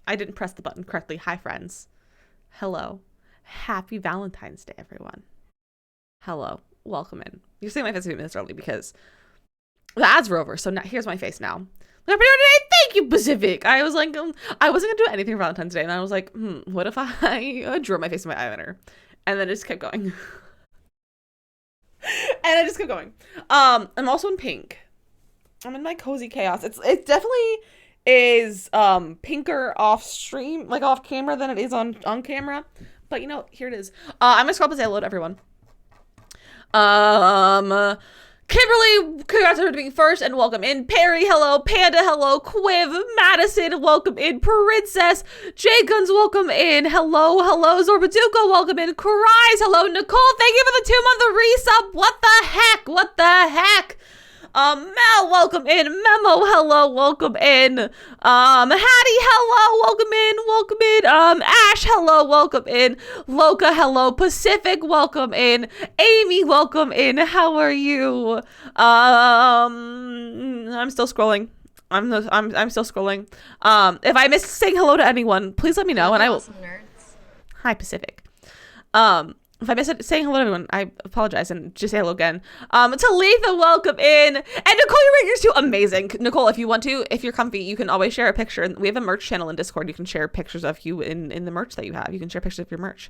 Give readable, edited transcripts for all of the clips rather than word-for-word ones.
I didn't press the button correctly. Hi, friends. Hello. Happy Valentine's Day, everyone. Hello. Welcome in. You're seeing my face a few minutes early because the ads were over. So now here's my face now. Thank you, Pacific. I was like, I wasn't going to do anything for Valentine's Day. And I was like, what if I drew my face with my eyeliner? And then it just kept going. And I just kept going. I'm also in pink. I'm in my cozy chaos. It definitely is pinker off stream, like off camera, than it is on camera. But you know, here it is. I'm gonna scroll up and say hello to everyone. Kimberly, congrats on being first and welcome in. Perry, hello. Panda, hello. Quiv, Madison, welcome in. Princess, J Guns, welcome in. Hello, Zorbaduko, welcome in. Cries, hello. Nicole, thank you for the 2-month resub. What the heck? Mel, welcome in. Memo, hello, welcome in. Hattie, hello, welcome in. Ash, hello, welcome in. Loca, hello. Pacific, welcome in. Amy, welcome in. How are you? I'm still scrolling. I'm still scrolling. If I missed saying hello to anyone, please let me know, and I will. Awesome nerds. Hi, Pacific. If I missed saying hello to everyone, I apologize and just say hello again. Talitha, welcome in. And Nicole, you're yours too. Amazing. Nicole, if you want to, if you're comfy, you can always share a picture. We have a merch channel in Discord. You can share pictures of you in the merch that you have. You can share pictures of your merch.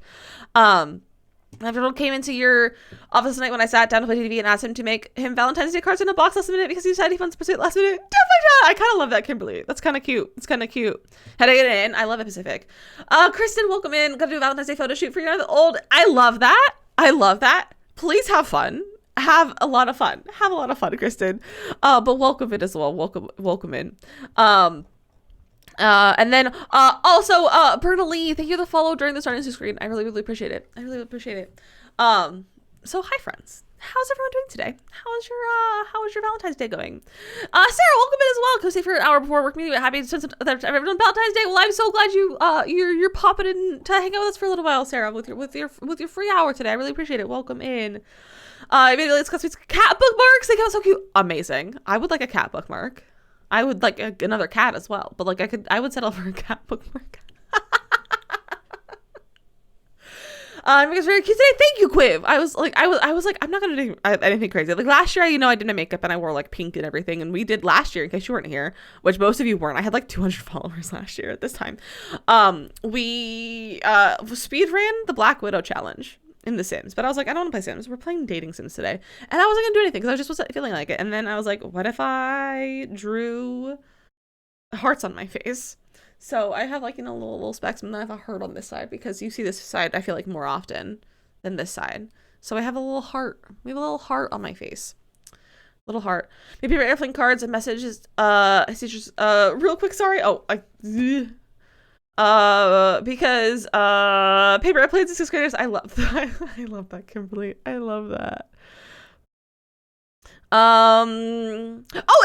Everyone came into your office tonight when I sat down to play TV and asked him to make him Valentine's Day cards in a box last minute because he decided he wants to pursue it last minute. Definitely not. I kind of love that, Kimberly. That's kind of cute. It's kind of cute. Had to get it in. I love it, Pacific. Kristen, welcome in. Got to do a Valentine's Day photo shoot for you. Old. I love that. Please have fun. Have a lot of fun, Kristen. But welcome in as well. Welcome in. And then also Berna Lee, thank you for the follow during the starting screen. I really appreciate it. So hi friends, how's everyone doing today? How is your Valentine's Day going? Sarah, welcome in as well. Come stay for an hour before work meeting. Happy to spend everyone Valentine's Day. Well, I'm so glad you're popping in to hang out with us for a little while, Sarah, with your free hour today. I really appreciate it. Welcome in. Immediately let's discuss cat bookmarks. They come out so cute. Amazing. I would like a cat bookmark. I would like another cat as well, but like I would settle for a cat bookmark. Because very cute today. Thank you, Quiv. I was like, I'm not gonna do anything crazy. Like last year, I did my makeup and I wore like pink and everything, and we did last year. In case you weren't here, which most of you weren't, I had like 200 followers last year at this time. We speed ran the Black Widow challenge in The Sims, but I was like, I don't want to play Sims. We're playing dating Sims today, and I wasn't gonna do anything because I just wasn't feeling like it. And then I was like, what if I drew hearts on my face? So I have like little specks, and then I have a heart on this side because you see this side I feel like more often than this side. So I have a little heart. We have a little heart on my face. Little heart. My paper airplane cards and messages. Real quick. Sorry. Because paper airplanes and 6th graders. I love that. I love that, Kimberly. I love that. Oh,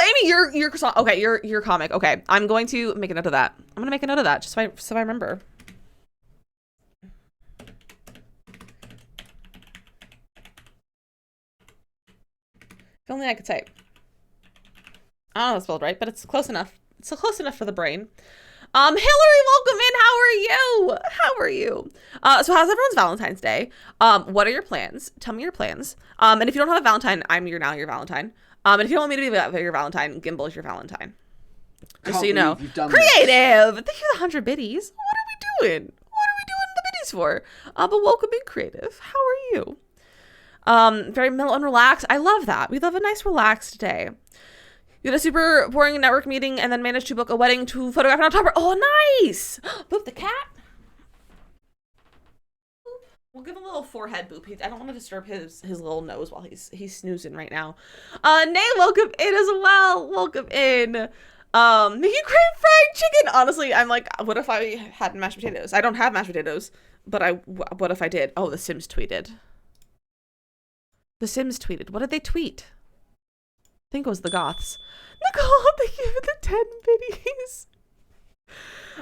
Amy, your croissant. Okay, your comic. Okay, I'm going to make a note of that. I'm gonna make a note of that just so I remember. If only I could type. I don't know if it's spelled right, but it's close enough. It's close enough for the brain. Hillary, welcome in. How are you? So how's everyone's Valentine's Day? What are your plans? Tell me your plans. And if you don't have a Valentine, I'm your Valentine. And if you don't want me to be your Valentine, Gimbal is your Valentine. Just so you know. Creative! Thank you for the 100 biddies. What are we doing? What are we doing the biddies for? But welcome in, Creative. How are you? Very mellow and relaxed. I love that. We love a nice relaxed day. You had a super boring network meeting and then managed to book a wedding to photograph an October. Oh, nice! Boop the cat. We'll give him a little forehead boop. I don't want to disturb his little nose while he's snoozing right now. Nay, welcome in as well. Welcome in. Ukraine fried chicken. Honestly, I'm like, what if I had mashed potatoes? I don't have mashed potatoes, but what if I did? Oh, The Sims tweeted. What did they tweet? I think it was the Goths. Nicole, thank you for the 10 biddies.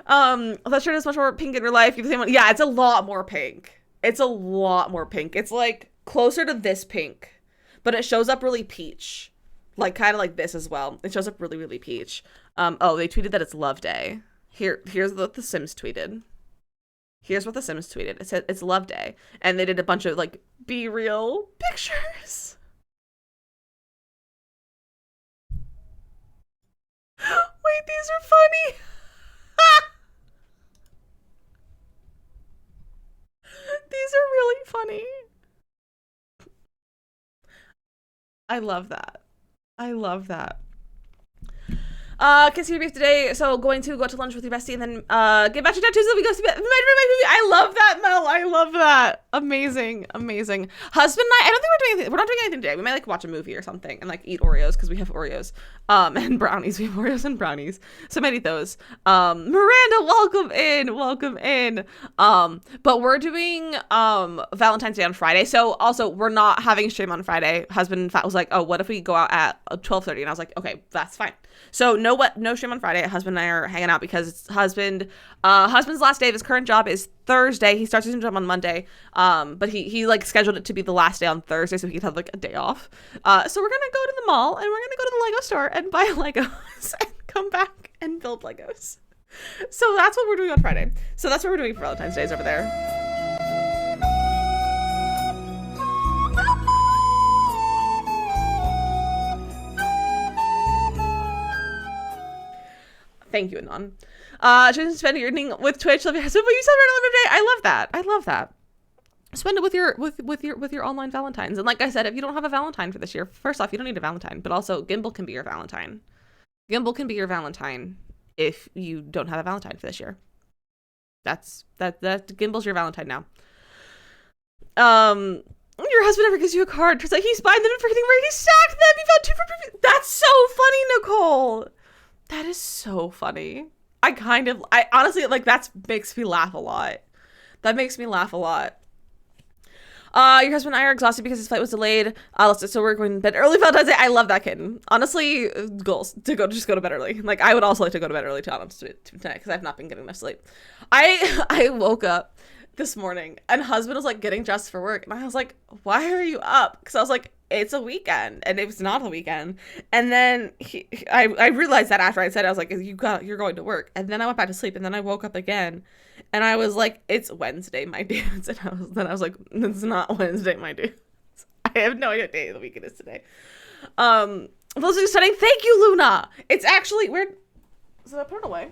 That shirt is much more pink in real life. You have the same one. Yeah, it's a lot more pink. It's like closer to this pink, but it shows up really peach. Like kind of like this as well. It shows up really, really peach. Oh, they tweeted that it's Love Day. Here's what the Sims tweeted. Here's what the Sims tweeted. It said it's Love Day, and they did a bunch of like be real pictures. Wait, these are funny. These are really funny. I love that. I love that. Kiss your beef today. So going to go to lunch with your bestie and then get back to tattoos. We go see my movie. I love that, Mel. I love that. Amazing, amazing. Husband and I don't think we're doing anything. We're not doing anything today. We might like watch a movie or something and like eat Oreos because we have Oreos. And brownies. We have Oreos and brownies. So might eat those. Miranda, welcome in. Welcome in. But we're doing Valentine's Day on Friday. So also we're not having a stream on Friday. Husband was like, oh, what if we go out at 12:30? And I was like, okay, that's fine. So no stream on Friday. Husband and I are hanging out because it's husband's last day of his current job is Thursday. He starts his new job on Monday. But he like scheduled it to be the last day on Thursday so he could have like a day off. So we're gonna go to the mall and we're gonna go to the Lego store and buy Legos and come back and build Legos. So that's what we're doing on Friday. So that's what we're doing for Valentine's Day is over there. Thank you, Anon. Just spend your evening with Twitch. Love your husband, but you celebrate another day. I love that. I love that. Spend it with your online Valentines. And like I said, if you don't have a Valentine for this year, first off, you don't need a Valentine, but also Gimbal can be your Valentine. Gimbal can be your Valentine if you don't have a Valentine for this year. That Gimbal's your Valentine now. Your husband never gives you a card. Turns out he's buying them and forgetting where he stacked them. He found 2 for preview. That's so funny, Nicole. That is so funny. I honestly, like, that makes me laugh a lot. That makes me laugh a lot. Your husband and I are exhausted because his flight was delayed. So we're going to bed early Valentine's Day. I love that, kitten. Honestly, goals to just go to bed early. Like, I would also like to go to bed early tonight because I've not been getting enough sleep. I woke up this morning and husband was like getting dressed for work, and I was like, why are you up? Because I was like, it's a weekend, and it was not a weekend. And then I realized that after I said it, I was like, you're going to work. And then I went back to sleep, and then I woke up again, and I was like, it's Wednesday, my dudes. And I was like, it's not Wednesday, my dudes. I have no idea what day of the week it is today. Those are studying. Thank you, Luna. It's actually where. Did I put it away?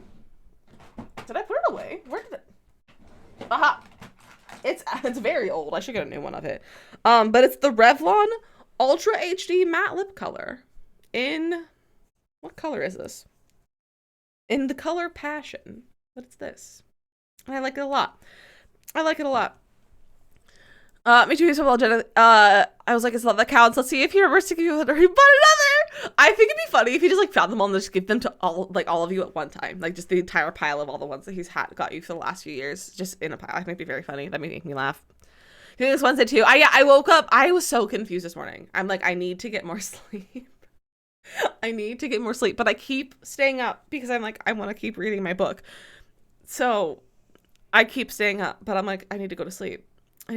Did I put it away? Where did it? Aha! It's very old. I should get a new one of it. But it's the Revlon Ultra HD Matte Lip Color. In what color is this? In the color Passion. What's this? I like it a lot. I like it a lot. Me too, so well, Jenna. I was like, it's not the counts. Let's see if he remembers to give you another. He bought another! I think it'd be funny if he just like found them all and just give them to all of you at one time. Like just the entire pile of all the ones that he's got you for the last few years. Just in a pile. I think it'd be very funny. That may make me laugh. I think it's Wednesday too. I woke up. I was so confused this morning. I'm like, I need to get more sleep. I need to get more sleep. But I keep staying up because I'm like, I want to keep reading my book. So I keep staying up. But I'm like, I need to go to sleep. Your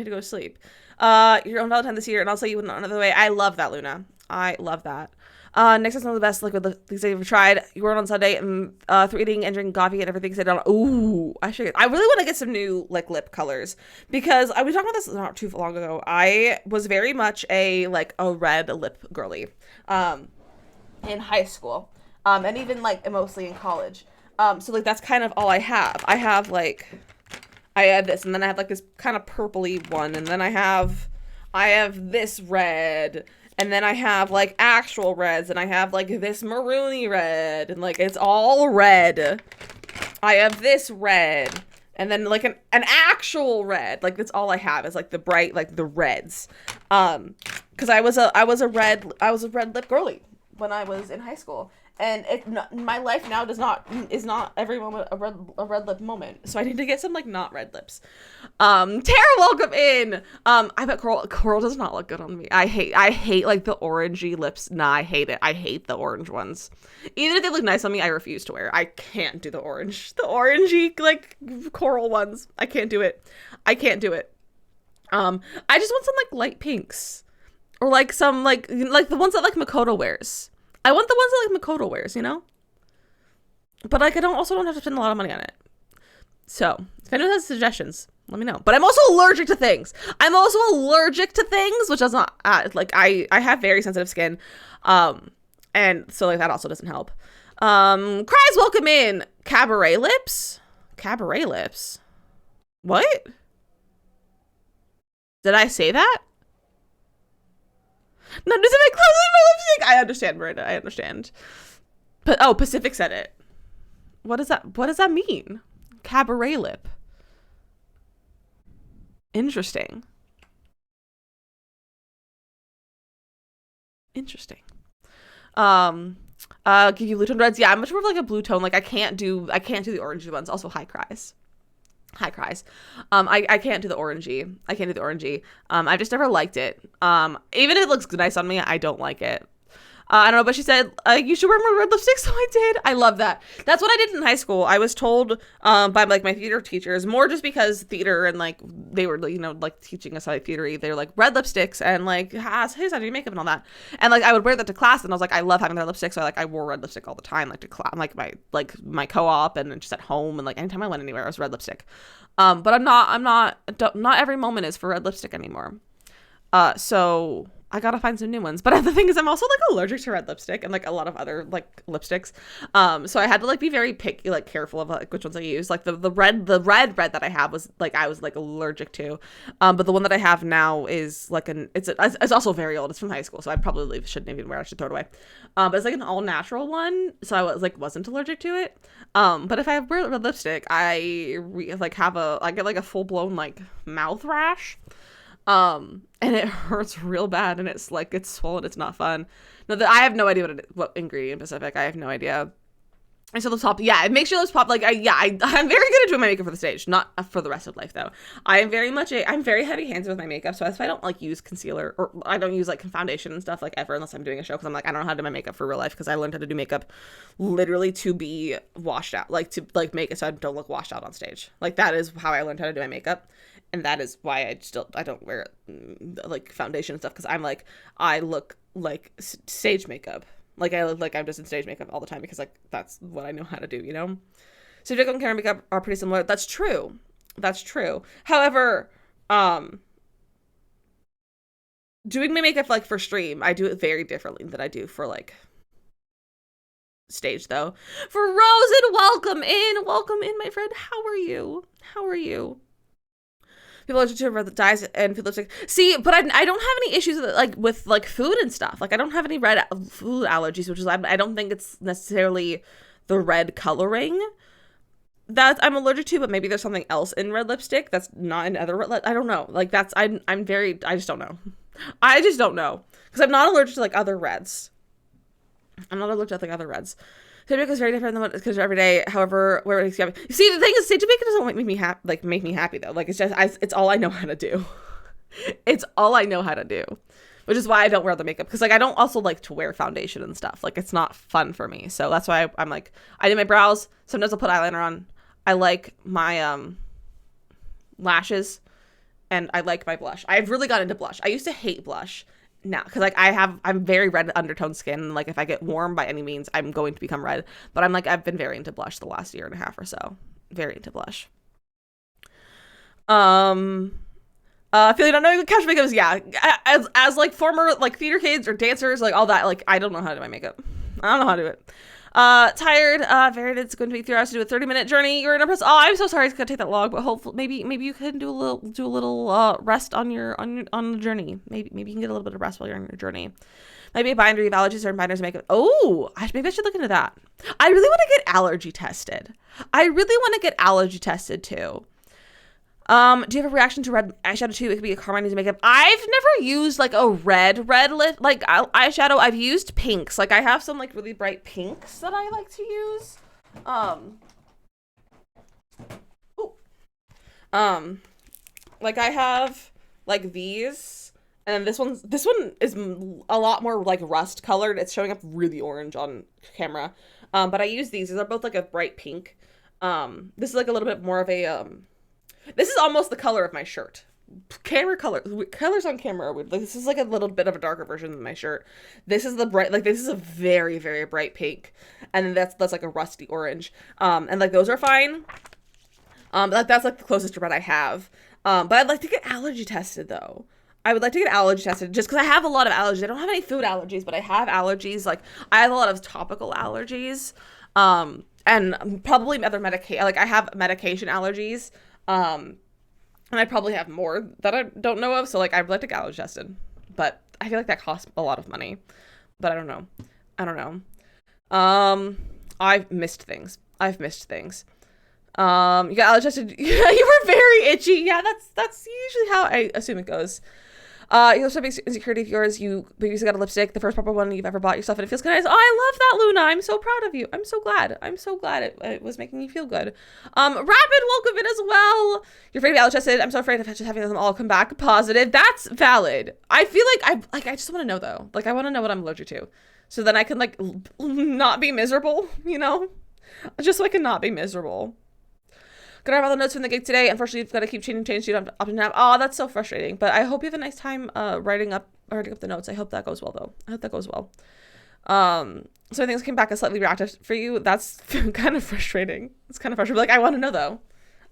own Valentine this year, and I'll tell you another way. I love that, Luna. I love that. Next is one of the best liquid things I've ever tried. You were on Sunday and through eating and drinking coffee and everything. Said, ooh, I really want to get some new like lip colors because I was talking about this not too long ago. I was very much a red lip girly, in high school, and even like mostly in college. So like that's kind of all I have. I have this, and then I have like this kind of purpley one, and then I have this red, and then I have like actual reds, and I have like this maroony red, and like it's all red. I have this red, and then like an actual red. Like that's all I have is like the bright, like the reds. Because I was a red lip girly when I was in high school. And my life now is not every moment a red lip moment. So I need to get some like not red lips. Tara, welcome in. I bet coral does not look good on me. I hate like the orangey lips. Nah, I hate it. I hate the orange ones. Even if they look nice on me, I refuse to wear. I can't do the orangey like coral ones. I can't do it. I just want some like light pinks, or like some like the ones that like Makoto wears. I want the ones that like Makoto wears, you know? But like, I don't have to spend a lot of money on it. So if anyone has suggestions, let me know. But I'm also allergic to things. Which does not like I have very sensitive skin, and so like that also doesn't help. Cries welcome in. Cabaret lips. What? Did I say that? No, does it make clothes in my lipstick? I understand, Miranda. I understand. But oh, Pacific said it. What does that mean? Cabaret lip. Interesting. Give you blue tone reds. Yeah, I'm much more of like a blue tone. Like I can't do the orangey ones. Also high cries. I can't do the orangey. I've just never liked it. Even if it looks nice on me, I don't like it. I don't know, but she said, you should wear more red lipstick, so I did. I love that. That's what I did in high school. I was told by like my theater teachers, more just because theater and like they were, you know, like teaching us like theater, they're like red lipsticks and like, here's how to do makeup and all that. And like I would wear that to class and I was like, I love having red lipstick, so I wore red lipstick all the time, like to class, like my co-op and just at home and like anytime I went anywhere, I was red lipstick. But not every moment is for red lipstick anymore. So I gotta find some new ones. But the thing is, I'm also like allergic to red lipstick and like a lot of other like lipsticks. So I had to like be very picky, like careful of like which ones I use. Like the red that I have was like I was like allergic to. But the one that I have now is like it's also very old. It's from high school, so I probably shouldn't even wear it. I should throw it away. But it's like an all natural one, so I wasn't allergic to it. But if I wear red lipstick, I get like a full blown like mouth rash. And it hurts real bad, and it's swollen. It's not fun. No, I have no idea what ingredient Pacific. I have no idea. And so lips pop. Yeah, it makes your lips pop. Like I'm very good at doing my makeup for the stage, not for the rest of life though. I'm very heavy-handed with my makeup. So if I don't like use concealer or I don't use like foundation and stuff like ever unless I'm doing a show, because I'm like I don't know how to do my makeup for real life, because I learned how to do makeup literally to be washed out, like to like make it so I don't look washed out on stage. Like that is how I learned how to do my makeup. And that is why I don't wear like foundation and stuff, because I'm like I look like stage makeup. Like I look like I'm just in stage makeup all the time, because like that's what I know how to do, you know. So makeup and camera makeup are pretty similar. That's true. However, doing my makeup like for stream, I do it very differently than I do for like stage though. For Rosen, welcome in, my friend. How are you? People are allergic to red dyes and food lipstick. See, but I don't have any issues with like food and stuff. Like I don't have any red food allergies, which is I don't think it's necessarily the red coloring that I'm allergic to, but maybe there's something else in red lipstick that's not in other red. I don't know. Like I just don't know. Because I'm not allergic to like other reds. Stage makeup is very different than what because every day. However, where it makes you see, the thing is, stage makeup doesn't make me happy though. Like it's just it's all I know how to do. It's all I know how to do, which is why I don't wear the makeup, because like I don't also like to wear foundation and stuff. Like it's not fun for me. So that's why I'm like I do my brows. Sometimes I'll put eyeliner on. I like my lashes, and I like my blush. I've really got into blush. I used to hate blush. Now, because like I'm very red undertone skin. Like if I get warm by any means, I'm going to become red. But I've been very into blush the last year and a half or so. Very into blush. I feel you don't know what couch makeup is. Yeah, as like former like theater kids or dancers, like all that. Like I don't know how to do my makeup. I don't know how to do it. Tired. Very. It's going to be 3 hours to do a 30-minute journey. You're in a press. Oh, I'm so sorry. It's gonna take that long, but hopefully, maybe you can do a little rest on the journey. Maybe you can get a little bit of rest while you're on your journey. Maybe a binder. You have allergies or binders makeup. Oh, maybe I should look into that. I really want to get allergy tested. Too. Do you have a reaction to red eyeshadow too? It could be a carmine makeup. I've never used like a red lip like eyeshadow. I've used pinks. Like I have some like really bright pinks that I like to use. Like I have like these, and this one is a lot more like rust colored. It's showing up really orange on camera. But I use these. These are both like a bright pink. This is like a little bit more of a this is almost the color of my shirt. colors on camera are weird. Like this is like a little bit of a darker version than my shirt. This is the bright, like this is a very, very bright pink. And then that's like a rusty orange. And like those are fine. That's like the closest to red I have. But I'd like to get allergy tested though. I would like to get allergy tested just because I have a lot of allergies. I don't have any food allergies, but I have allergies. Like I have a lot of topical allergies. And probably other medication. Like I have medication allergies. And I probably have more that I don't know of. So like I'd like to get allergy tested, but I feel like that costs a lot of money. But I don't know. I don't know. I've missed things. You got allergy tested. You were very itchy. Yeah, that's usually how I assume it goes. You also have insecurity of yours. You previously got a lipstick, the first proper one you've ever bought yourself, and it feels good. Oh, I love that, Luna. I'm so proud of you. I'm so glad. It was making you feel good. Rapid, welcome in as well. You're afraid to be allergy tested. I'm so afraid of just having them all come back positive. That's valid. I feel like I just want to know though. Like I want to know what I'm allergic to, so then I can like not be miserable. You know, just so I can not be miserable. Gonna have all the notes from the gig today. Unfortunately, you've got to keep changing you don't opt in now. Oh, that's so frustrating. But I hope you have a nice time writing up the notes. I hope that goes well though. I hope that goes well. So things came back as slightly reactive for you. That's kind of frustrating. It's kind of frustrating. Like I want to know though.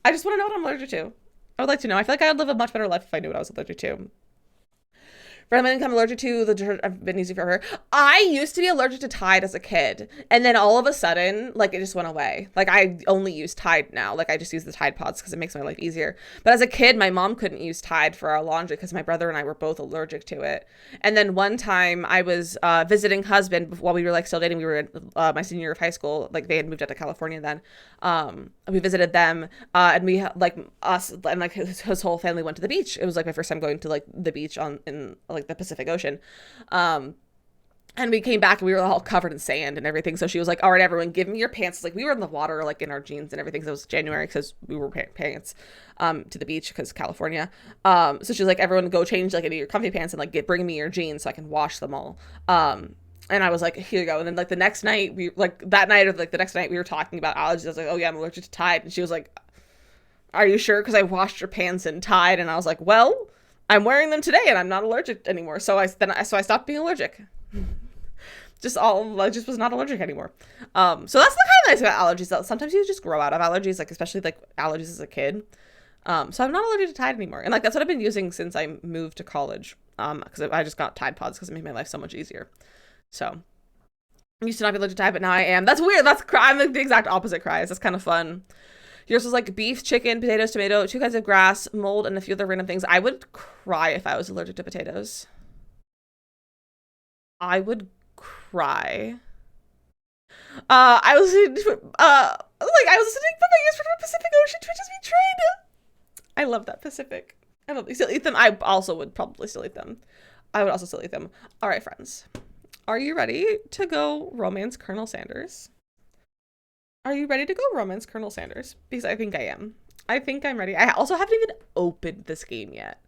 I just want to know what I'm allergic to. I would like to know. I feel like I would live a much better life if I knew what I was allergic to. Vitamin I'm allergic to the detergent I've been using for her. I used to be allergic to Tide as a kid, and then all of a sudden, like it just went away. Like I only use Tide now. Like I just use the Tide pods because it makes my life easier. But as a kid, my mom couldn't use Tide for our laundry because my brother and I were both allergic to it. And then one time I was visiting husband while we were like still dating. We were in my senior year of high school. Like they had moved out to California then. We visited them, and we like us and like his whole family went to the beach. It was like my first time going to like the beach in like the Pacific Ocean. And we came back and we were all covered in sand and everything. So she was like, all right, everyone, give me your pants. Like we were in the water, like in our jeans and everything. So it was January because we were pants to the beach because California. So she was like, everyone go change like into your comfy pants and like bring me your jeans so I can wash them all. And I was like, here you go. And then like the next night we like that night or like the next night we were talking about allergies. I was like, oh yeah, I'm allergic to Tide. And she was like, are you sure? Because I washed your pants in Tide. And I was like, well, I'm wearing them today and I'm not allergic anymore. So I stopped being allergic. I just was not allergic anymore. So that's the kind of nice about allergies. That sometimes you just grow out of allergies, like especially like allergies as a kid. So I'm not allergic to Tide anymore. And like that's what I've been using since I moved to college. Because I just got Tide pods because it made my life so much easier. So I used to not be allergic to Tide, but now I am. That's weird. I'm like the exact opposite, Cries. That's kind of fun. Yours was like beef, chicken, potatoes, tomato, 2 kinds of grass, mold, and a few other random things. I would cry if I was allergic to potatoes. I would cry. I was listening from my ears from the Pacific Ocean, Twitches me trade. I love that Pacific. I love still eat them. I also would probably still eat them. I would also still eat them. All right, friends. Are you ready to go romance Colonel Sanders? Are you ready to go romance Colonel Sanders? Because I think I am. I think I'm ready. I also haven't even opened this game yet.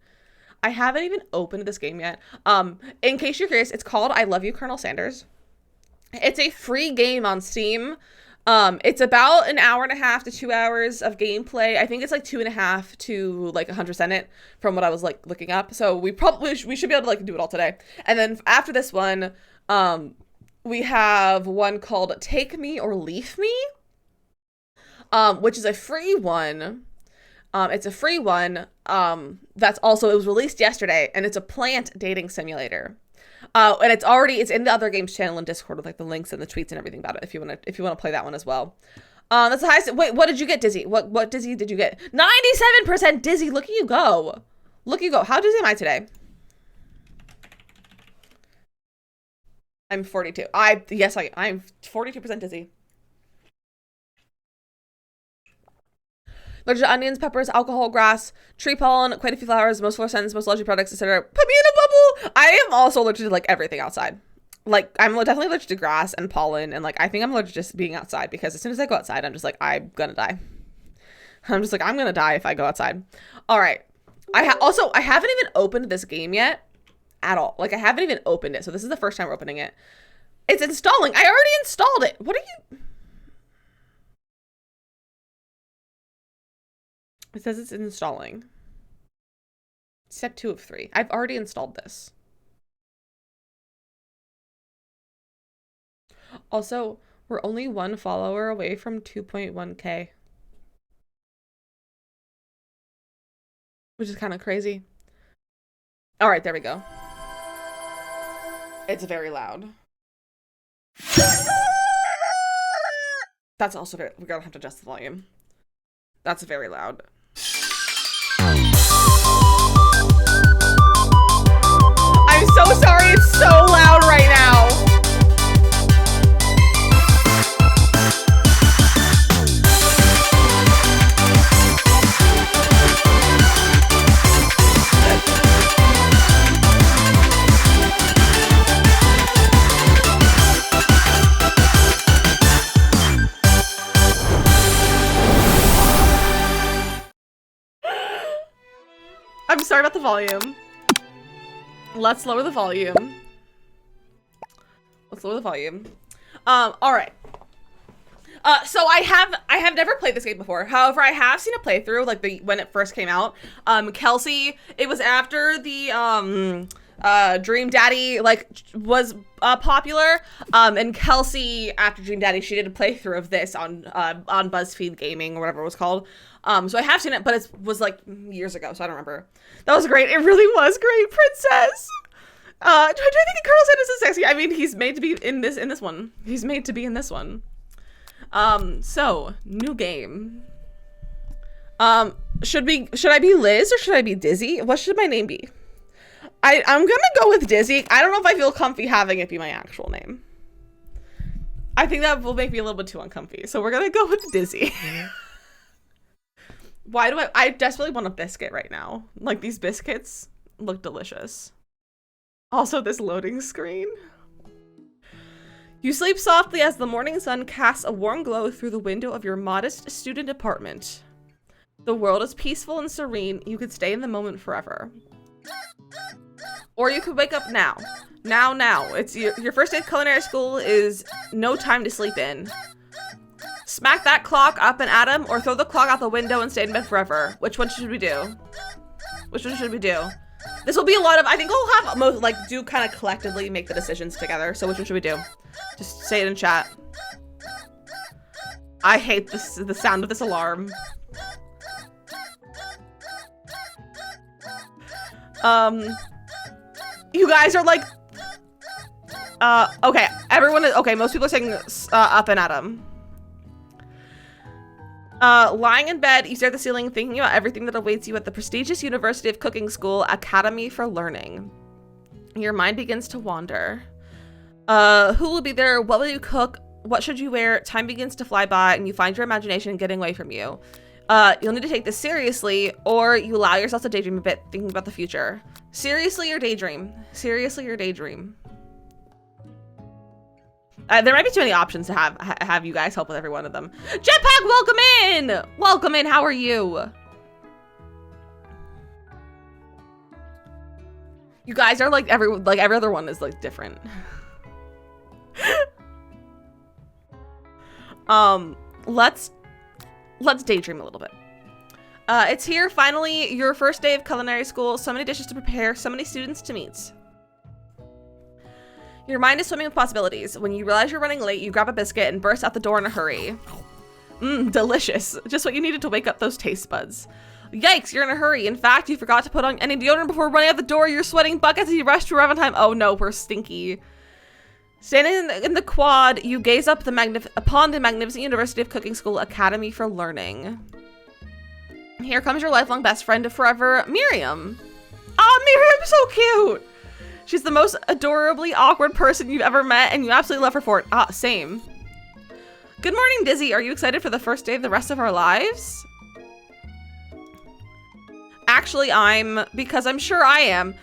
In case you're curious, it's called I Love You, Colonel Sanders. It's a free game on Steam. It's about an hour and a half to 2 hours of gameplay. I think it's like 2.5 to like 100% it from what I was like looking up. So we should be able to like do it all today. And then after this one, we have one called Take Me or Leave Me. Which is a free one. It's a free one. It was released yesterday, and it's a plant dating simulator. And it's in the other games channel and Discord with like the links and the tweets and everything about it if you want to play that one as well. That's the highest. Wait, what did you get, Dizzy? What Dizzy did you get? 97% Dizzy. Look at you go. How dizzy am I today? I'm 42. I'm 42% dizzy. Allergic to onions, peppers, alcohol, grass, tree pollen, quite a few flowers, most fluorescents, most allergic products, etc. Put me in a bubble! I am also allergic to like everything outside. Like I'm definitely allergic to grass and pollen, and like I think I'm allergic to just being outside because as soon as I go outside, I'm just like I'm gonna die. I'm gonna die if I go outside. All right. I haven't even opened this game yet at all. Like I haven't even opened it, so this is the first time we're opening it. It's installing. I already installed it. What are you? It says it's installing. Step 2 of 3. I've already installed this. Also, we're only 1 follower away from 2.1K. Which is kind of crazy. All right, there we go. It's very loud. That's also very, we're gonna have to adjust the volume. That's very loud. I'm so sorry, it's so loud right now. I'm sorry about the volume. Let's lower the volume. Let's lower the volume. All right. So I have never played this game before. However, I have seen a playthrough, like when it first came out. Kelsey, it was after the Dream Daddy was popular. And Kelsey, after Dream Daddy, she did a playthrough of this on BuzzFeed Gaming or whatever it was called. So I have seen it, but it was like years ago, so I don't remember. That was great. It really was great, Princess. Do I think Colonel Sanders is sexy? I mean, he's made to be in this one. He's made to be in this one. So new game. Should I be Liz or should I be Dizzy? What should my name be? I'm gonna go with Dizzy. I don't know if I feel comfy having it be my actual name. I think that will make me a little bit too uncomfy. So we're gonna go with Dizzy. Why do I desperately want a biscuit right now. Like, these biscuits look delicious. Also, this loading screen. You sleep softly as the morning sun casts a warm glow through the window of your modest student apartment. The world is peaceful and serene. You could stay in the moment forever. Or you could wake up now. Now. It's your first day of culinary school is no time to sleep in. Smack that clock up and at him, or throw the clock out the window and stay in bed forever. Which one should we do? Which one should we do? This will be a lot of, I think we'll have most, do kind of collectively make the decisions together. So which one should we do? Just say it in chat. I hate the sound of this alarm. You guys are like, okay, everyone is, okay, most people are saying up and at him. Lying in bed, you stare at the ceiling, thinking about everything that awaits you at the prestigious University of Cooking School Academy for Learning. Your mind begins to wander. Who will be there? What will you cook? What should you wear? Time begins to fly by, and you find your imagination getting away from you. You'll need to take this seriously, or you allow yourself to daydream a bit, thinking about the future. Seriously or daydream? Seriously or daydream? There might be too many options to have you guys help with every one of them. Jetpack, welcome in! Welcome in, how are you? You guys are like every other one is like different. Let's daydream a little bit. It's here, finally, your first day of culinary school. So many dishes to prepare, so many students to meet. Your mind is swimming with possibilities. When you realize you're running late, you grab a biscuit and burst out the door in a hurry. Delicious. Just what you needed to wake up those taste buds. Yikes, you're in a hurry. In fact, you forgot to put on any deodorant before running out the door. You're sweating buckets as you rush to arrive on time. Oh no, we're stinky. Standing in the quad, you gaze up upon the magnificent University of Cooking School Academy for Learning. Here comes your lifelong best friend forever, Miriam. Oh, Miriam's so cute. She's the most adorably awkward person you've ever met, and you absolutely love her for it. Ah, same. Good morning, Dizzy. Are you excited for the first day of the rest of our lives? Actually, because I'm sure I am.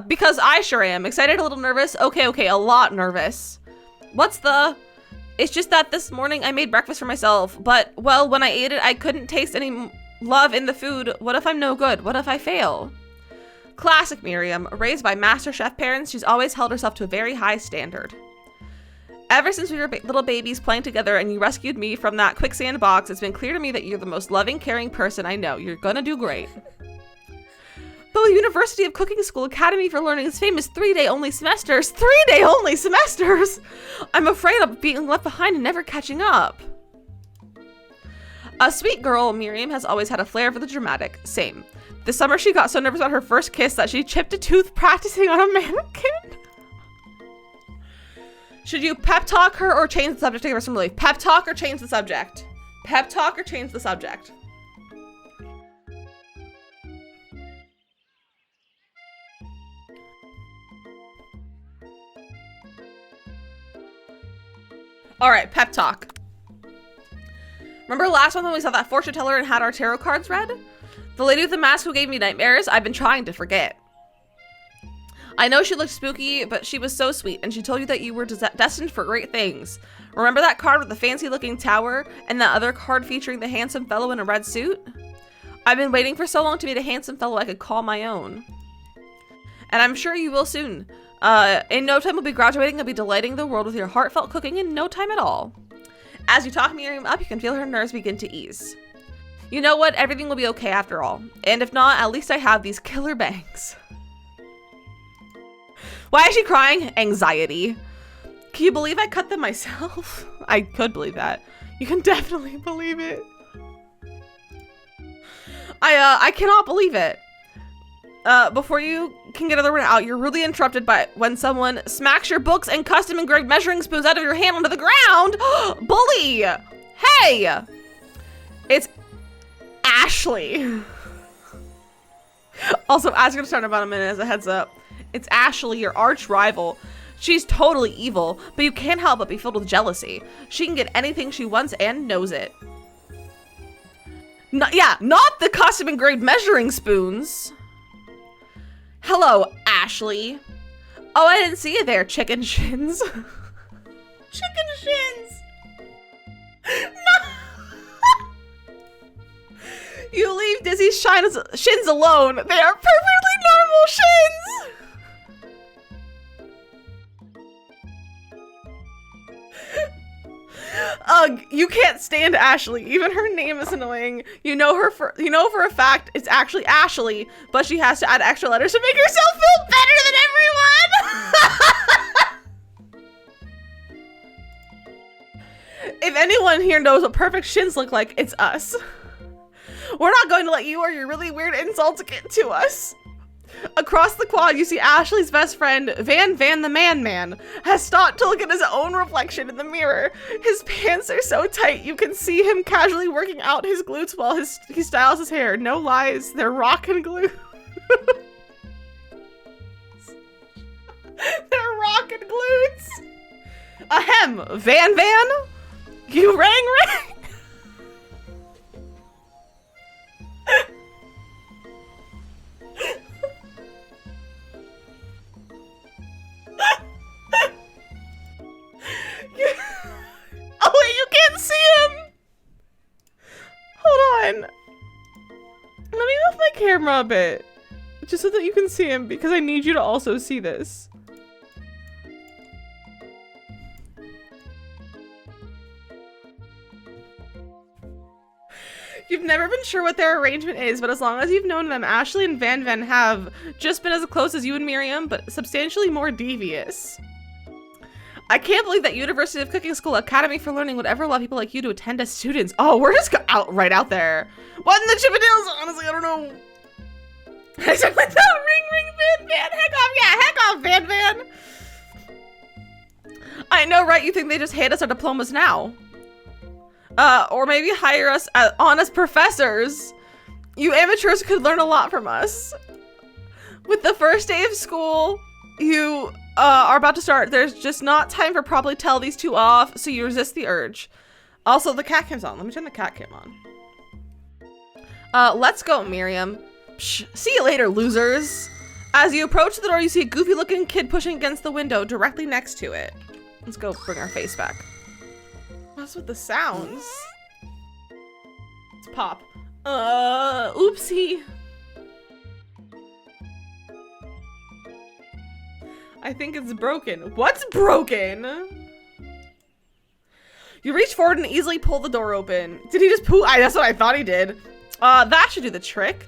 Because I sure am. Excited, a little nervous. Okay, a lot nervous. It's just that this morning I made breakfast for myself, but, well, when I ate it, I couldn't taste any love in the food. What if I'm no good? What if I fail? Classic Miriam. Raised by master chef parents, she's always held herself to a very high standard. Ever since we were little babies playing together and you rescued me from that quicksand box, it's been clear to me that you're the most loving, caring person I know. You're gonna do great. But with University of Cooking School Academy for Learning's famous 3-day only semesters, 3-day only semesters, I'm afraid of being left behind and never catching up. A sweet girl, Miriam has always had a flair for the dramatic. Same. This summer she got so nervous about her first kiss that she chipped a tooth practicing on a mannequin. Should you pep talk her or change the subject to give her some relief? Pep talk or change the subject? Pep talk or change the subject? All right, pep talk. Remember last month when we saw that fortune teller and had our tarot cards read? The lady with the mask who gave me nightmares? I've been trying to forget. I know she looked spooky, but she was so sweet, and she told you that you were destined for great things. Remember that card with the fancy-looking tower, and that other card featuring the handsome fellow in a red suit? I've been waiting for so long to meet a handsome fellow I could call my own. And I'm sure you will soon. In no time we'll be graduating and be delighting the world with your heartfelt cooking in no time at all. As you talk Miriam up, you can feel her nerves begin to ease. You know what? Everything will be okay after all. And if not, at least I have these killer bangs. Why is she crying? Anxiety. Can you believe I cut them myself? I could believe that. You can definitely believe it. I cannot believe it. Before you can get another one out, you're really interrupted by when someone smacks your books and custom engraved measuring spoons out of your hand onto the ground. Bully! Hey! It's Ashley. Also, as you're gonna start in about a minute as a heads up, it's Ashley, your arch rival. She's totally evil, but you can't help but be filled with jealousy. She can get anything she wants and knows it. Not the custom engraved measuring spoons. Hello, Ashley. Oh, I didn't see you there, chicken shins. Chicken shins. No. You leave Dizzy's shins alone. They are perfectly normal shins. Ugh, you can't stand Ashley. Even her name is annoying. You know for a fact it's actually Ashley, but she has to add extra letters to make herself feel better than everyone. If anyone here knows what perfect shins look like, it's us. We're not going to let you or your really weird insults get to us. Across the quad, you see Ashley's best friend, Van the Man, has stopped to look at his own reflection in the mirror. His pants are so tight, you can see him casually working out his glutes while he styles his hair. No lies, they're rockin' glutes. They're rockin' glutes. Ahem, Van? You rang? Oh wait, you can't see him! Hold on. Let me move my camera a bit. Just so that you can see him, because I need you to also see this. You've never been sure what their arrangement is, but as long as you've known them, Ashley and Van have just been as close as you and Miriam, but substantially more devious. I can't believe that University of Cooking School Academy for Learning would ever allow people like you to attend as students. Oh, we're just right out there. What in the Chippendales? Honestly, I don't know. I said with the ring, Van. Heck off, yeah, heck off, Van. I know, right? You think they just hand us our diplomas now? Or maybe hire us as honest professors. You amateurs could learn a lot from us. With the first day of school, you are about to start. There's just not time for probably tell these two off, so you resist the urge. Also, the cat cam's on. Let me turn the cat cam on. Let's go, Miriam. Psh, see you later, losers. As you approach the door, you see a goofy-looking kid pushing against the window directly next to it. Let's go bring our face back. What's with the sounds? Let's pop. Oopsie. I think it's broken. What's broken? You reach forward and easily pull the door open. Did he just poo? That's what I thought he did. That should do the trick.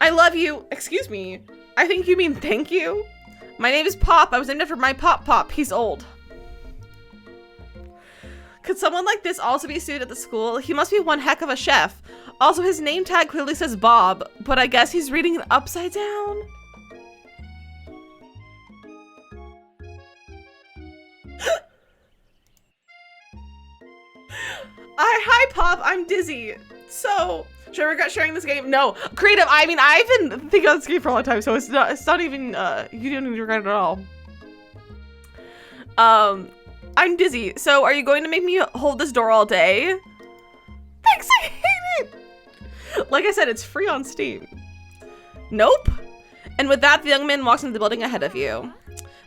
I love you. Excuse me. I think you mean thank you. My name is Pop. I was named after my Pop. He's old. Could someone like this also be a student at the school? He must be one heck of a chef. Also, his name tag clearly says Bob, but I guess he's reading it upside down. Hi, Pop. I'm Dizzy. So, should I regret sharing this game? No. Creative, I mean, I've been thinking about this game for a long time, so it's not even, you don't need to regret it at all. I'm Dizzy. So, are you going to make me hold this door all day? Thanks, I hate it. Like I said, it's free on Steam. Nope. And with that, the young man walks into the building ahead of you.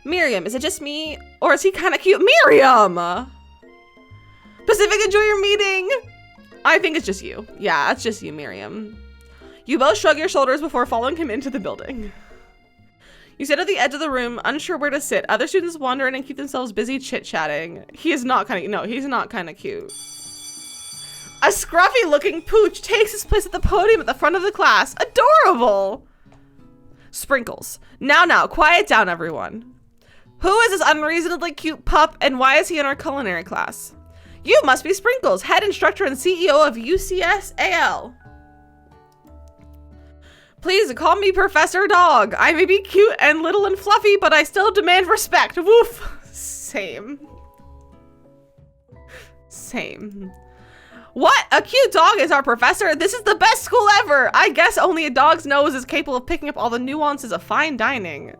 Miriam, is it just me? Or is he kind of cute? Miriam! Pacific, enjoy your meeting. I think it's just you. Yeah, it's just you, Miriam. You both shrug your shoulders before following him into the building. You sit at the edge of the room, unsure where to sit. Other students wander in and keep themselves busy chit-chatting. He is not kind of, no, he's not kind of cute. A scruffy-looking pooch takes his place at the podium at the front of the class. Adorable! Sprinkles. Now, quiet down, everyone. Who is this unreasonably cute pup, and why is he in our culinary class? You must be Sprinkles, head instructor and CEO of UCSAL. Please call me Professor Dog. I may be cute and little and fluffy, but I still demand respect. Woof. Same. What? A cute dog is our professor? This is the best school ever. I guess only a dog's nose is capable of picking up all the nuances of fine dining.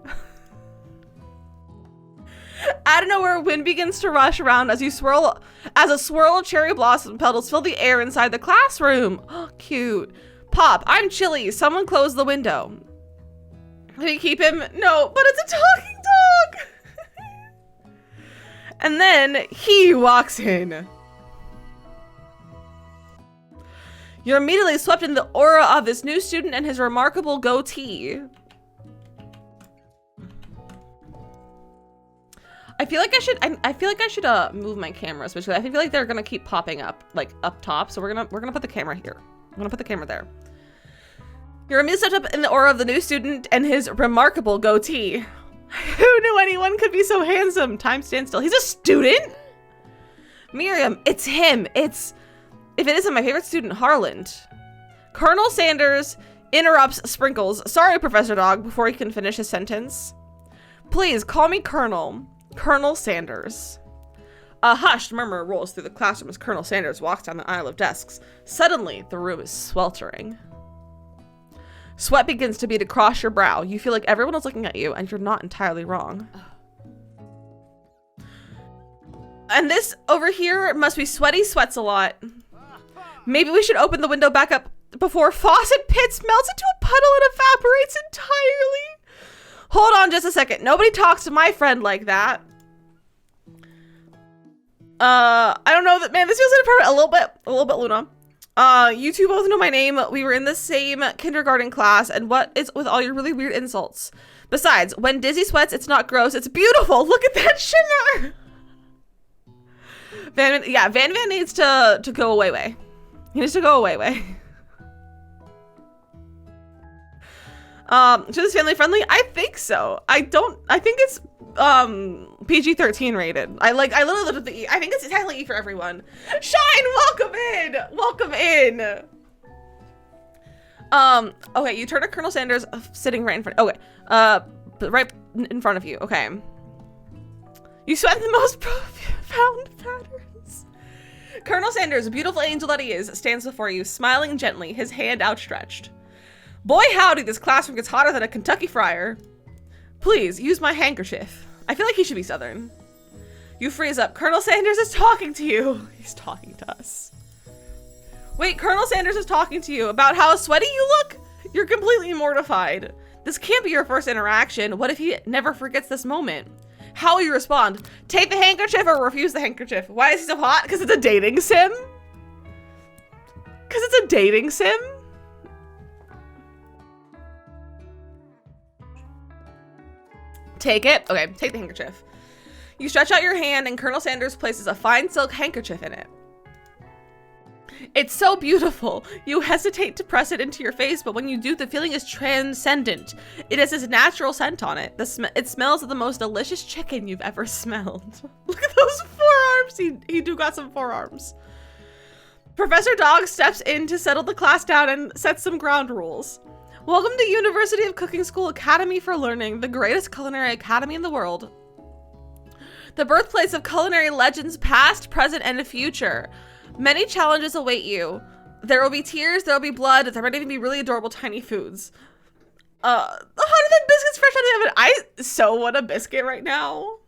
Out of nowhere, wind begins to rush around as a swirl of cherry blossom petals fill the air inside the classroom. Oh, cute. Pop, I'm chilly. Someone close the window. Can we keep him? No, but it's a talking dog. And then he walks in. You're immediately swept in the aura of this new student and his remarkable goatee. I feel like I should move my camera, especially. I feel like they're gonna keep popping up, like up top. So we're gonna put the camera here. I'm gonna put the camera there. You're immediately swept up in the aura of the new student and his remarkable goatee. Who knew anyone could be so handsome? Time stands still. He's a student? Miriam, it's him. If it isn't my favorite student, Harland. Colonel Sanders interrupts Sprinkles. Sorry, Professor Dog, before he can finish his sentence. Please call me Colonel. Colonel Sanders. A hushed murmur rolls through the classroom as Colonel Sanders walks down the aisle of desks. Suddenly, the room is sweltering. Sweat begins to bead across your brow. You feel like everyone is looking at you, and you're not entirely wrong. And this over here must be Sweaty Sweats a lot. Maybe we should open the window back up before Faucet Pits melts into a puddle and evaporates entirely. Hold on just a second. Nobody talks to my friend like that. I don't know that, man, this feels inappropriate a little bit, Luna. You two both know my name. We were in the same kindergarten class, and what is with all your really weird insults? Besides, when Dizzy sweats, it's not gross, it's beautiful. Look at that shimmer. Van needs to go away. He needs to go away. So this family friendly? I think so. I think it's PG-13 rated. I literally looked at the E. I think it's technically E for everyone. Shine, welcome in. Okay, you turn to Colonel Sanders sitting right in front. Okay, right in front of you. Okay. You sweat in the most profound patterns. Colonel Sanders, a beautiful angel that he is, stands before you, smiling gently, his hand outstretched. Boy howdy, this classroom gets hotter than a Kentucky fryer. Please, use my handkerchief. I feel like he should be Southern. You freeze up. Colonel Sanders is talking to you. He's talking to us. Wait, Colonel Sanders is talking to you about how sweaty you look? You're completely mortified. This can't be your first interaction. What if he never forgets this moment? How will you respond? Take the handkerchief or refuse the handkerchief? Why is he so hot? Because it's a dating sim? Because it's a dating sim? Take it. Okay, take the handkerchief. You stretch out your hand and Colonel Sanders places a fine silk handkerchief in it. It's so beautiful. You hesitate to press it into your face, but when you do, the feeling is transcendent. It has this natural scent on it. It smells of the most delicious chicken you've ever smelled. Look at those forearms. He do got some forearms. Professor Dog steps in to settle the class down and sets some ground rules. Welcome to University of Cooking School Academy for Learning, the greatest culinary academy in the world. The birthplace of culinary legends past, present, and future. Many challenges await you. There will be tears, there will be blood, there might even be really adorable tiny foods. Hotter than biscuits fresh out of the oven. I so want a biscuit right now.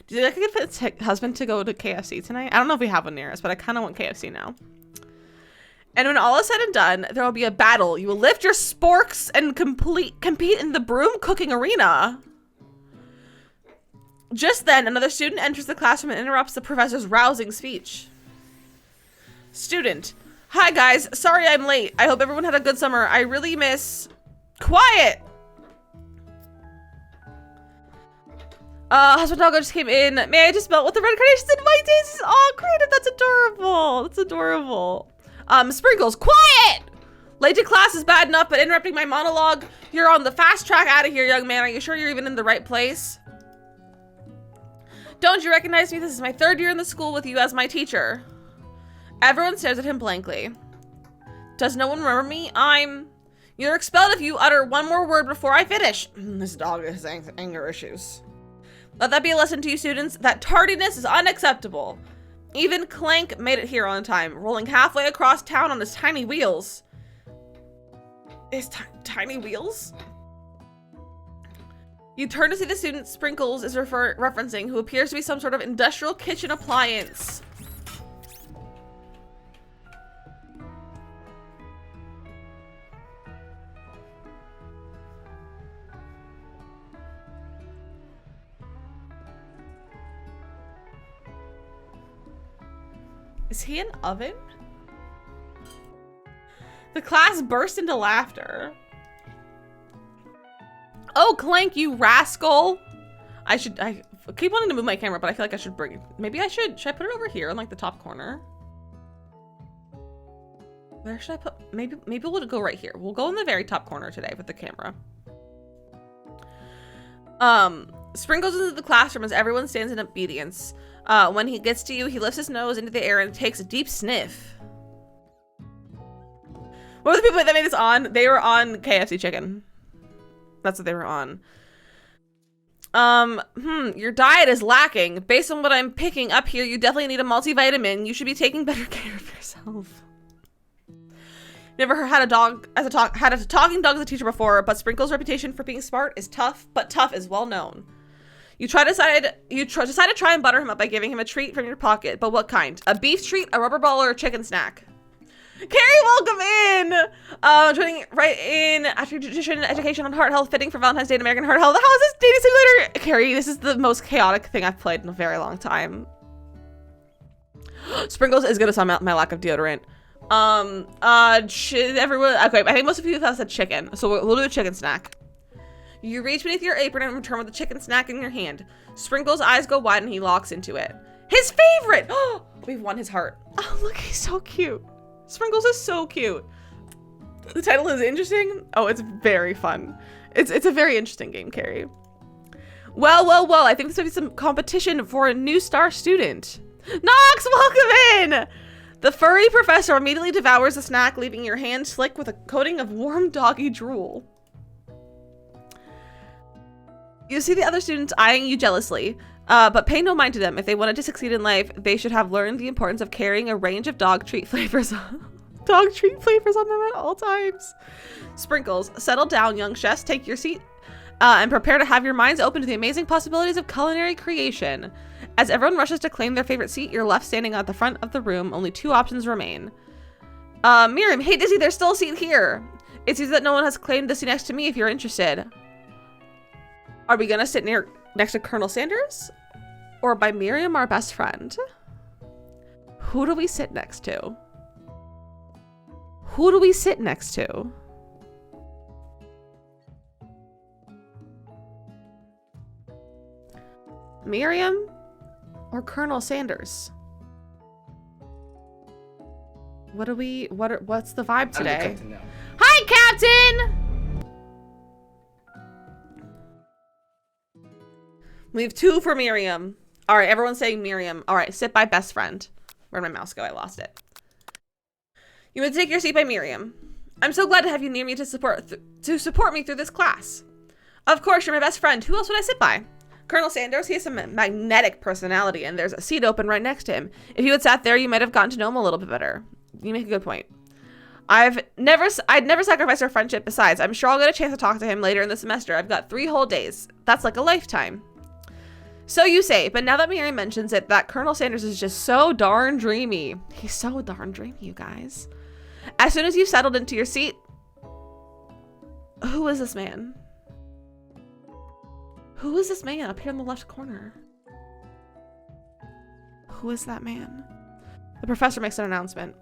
Do you think I could get his husband to go to KFC tonight? I don't know if we have one near us, but I kind of want KFC now. And when all is said and done, there will be a battle. You will lift your sporks and compete in the broom cooking arena. Just then, another student enters the classroom and interrupts the professor's rousing speech. Student. Hi guys, sorry I'm late. I hope everyone had a good summer. I really miss... Quiet! Husband Doggo just came in. May I just melt with the red carnations and white daisies? Oh, great, that's adorable. That's adorable. Sprinkles, quiet! Late to class is bad enough, but interrupting my monologue. You're on the fast track out of here, young man. Are you sure you're even in the right place? Don't you recognize me? This is my 3rd year in the school with you as my teacher. Everyone stares at him blankly. Does no one remember me? You're expelled if you utter one more word before I finish. This dog has anger issues. Let that be a lesson to you students, that tardiness is unacceptable. Even Clank made it here on time, rolling halfway across town on his tiny wheels. His tiny wheels? You turn to see the student Sprinkles is referencing, who appears to be some sort of industrial kitchen appliance. Is he an oven? The class burst into laughter. Oh, Clank, you rascal. I keep wanting to move my camera, but I feel like I should maybe I should I put it over here in like the top corner? Where should I put, maybe we'll go right here. We'll go in the very top corner today with the camera. Spring goes into the classroom as everyone stands in obedience. When he gets to you, he lifts his nose into the air and takes a deep sniff. What were the people that made this on? They were on KFC chicken. That's what they were on. Your diet is lacking. Based on what I'm picking up here, you definitely need a multivitamin. You should be taking better care of yourself. Never had a talking dog as a teacher before, but Sprinkle's reputation for being smart is tough, but tough is well known. You decide to try and butter him up by giving him a treat from your pocket, but what kind? A beef treat, a rubber ball, or a chicken snack? Carrie, welcome in! Joining right in after nutrition education on heart health, fitting for Valentine's Day and American Heart Health. How is this dating simulator? Carrie, this is the most chaotic thing I've played in a very long time. Sprinkles is gonna sum out my lack of deodorant. Everyone, okay, I think most of you thought said chicken, so we'll do a chicken snack. You reach beneath your apron and return with the chicken snack in your hand. Sprinkles' eyes go wide and he locks into it. His favorite! Oh, we've won his heart. Oh, look, he's so cute. Sprinkles is so cute. The title is interesting. Oh, it's very fun. It's a very interesting game, Carrie. Well, I think this might be some competition for a new star student. Knox, welcome in! The furry professor immediately devours the snack, leaving your hand slick with a coating of warm doggy drool. You see the other students eyeing you jealously, but pay no mind to them. If they wanted to succeed in life, they should have learned the importance of carrying a range of dog treat flavors on them at all times. Sprinkles, settle down, young chefs. Take your seat and prepare to have your minds open to the amazing possibilities of culinary creation. As everyone rushes to claim their favorite seat, you're left standing at the front of the room. Only 2 options remain. Miriam, hey Dizzy, there's still a seat here. It seems that no one has claimed the seat next to me if you're interested. Are we gonna sit next to Colonel Sanders? Or by Miriam, our best friend? Who do we sit next to? Who do we sit next to? Miriam or Colonel Sanders? What's the vibe today? I'm the captain now. Hi, Captain! We have 2 for Miriam. All right, everyone's saying Miriam. All right, sit by best friend. Where'd my mouse go? I lost it. You would take your seat by Miriam. I'm so glad to have you near me to support me through this class. Of course, you're my best friend. Who else would I sit by? Colonel Sanders, he has some magnetic personality, and there's a seat open right next to him. If you had sat there, you might have gotten to know him a little bit better. You make a good point. I'd never sacrifice our friendship. Besides, I'm sure I'll get a chance to talk to him later in the semester. I've got 3 whole days. That's like a lifetime. So you say, but now that Miriam mentions it, that Colonel Sanders is just so darn dreamy. He's so darn dreamy, you guys. As soon as you've settled into your seat, who is this man? Who is this man up here in the left corner? Who is that man? The professor makes an announcement.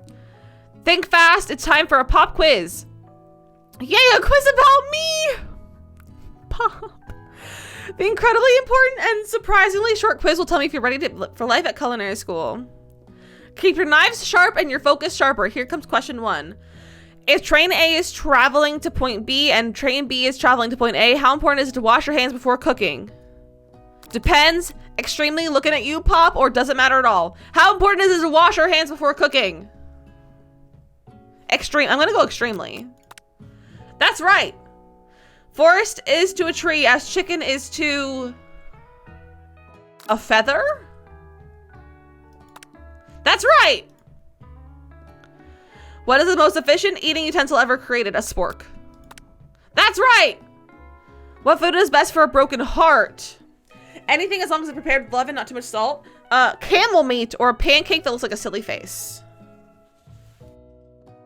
Think fast, it's time for a pop quiz. Yay, a quiz about me! Pop. The incredibly important and surprisingly short quiz will tell me if you're ready for life at culinary school. Keep your knives sharp and your focus sharper. Here comes question 1. If train A is traveling to point B and train B is traveling to point A, how important is it to wash your hands before cooking? Depends. Extremely. Looking at you, Pop, or doesn't matter at all? How important is it to wash your hands before cooking? Extreme. I'm gonna go extremely. That's right. Forest is to a tree as chicken is to a feather? That's right. What is the most efficient eating utensil ever created? A spork. That's right. What food is best for a broken heart? Anything as long as it's prepared with love and not too much salt. Camel meat or a pancake that looks like a silly face.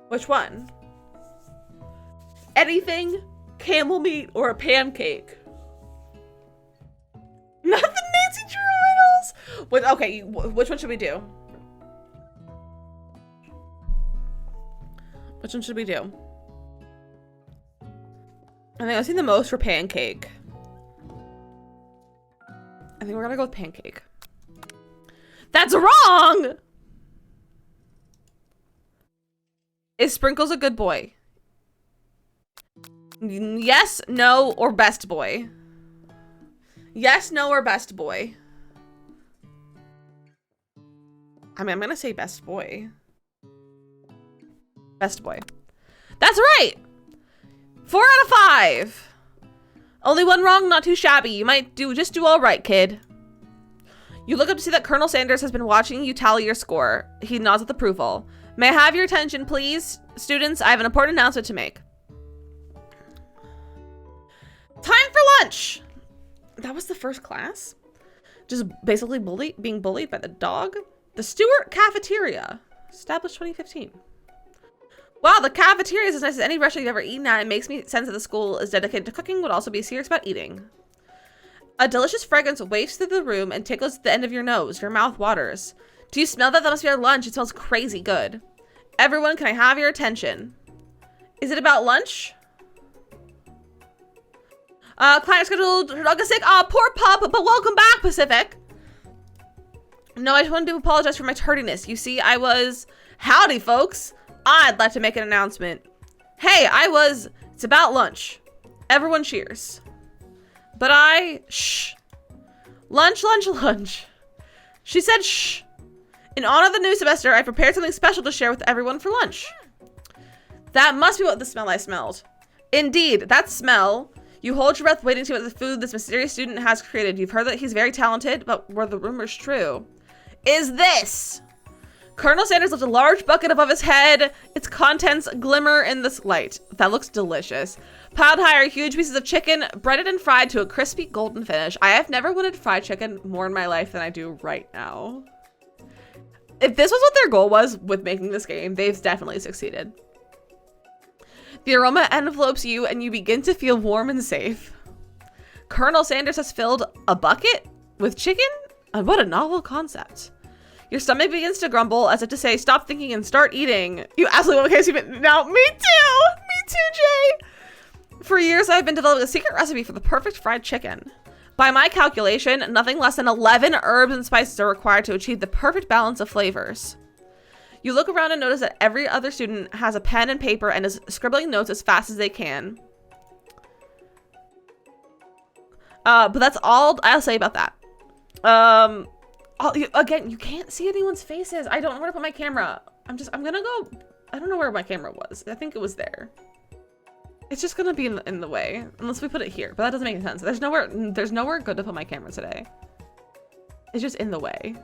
Which one? Anything, camel meat, or a pancake. Not the Nancy Drew riddles. Okay, which one should we do? Which one should we do? I think I've seen the most for pancake. I think we're gonna go with pancake. That's wrong! Is Sprinkles a good boy? Yes, no, or best boy? Yes, no, or best boy? I mean, I'm gonna say best boy. Best boy. That's right! 4 out of 5! Only one wrong, not too shabby. You might just do all right, kid. You look up to see that Colonel Sanders has been watching you tally your score. He nods with approval. May I have your attention, please? Students, I have an important announcement to make. Time for lunch! That was the first class? Just basically being bullied by the dog? The Stewart Cafeteria. Established 2015. Wow, the cafeteria is as nice as any restaurant you've ever eaten at. It makes me sense that the school is dedicated to cooking, but also be serious about eating. A delicious fragrance wafts through the room and tickles the end of your nose. Your mouth waters. Do you smell that? That must be our lunch. It smells crazy good. Everyone, can I have your attention? Is it about lunch? Client scheduled for August 6th. Poor pup, but welcome back, Pacific. No, I just wanted to apologize for my tardiness. You see, howdy, folks. I'd like to make an announcement. Hey, it's about lunch. Everyone cheers. But shh. Lunch, lunch, lunch. She said shh. In honor of the new semester, I prepared something special to share with everyone for lunch. That must be what the smell I smelled. Indeed, that smell. You hold your breath waiting to see what the food this mysterious student has created. You've heard that he's very talented, but were the rumors true? Is this? Colonel Sanders lifts a large bucket above his head. Its contents glimmer in the light. That looks delicious. Piled high are huge pieces of chicken, breaded and fried to a crispy golden finish. I have never wanted fried chicken more in my life than I do right now. If this was what their goal was with making this game, they've definitely succeeded. The aroma envelopes you and you begin to feel warm and safe. Colonel Sanders has filled a bucket with chicken? And what a novel concept. Your stomach begins to grumble as if to say, stop thinking and start eating. You absolutely want to now. Me too. Me too, Jay. For years, I've been developing a secret recipe for the perfect fried chicken. By my calculation, nothing less than 11 herbs and spices are required to achieve the perfect balance of flavors. You look around and notice that every other student has a pen and paper and is scribbling notes as fast as they can. But that's all I'll say about that. Again, you can't see anyone's faces. I don't know where to put my camera. I'm gonna go. I don't know where my camera was. I think it was there. It's just gonna be in the way unless we put it here, but that doesn't make any sense. There's nowhere good to put my camera today. It's just in the way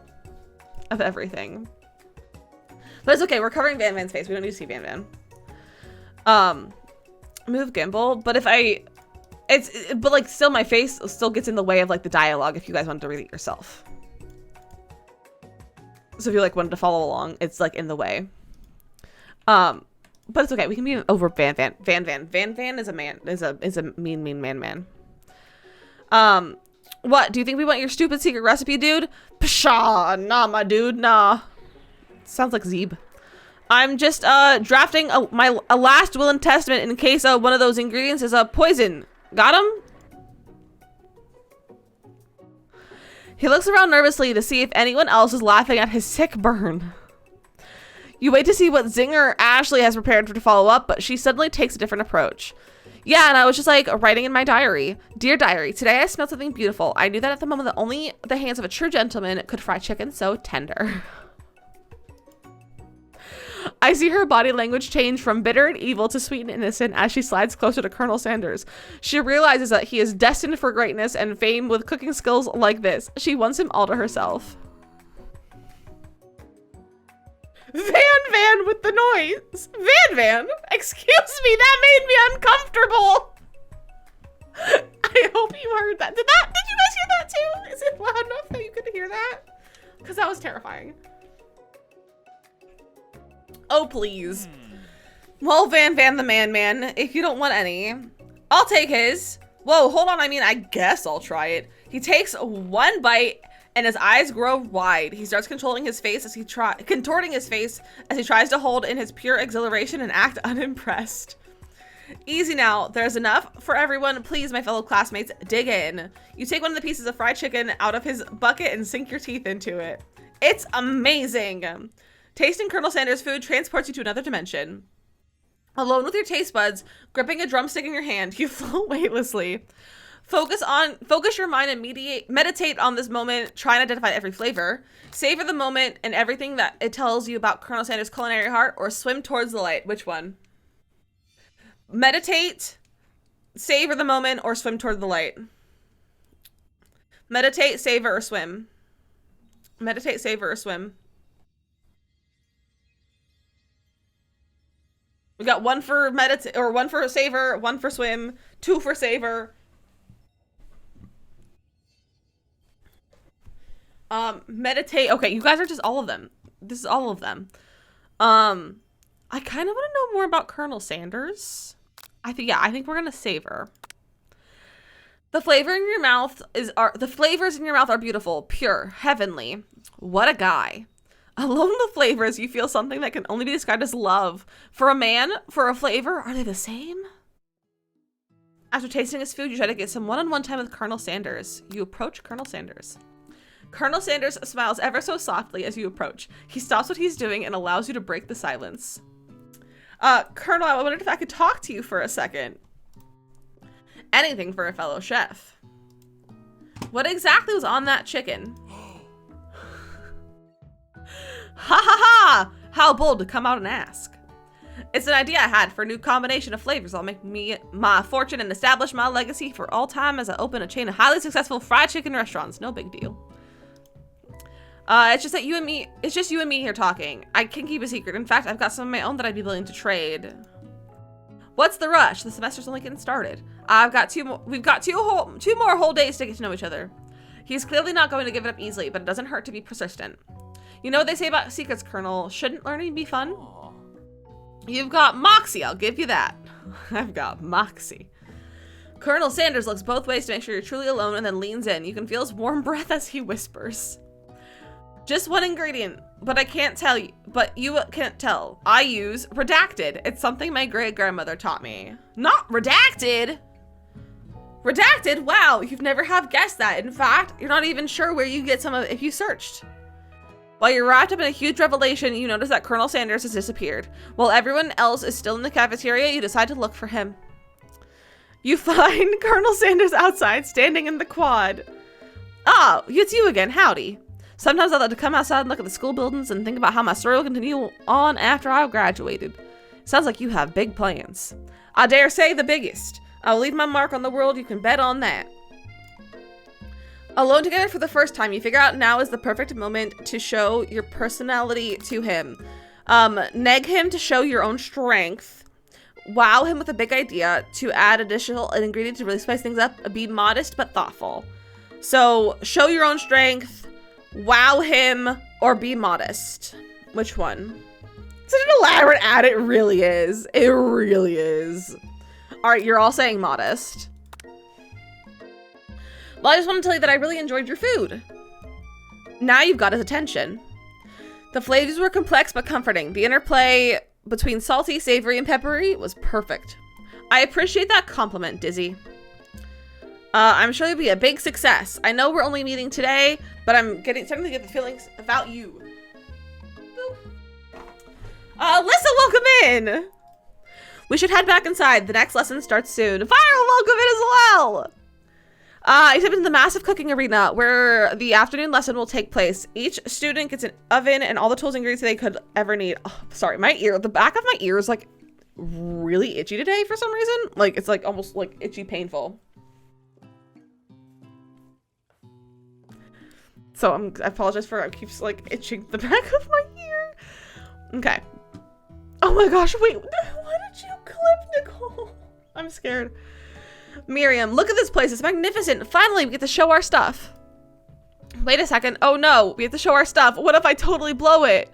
of everything. But it's okay. We're covering Van Van's face. We don't need to see Van Van. Move gimbal. But but like still my face still gets in the way of like the dialogue if you guys wanted to read it yourself. So if you like wanted to follow along, it's like in the way. But it's okay. We can be over Van Van. Van Van is a man. Is a mean man. What? Do you think we want your stupid secret recipe, dude? Pshaw, nah, my dude, nah. Sounds like Zeeb. I'm just drafting a last will and testament in case one of those ingredients is a poison. Got him? He looks around nervously to see if anyone else is laughing at his sick burn. You wait to see what zinger Ashley has prepared to follow up, but she suddenly takes a different approach. Yeah, and I was just like writing in my diary. Dear diary, today I smelled something beautiful. I knew that at the moment that only the hands of a true gentleman could fry chicken so tender. I see her body language change from bitter and evil to sweet and innocent as she slides closer to Colonel Sanders. She realizes that he is destined for greatness and fame with cooking skills like this. She wants him all to herself. Van Van with the noise. Van Van? Excuse me, that made me uncomfortable. I hope you heard that. Did you guys hear that too? Is it loud enough that you could hear that? Because that was terrifying. Oh, please. Well, Van Van the man, if you don't want any, I'll take his. Whoa, hold on. I mean, I guess I'll try it. He takes one bite and his eyes grow wide. He starts contorting his face as he tries to hold in his pure exhilaration and act unimpressed. Easy now. There's enough for everyone. Please, my fellow classmates, dig in. You take one of the pieces of fried chicken out of his bucket and sink your teeth into it. It's amazing. Tasting Colonel Sanders' food transports you to another dimension. Alone with your taste buds, gripping a drumstick in your hand, you float weightlessly. Focus your mind and meditate on this moment. Try and identify every flavor. Savor the moment and everything that it tells you about Colonel Sanders' culinary heart, or swim towards the light. Which one? Meditate, savor the moment, or swim toward the light. Meditate, savor, or swim. Meditate, savor, or swim. We got one for meditate, or one for savor, one for swim, two for savor. Meditate. Okay, you guys are just all of them. This is all of them. I kind of want to know more about Colonel Sanders. I think we're gonna savor. The flavors in your mouth are beautiful, pure, heavenly. What a guy. Alone with the flavors, you feel something that can only be described as love. For a man, for a flavor, are they the same? After tasting his food, you try to get some one-on-one time with Colonel Sanders. You approach Colonel Sanders. Colonel Sanders smiles ever so softly as you approach. He stops what he's doing and allows you to break the silence. Colonel, I wondered if I could talk to you for a second. Anything for a fellow chef. What exactly was on that chicken? Ha ha ha! How bold to come out and ask. It's an idea I had for a new combination of flavors that'll make me my fortune and establish my legacy for all time as I open a chain of highly successful fried chicken restaurants. No big deal. It's just you and me here talking. I can keep a secret. In fact, I've got some of my own that I'd be willing to trade. What's the rush? The semester's only getting started. We've got two more whole days to get to know each other. He's clearly not going to give it up easily, but it doesn't hurt to be persistent. You know what they say about secrets, Colonel? Shouldn't learning be fun? You've got moxie, I'll give you that. I've got moxie. Colonel Sanders looks both ways to make sure you're truly alone and then leans in. You can feel his warm breath as he whispers. Just one ingredient, but you can't tell. I use redacted. It's something my great-grandmother taught me. Not redacted? Redacted? Wow, you've never have guessed that. In fact, you're not even sure where you get some of it if you searched. While you're wrapped up in a huge revelation, you notice that Colonel Sanders has disappeared. While everyone else is still in the cafeteria, you decide to look for him. You find Colonel Sanders outside, standing in the quad. Oh, it's you again. Howdy. Sometimes I like to come outside and look at the school buildings and think about how my story will continue on after I've graduated. Sounds like you have big plans. I dare say the biggest. I'll leave my mark on the world, you can bet on that. Alone together for the first time, you figure out now is the perfect moment to show your personality to him. Neg him to show your own strength. Wow him with a big idea to add additional ingredient to really spice things up. Be modest but thoughtful. So, show your own strength, wow him, or be modest. Which one? Such an elaborate ad, it really is. It really is. Alright, you're all saying modest. Well, I just want to tell you that I really enjoyed your food. Now you've got his attention. The flavors were complex but comforting. The interplay between salty, savory, and peppery was perfect. I appreciate that compliment, Dizzy. I'm sure you'll be a big success. I know we're only meeting today, but I'm starting to get the feelings about you. Alyssa, welcome in. We should head back inside. The next lesson starts soon. Fire will welcome in as well. Except in the massive cooking arena where the afternoon lesson will take place. Each student gets an oven and all the tools and ingredients they could ever need. Oh, sorry, the back of my ear is like really itchy today for some reason. Like it's like almost like itchy painful. So I apologize for I keeps like itching the back of my ear. Okay. Oh my gosh, wait, why did you clip Nicole? I'm scared. Miriam, look at this place. It's magnificent. Finally, we get to show our stuff. Wait a second. Oh no, we have to show our stuff. What if I totally blow it?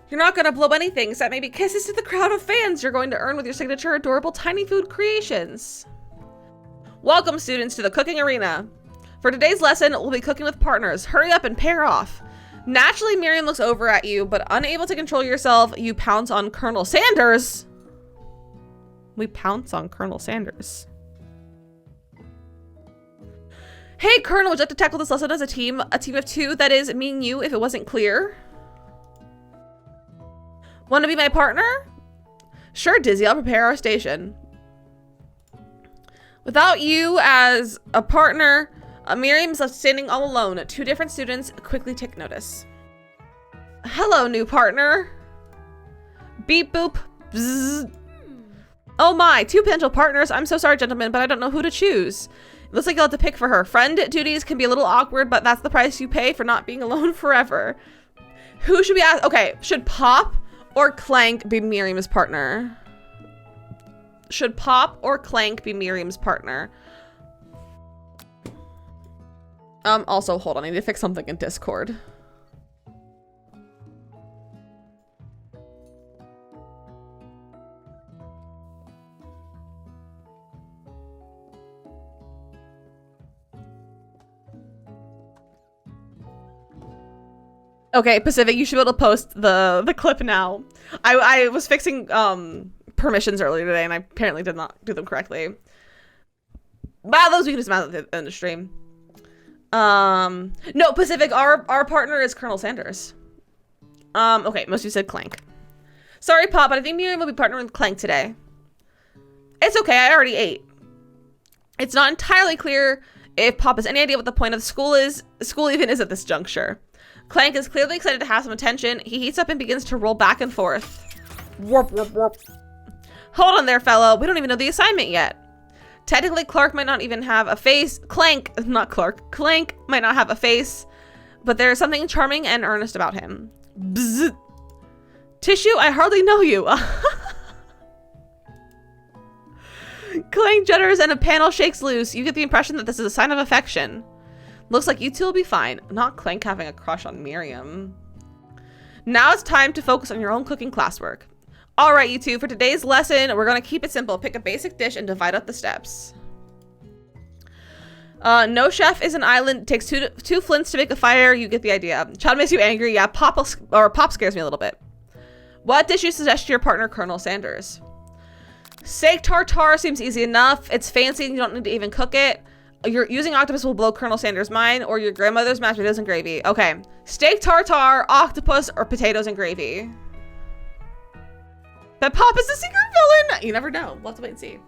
You're not going to blow anything except maybe kisses to the crowd of fans you're going to earn with your signature adorable tiny food creations. Welcome, students, to the cooking arena. For today's lesson, we'll be cooking with partners. Hurry up and pair off. Naturally, Miriam looks over at you, but unable to control yourself, you pounce on Colonel Sanders. We pounce on Colonel Sanders. Hey, Colonel, would you like to tackle this lesson as a team? A team of two, that is, me and you, if it wasn't clear. Want to be my partner? Sure, Dizzy, I'll prepare our station. Without you as a partner, Miriam's left standing all alone. Two different students quickly take notice. Hello, new partner. Beep boop. Bzzz. Oh my, two potential partners. I'm so sorry, gentlemen, but I don't know who to choose. It looks like you'll have to pick for her. Friend duties can be a little awkward, but that's the price you pay for not being alone forever. Who should we ask? Okay, should Pop or Clank be Miriam's partner? Should Pop or Clank be Miriam's partner? Also, hold on, I need to fix something in Discord. Okay, Pacific, you should be able to post the clip now. I was fixing permissions earlier today and I apparently did not do them correctly. Wow, those we can just mount in the stream. No, Pacific, our partner is Colonel Sanders. Okay, most of you said Clank. Sorry, Pop, but I think Miriam will be partnering with Clank today. It's okay, I already ate. It's not entirely clear if Pop has any idea what the point of school even is at this juncture. Clank is clearly excited to have some attention. He heats up and begins to roll back and forth. Warp, warp, warp. Hold on there, fellow. We don't even know the assignment yet. Technically, Clark might not even have a face. Clank might not have a face, but there is something charming and earnest about him. Bzz. Tissue, I hardly know you. Clank judders and a panel shakes loose. You get the impression that this is a sign of affection. Looks like you two will be fine. Not Clank having a crush on Miriam. Now it's time to focus on your own cooking classwork. All right, you two, for today's lesson, we're going to keep it simple. Pick a basic dish and divide up the steps. No chef is an island. It takes two flints to make a fire. You get the idea. Child makes you angry. Yeah, Pop scares me a little bit. What dish you suggest to your partner, Colonel Sanders? Steak tartare seems easy enough. It's fancy and you don't need to even cook it. Your using octopus will blow Colonel Sanders' mind, or your grandmother's mashed potatoes and gravy. Okay. Steak tartare, octopus, or potatoes and gravy. That Pop is a secret villain. You never know. We'll have to wait and see.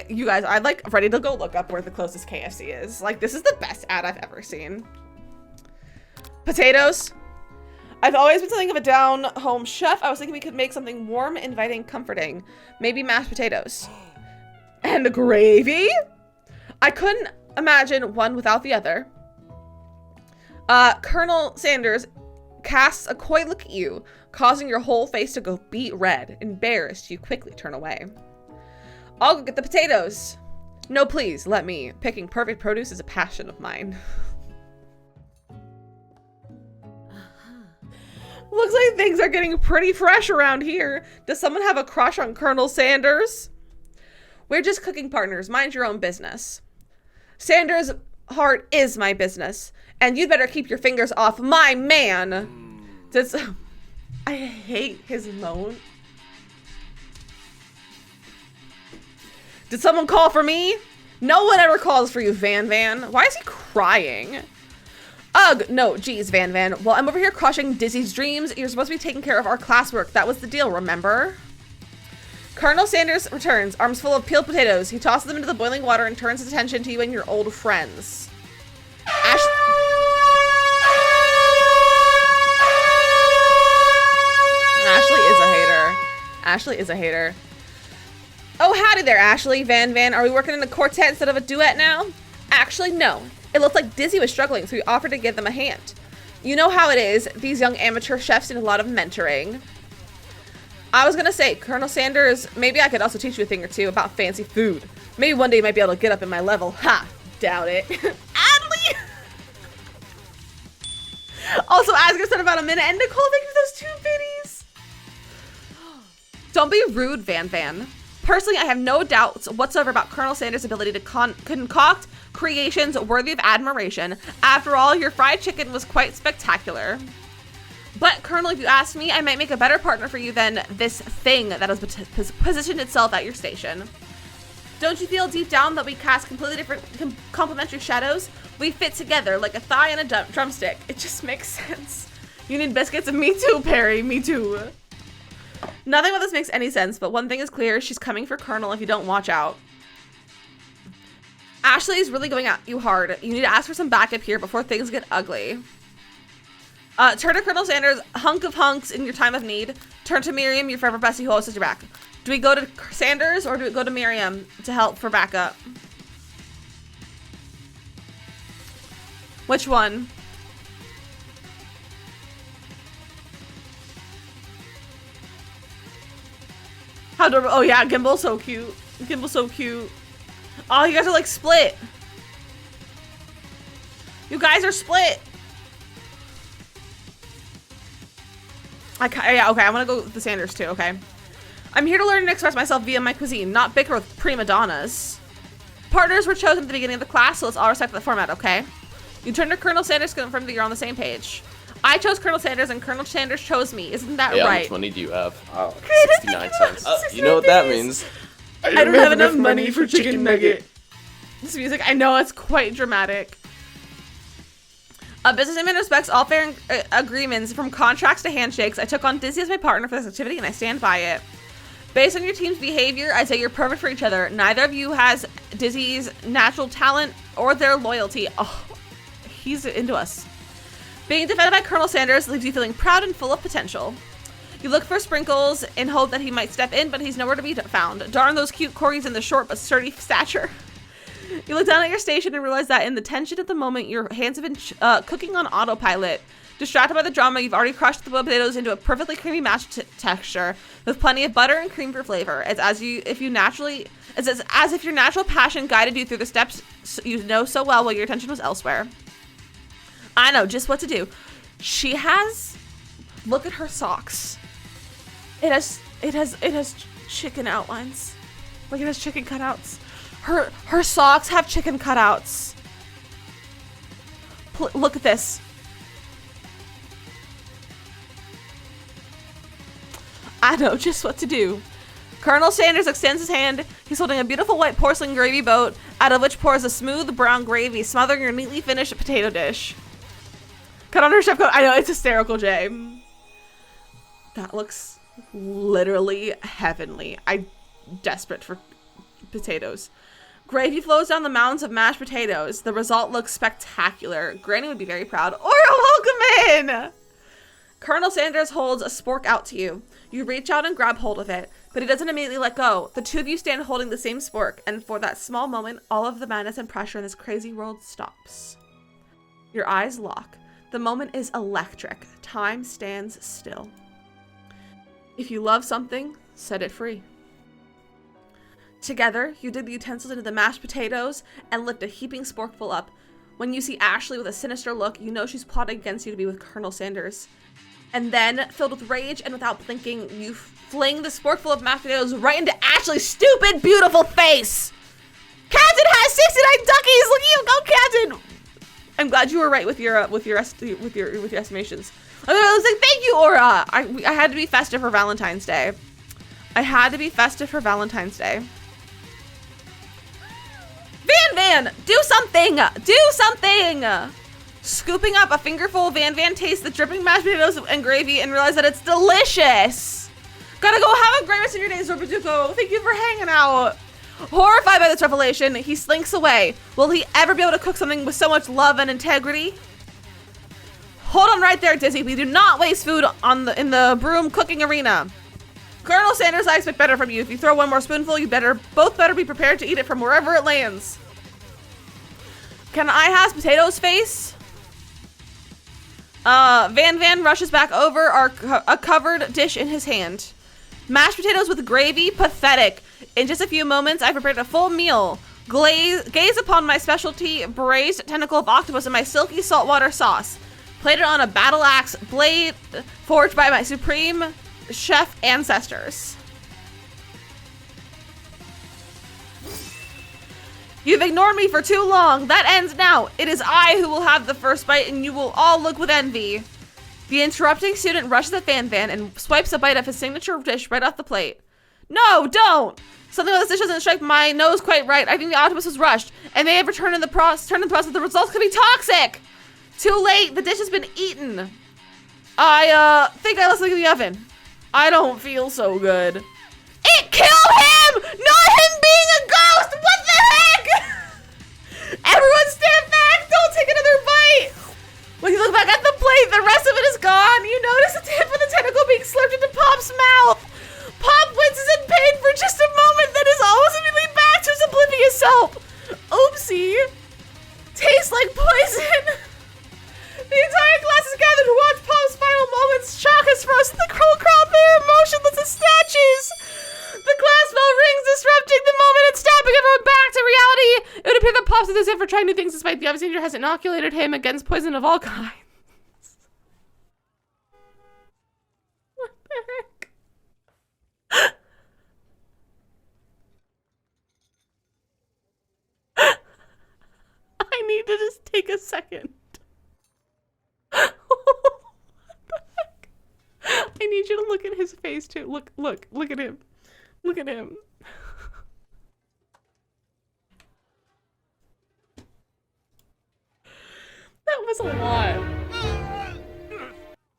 You guys, I'm like ready to go look up where the closest KFC is. Like, this is the best ad I've ever seen. Potatoes. I've always been something of a down-home chef. I was thinking we could make something warm, inviting, comforting. Maybe mashed potatoes. And the gravy? I couldn't imagine one without the other. Colonel Sanders casts a coy look at you, causing your whole face to go beet red. Embarrassed, you quickly turn away. I'll go get the potatoes. No, please, let me. Picking perfect produce is a passion of mine. Looks like things are getting pretty fresh around here. Does someone have a crush on Colonel Sanders? We're just cooking partners. Mind your own business. Sanders' heart is my business, and you'd better keep your fingers off my man. I hate his moan. Did someone call for me? No one ever calls for you, Van Van. Why is he crying? Ugh, no, geez, Van Van. Well, I'm over here crushing Dizzy's dreams. You're supposed to be taking care of our classwork. That was the deal, remember? Colonel Sanders returns, arms full of peeled potatoes. He tosses them into the boiling water and turns his attention to you and your old friends. Ashley is a hater. Ashley is a hater. Oh, howdy there, Ashley. Van Van, are we working in a quartet instead of a duet now? Actually, no. It looked like Dizzy was struggling, so we offered to give them a hand. You know how it is. These young amateur chefs need a lot of mentoring. I was gonna say, Colonel Sanders, maybe I could also teach you a thing or two about fancy food. Maybe one day you might be able to get up in my level. Ha! Doubt it. Adley! Also, Asger said about a minute, and Nicole, thank you for those 2 biddies. Don't be rude, Van Van. Personally, I have no doubts whatsoever about Colonel Sanders' ability to concoct creations worthy of admiration. After all, your fried chicken was quite spectacular. But, Colonel, if you ask me, I might make a better partner for you than this thing that has positioned itself at your station. Don't you feel deep down that we cast completely different complementary shadows? We fit together like a thigh and a drumstick. It just makes sense. You need biscuits, and me too, Perry. Me too. Nothing about this makes any sense, but one thing is clear. She's coming for Colonel if you don't watch out. Ashley is really going at you hard. You need to ask for some backup here before things get ugly. Turn to Colonel Sanders, hunk of hunks in your time of need. Turn to Miriam, your forever bestie who always has your back. Do we go to Sanders or do we go to Miriam to help for backup? Which one? How adorable. Oh yeah, Gimbal's so cute. Gimbal's so cute. Oh, you guys are like split. You guys are split. Yeah, okay, I want to go with the Sanders too, okay. I'm here to learn and express myself via my cuisine, not bicker with prima donnas. Partners were chosen at the beginning of the class, so let's all respect the format, okay? You turn to Colonel Sanders to confirm that you're on the same page. I chose Colonel Sanders and Colonel Sanders chose me. Isn't that right? How much money do you have? Oh, 69 cents. you know what that means? I don't have enough money for chicken nugget. This music, I know, it's quite dramatic. Businessman respects all fair agreements from contracts to handshakes. I took on Dizzy as my partner for this activity and I stand by it. Based on your team's behavior, I'd say you're perfect for each other. Neither of you has Dizzy's natural talent or their loyalty. Oh, he's into us. Being defended by Colonel Sanders leaves you feeling proud and full of potential. You look for Sprinkles in hope that he might step in, but he's nowhere to be found. Darn those cute corgis in the short but sturdy stature. You look down at your station and realize that in the tension of the moment, your hands have been cooking on autopilot. Distracted by the drama, you've already crushed the potatoes into a perfectly creamy mashed texture with plenty of butter and cream for flavor. It's as if your natural passion guided you through the steps you know so well while your attention was elsewhere. I know just what to do. She has, look at her socks. It has chicken outlines. Like it has chicken cutouts. Her socks have chicken cutouts. Look at this. I know just what to do. Colonel Sanders extends his hand. He's holding a beautiful white porcelain gravy boat, out of which pours a smooth brown gravy, smothering your neatly finished potato dish. Cut on her chef coat. I know, it's hysterical, Jay. That looks literally heavenly. I'm desperate for potatoes. Gravy flows down the mounds of mashed potatoes. The result looks spectacular. Granny would be very proud. Aura, welcome in! Colonel Sanders holds a spork out to you. You reach out and grab hold of it, but he doesn't immediately let go. The two of you stand holding the same spork, and for that small moment, all of the madness and pressure in this crazy world stops. Your eyes lock. The moment is electric. Time stands still. If you love something, set it free. Together, you dig the utensils into the mashed potatoes and lift a heaping sporkful up. When you see Ashley with a sinister look, you know she's plotting against you to be with Colonel Sanders. And then, filled with rage and without blinking, you fling the sporkful of mashed potatoes right into Ashley's stupid, beautiful face! Captain has 69 duckies! Look at you, go Captain! I'm glad you were right with your estimations. I was like, thank you, Aura! I had to be festive for Valentine's Day. Van, do something! Do something! Scooping up a fingerful, Van tastes the dripping mashed potatoes and gravy and realizes that it's delicious. Gotta go have a great rest of your day, Zorbaduko. Thank you for hanging out. Horrified by this revelation, he slinks away. Will he ever be able to cook something with so much love and integrity? Hold on right there, Dizzy. We do not waste food in the broom cooking arena. Colonel Sanders, I expect better from you. If you throw one more spoonful, you both better be prepared to eat it from wherever it lands. Can I have potatoes face? Van rushes back over a covered dish in his hand. Mashed potatoes with gravy? Pathetic. In just a few moments, I prepared a full meal. Gaze upon my specialty braised tentacle of octopus in my silky saltwater sauce. Plated on a battle axe blade forged by my supreme chef ancestors. You've ignored me for too long. That ends now. It is I who will have the first bite, and you will all look with envy. The interrupting student rushes at Van and swipes a bite of his signature dish right off the plate. No, don't! Something about this dish doesn't strike my nose quite right. I think the octopus was rushed, and may have returned in the process. The results could be toxic. Too late. The dish has been eaten. I think I left something in the oven. I don't feel so good. It killed him! Not him being a ghost! What the heck? Everyone stand back! Don't take another bite! When you look back at the plate, the rest of it is gone. You notice the tip of the tentacle being slurped into Pop's mouth. Pop winces in pain for just a moment, then is almost immediately back to his oblivious self. Oopsie. Tastes like poison. The entire class is gathered to watch Pop's final moments. Shock has frozen the crowd there, motionless as statues. The glass bell rings, disrupting the moment and snapping everyone back to reality. It would appear that Pop's enthusiasm for trying new things despite the obvious danger has inoculated him against poison of all kinds. What the heck? I need to just take a second. What the heck? I need you to look at his face too. Look at him. Look at him. That was a lot.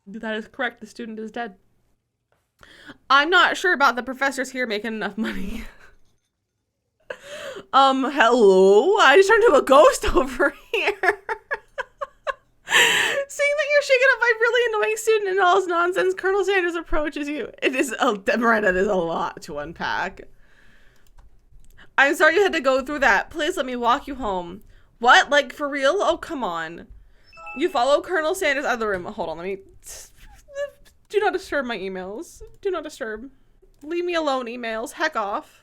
That is correct. The student is dead. I'm not sure about the professors here making enough money. Hello? I just turned into a ghost over here. Seeing that you're shaken up by a really annoying student and all his nonsense, Colonel Sanders approaches you. It is, Miranda, there's a lot to unpack. I'm sorry you had to go through that. Please let me walk you home. What? Like, for real? Oh, come on. You follow Colonel Sanders out of the room. Hold on, let me... Do not disturb my emails. Do not disturb. Leave me alone, emails. Heck off.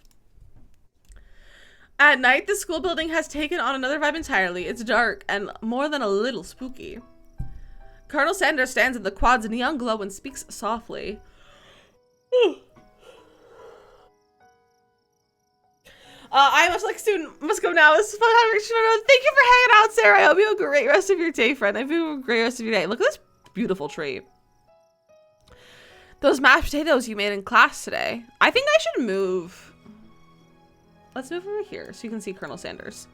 At night, the school building has taken on another vibe entirely. It's dark and more than a little spooky. Colonel Sanders stands in the quad's neon glow and speaks softly. I must like student must go now. This is fun. Thank you for hanging out, Sarah. I hope you have a great rest of your day, friend. I hope you have a great rest of your day. Look at this beautiful tree. Those mashed potatoes you made in class today. I think I should move. Let's move over here so you can see Colonel Sanders.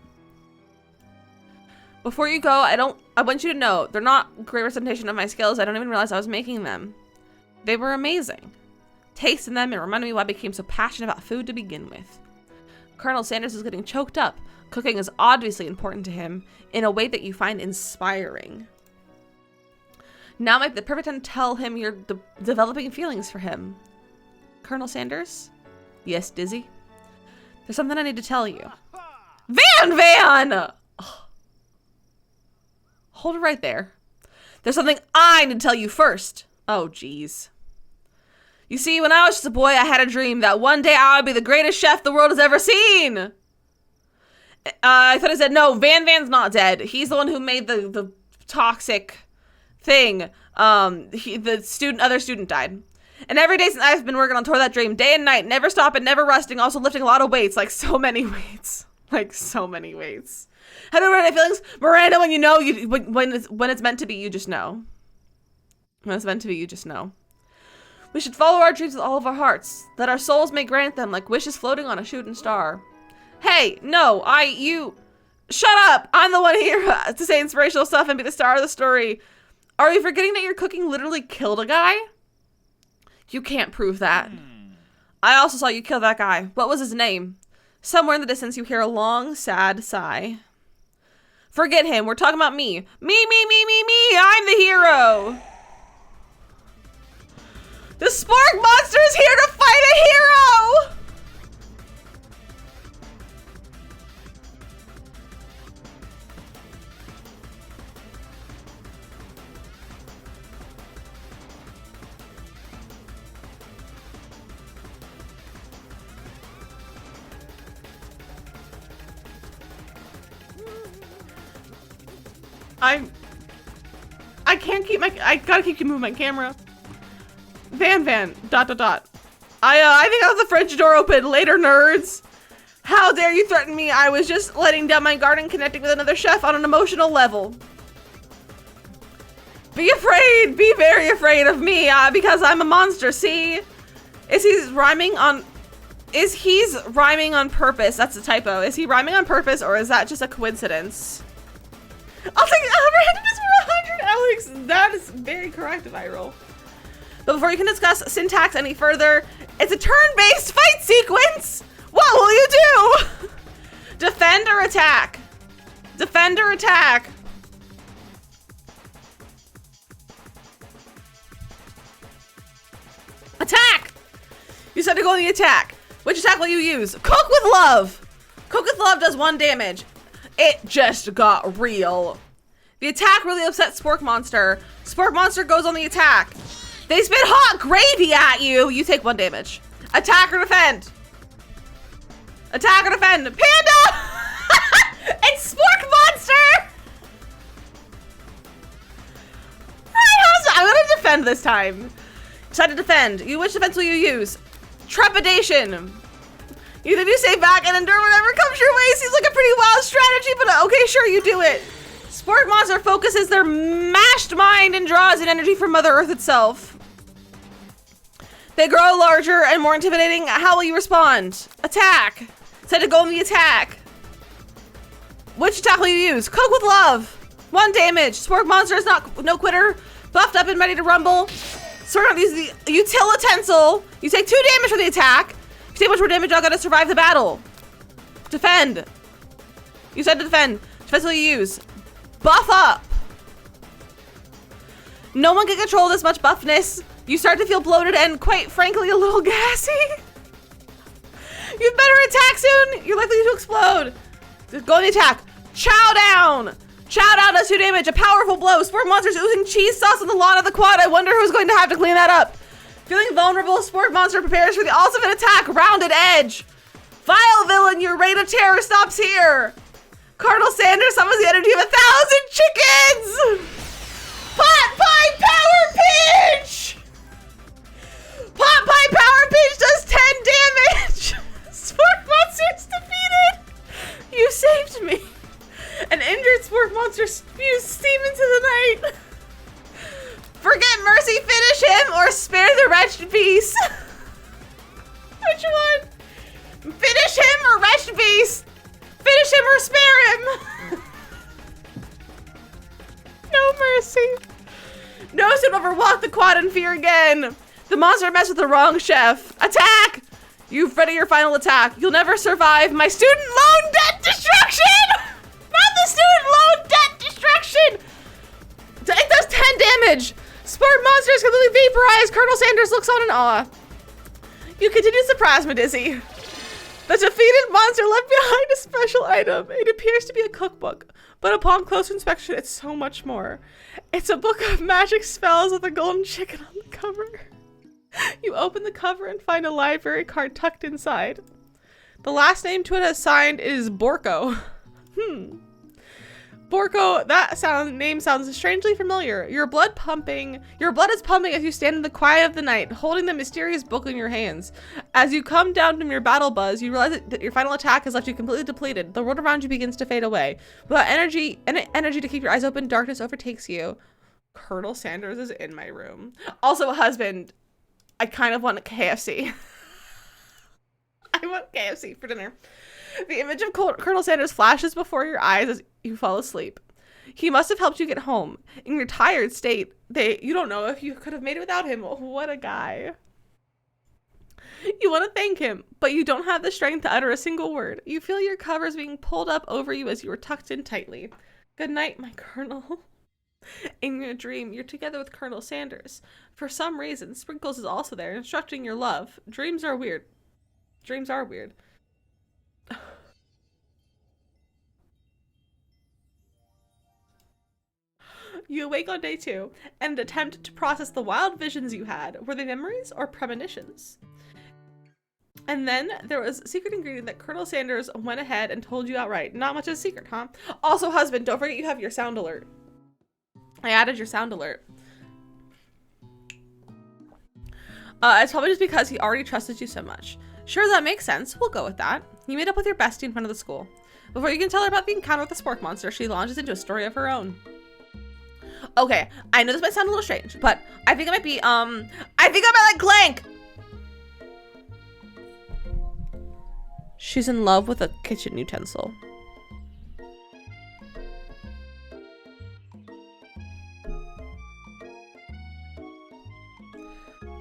Before you go, I want you to know, they're not a great representation of my skills. I don't even realize I was making them. They were amazing. Tasting them, it reminded me why I became so passionate about food to begin with. Colonel Sanders is getting choked up. Cooking is obviously important to him in a way that you find inspiring. Now might be the perfect time to tell him you're developing feelings for him. Colonel Sanders? Yes, Dizzy? There's something I need to tell you. Van! Oh. Hold it right there. There's something I need to tell you first. Oh, jeez. You see, when I was just a boy, I had a dream that one day I would be the greatest chef the world has ever seen. I thought I said, no, Van's not dead. He's the one who made the toxic thing. The other student died. And every day since I've been working on toward that dream, day and night, never stopping, never resting, also lifting a lot of weights, like so many weights. Like so many weights. Have you ever had any feelings? Miranda, when you know, when it's meant to be, you just know. When it's meant to be, you just know. We should follow our dreams with all of our hearts, that our souls may grant them like wishes floating on a shooting star. Hey, no, you, shut up! I'm the one here to say inspirational stuff and be the star of the story. Are you forgetting that your cooking literally killed a guy? You can't prove that. I also saw you kill that guy. What was his name? Somewhere in the distance you hear a long, sad sigh. Forget him, we're talking about me. Me, I'm the hero! The Spork Monster is here to fight a hero! I can't keep I gotta keep moving my camera. Van, I think I left the fridge door open. Later, nerds. How dare you threaten me? I was just letting down my guard and connecting with another chef on an emotional level. Be afraid, be very afraid of me, because I'm a monster, see? Is he rhyming on purpose? That's a typo. Is he rhyming on purpose, or is that just a coincidence? I'll take randomness for 100, Alex. That is very correct if I roll. But before you can discuss syntax any further, it's a turn-based fight sequence. What will you do? Defend or attack? Defend or attack? Attack! You said to go on the attack. Which attack will you use? Cook with love. Cook with love does 1 damage. It just got real. The attack really upset Spork Monster. Spork Monster goes on the attack. They spit hot gravy at you. You take 1 damage. Attack or defend? Attack or defend? Panda! It's Spork Monster! I'm gonna defend this time. Decide to defend. Which defense will you use? Trepidation. Either you stay back and endure whatever comes your way. Seems like a pretty wild strategy, but okay, sure, you do it. Spork Monster focuses their mashed mind and draws in energy from Mother Earth itself. They grow larger and more intimidating. How will you respond? Attack. Decide to go on the attack. Which attack will you use? Cook with love. 1 damage. Spork Monster is no quitter. Buffed up and ready to rumble. Sort of use the utilitensile. You take 2 damage for the attack. If you take much more damage, I'll gotta survive the battle. Defend. You said to defend. Defense will you use? Buff up. No one can control this much buffness. You start to feel bloated and, quite frankly, a little gassy. You'd better attack soon. You're likely to explode. Go on the attack. Chow down. Chow down does 2 damage. A powerful blow. Spork Monster's oozing cheese sauce on the lawn of the quad. I wonder who's going to have to clean that up. Feeling vulnerable, Spork Monster prepares for the ultimate attack. Rounded edge. Vile villain, your reign of terror stops here. Cardinal Sanders summons the energy of 1,000 chickens. Pot pie power pinch. Pot pie power pinch does 10 damage. Spork Monster's defeated. You saved me. An injured Spork Monster spews steam into the night. Forget mercy, finish him, or spare the wretch Finish him or rest in peace. Finish him or spare him. No mercy. No student will ever walk the quad in fear again. The monster messed with the wrong chef. Attack! You've ready your final attack. You'll never survive my student loan debt destruction! Not the student loan debt destruction! It does 10 damage. Sport monsters completely vaporized. Colonel Sanders looks on in awe. You continue to surprise me, Dizzy. The defeated monster left behind a special item. It appears to be a cookbook, but upon closer inspection, it's so much more. It's a book of magic spells with a golden chicken on the cover. You open the cover and find a library card tucked inside. The last name to it assigned is Borko. Borko, name sounds strangely familiar. Your blood is pumping as you stand in the quiet of the night, holding the mysterious book in your hands. As you come down from your battle buzz, you realize that your final attack has left you completely depleted. The world around you begins to fade away. Without energy to keep your eyes open, darkness overtakes you. Colonel Sanders is in my room. Also, husband, I kind of want a KFC. I want KFC for dinner. The image of Colonel Sanders flashes before your eyes as you fall asleep. He must have helped you get home. In your tired state, you don't know if you could have made it without him. What a guy. You want to thank him, but you don't have the strength to utter a single word. You feel your covers being pulled up over you as you are tucked in tightly. Good night, my Colonel. In your dream, you're together with Colonel Sanders. For some reason, Sprinkles is also there, instructing your love. Dreams are weird. Dreams are weird. You awake on day 2 and attempt to process the wild visions you had. Were they memories or premonitions? And then there was a secret ingredient that Colonel Sanders went ahead and told you outright. Not much of a secret, huh? Also, husband, don't forget you have your sound alert. I added your sound alert. It's probably just because he already trusted you so much. Sure, that makes sense. We'll go with that. You meet up with your bestie in front of the school. Before you can tell her about the encounter with the spork monster, she launches into a story of her own. Okay, I know this might sound a little strange, but I think it might be, I think I might like Clank! She's in love with a kitchen utensil.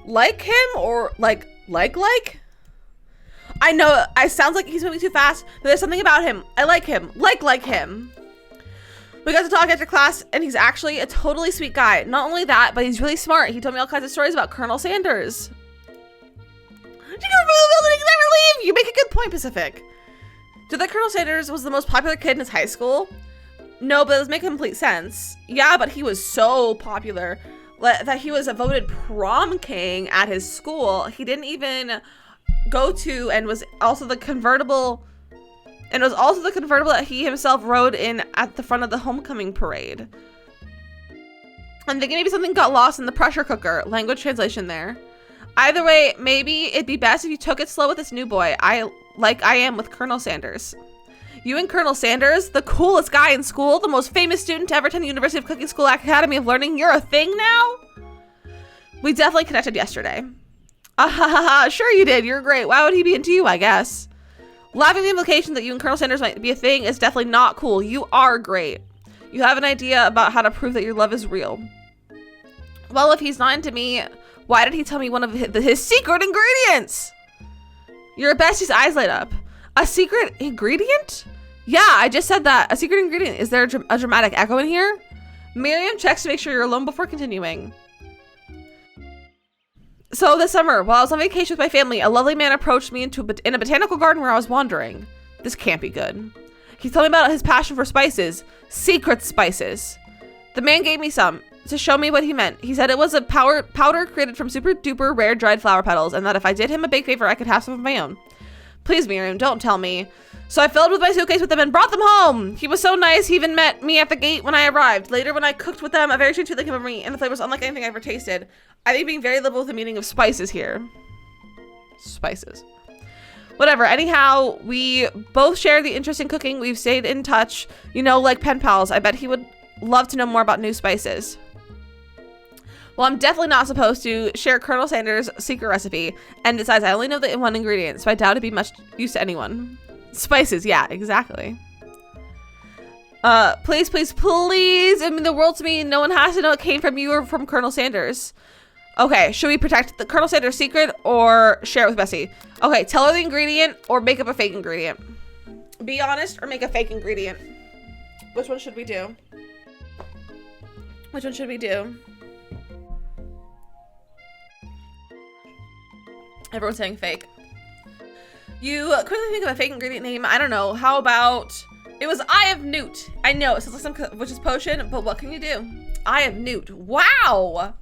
Like him or like? I know, it sounds like he's moving too fast, but there's something about him. I like him. Like him. We got to talk after class, and he's actually a totally sweet guy. Not only that, but he's really smart. He told me all kinds of stories about Colonel Sanders. You never leave. You make a good point, Pacific. Did that Colonel Sanders was the most popular kid in his high school? No, but it does make complete sense. Yeah, but he was so popular that he was a voted prom king at his school. He didn't even go to and was also the convertible. And it was also the convertible that he himself rode in at the front of the homecoming parade. I'm thinking maybe something got lost in the pressure cooker. Language translation there. Either way, maybe it'd be best if you took it slow with this new boy. Like I am with Colonel Sanders. You and Colonel Sanders, the coolest guy in school, the most famous student to ever attend the University of Cooking School Academy of Learning. You're a thing now? We definitely connected yesterday. Sure you did. You're great. Why would he be into you, I guess? Laughing the implication that you and Colonel Sanders might be a thing is definitely not cool. You are great. You have an idea about how to prove that your love is real. Well, if he's not into me, why did he tell me one of his secret ingredients? Your bestie's eyes light up. A secret ingredient? Yeah, I just said that. A secret ingredient. Is there a dramatic echo in here? Miriam checks to make sure you're alone before continuing. So this summer, while I was on vacation with my family, a lovely man approached me in a botanical garden where I was wandering. This can't be good. He told me about his passion for spices. Secret spices. The man gave me some to show me what he meant. He said it was a powder created from super duper rare dried flower petals, and that if I did him a big favor, I could have some of my own. Please, Miriam, don't tell me. So I filled with my suitcase with them and brought them home. He was so nice, he even met me at the gate when I arrived. Later, when I cooked with them, a very strange feeling came over me, and the flavor was unlike anything I ever tasted. I think being very liberal with the meaning of spices here. Spices. Whatever, anyhow, we both share the interest in cooking. We've stayed in touch, you know, like pen pals. I bet he would love to know more about new spices. Well, I'm definitely not supposed to share Colonel Sanders' secret recipe, and decides I only know the one ingredient, so I doubt it'd be much use to anyone. Spices, yeah, exactly. Please, please, please, it mean the world to me. No one has to know it came from you or from Colonel Sanders. Okay, should we protect the Colonel Sanders' secret or share it with Bessie? Okay, tell her the ingredient or make up a fake ingredient. Be honest or make a fake ingredient. Which one should we do? Which one should we do? Everyone's saying fake. You quickly think of a fake ingredient name. I don't know. How about... It was Eye of Newt. I know, it sounds like some witch's potion, but what can you do? Eye of Newt. Wow!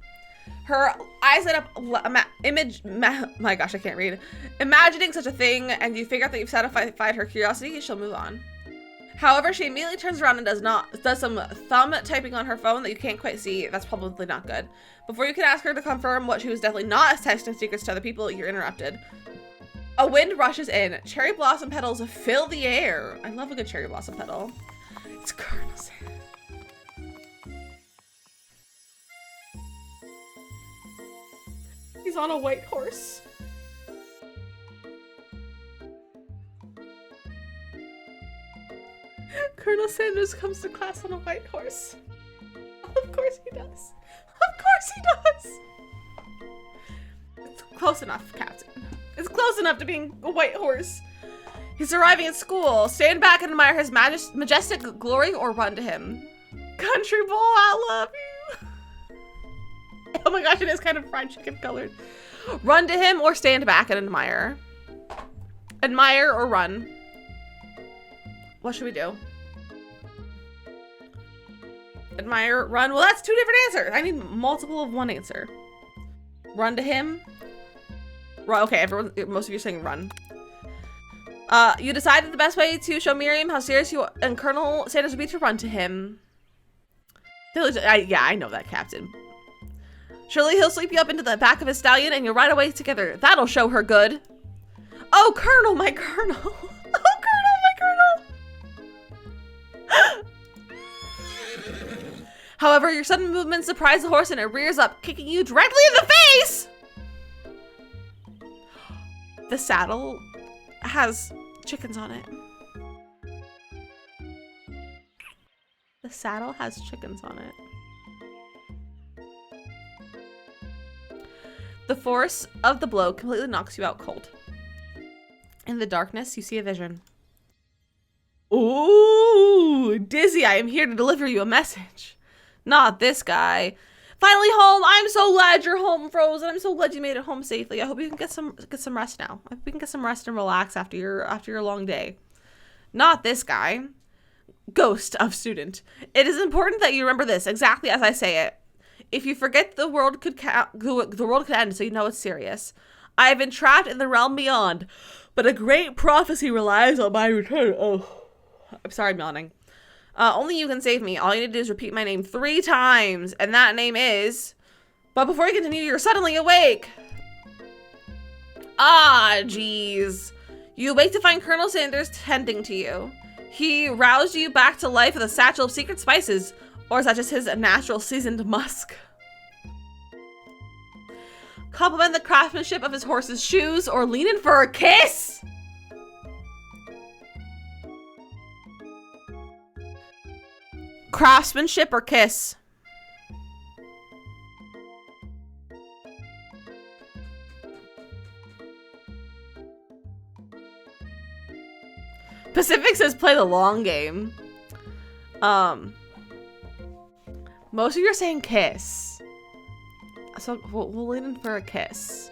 Her eyes lit up, my gosh, I can't read. Imagining such a thing, and you figure out that you've satisfied her curiosity, she'll move on. However, she immediately turns around and does some thumb typing on her phone that you can't quite see. That's probably not good. Before you can ask her to confirm what she was definitely not texting secrets to other people, you're interrupted. A wind rushes in. Cherry blossom petals fill the air. I love a good cherry blossom petal. It's Colonel Sanders. He's on a white horse. Colonel Sanders comes to class on a white horse. Of course he does. Of course he does. It's close enough, Captain. It's close enough to being a white horse. He's arriving at school. Stand back and admire his majestic glory or run to him. Country boy, I love you. Oh my gosh, it is kind of fried chicken colored. Run to him or stand back and admire. Admire or run. What should we do? Admire, run. Well, that's two different answers. I need multiple of one answer. Run to him. Okay, everyone, most of you are saying run. You decided the best way to show Miriam how serious you and Colonel Sanders would be to run to him. Yeah, I know that, Captain. Surely he'll sweep you up into the back of his stallion and you'll ride away together. That'll show her good. Oh, Colonel, my Colonel. Oh, Colonel, my Colonel. However, your sudden movement surprise the horse and it rears up, kicking you directly in the face. The saddle has chickens on it. The saddle has chickens on it. The force of the blow completely knocks you out cold. In the darkness, you see a vision. Ooh, Dizzy, I am here to deliver you a message. Not this guy. Finally home. I'm so glad you're home, Frozen. I'm so glad you made it home safely. I hope you can get some rest now. I hope we can get some rest and relax after your long day. Not this guy. Ghost of student. It is important that you remember this exactly as I say it. If you forget, the world could end, so you know it's serious. I have been trapped in the realm beyond, but a great prophecy relies on my return. Oh, I'm sorry, I'm yawning. Only you can save me. All you need to do is repeat my name 3 times, and that name is... But before you continue, you're suddenly awake. Ah, jeez. You awake to find Colonel Sanders tending to you. He roused you back to life with a satchel of secret spices, or is that just his natural seasoned musk? Compliment the craftsmanship of his horse's shoes, or lean in for a kiss? Craftsmanship or kiss? Pacific says play the long game. Most of you are saying kiss. So we'll lean in for a kiss.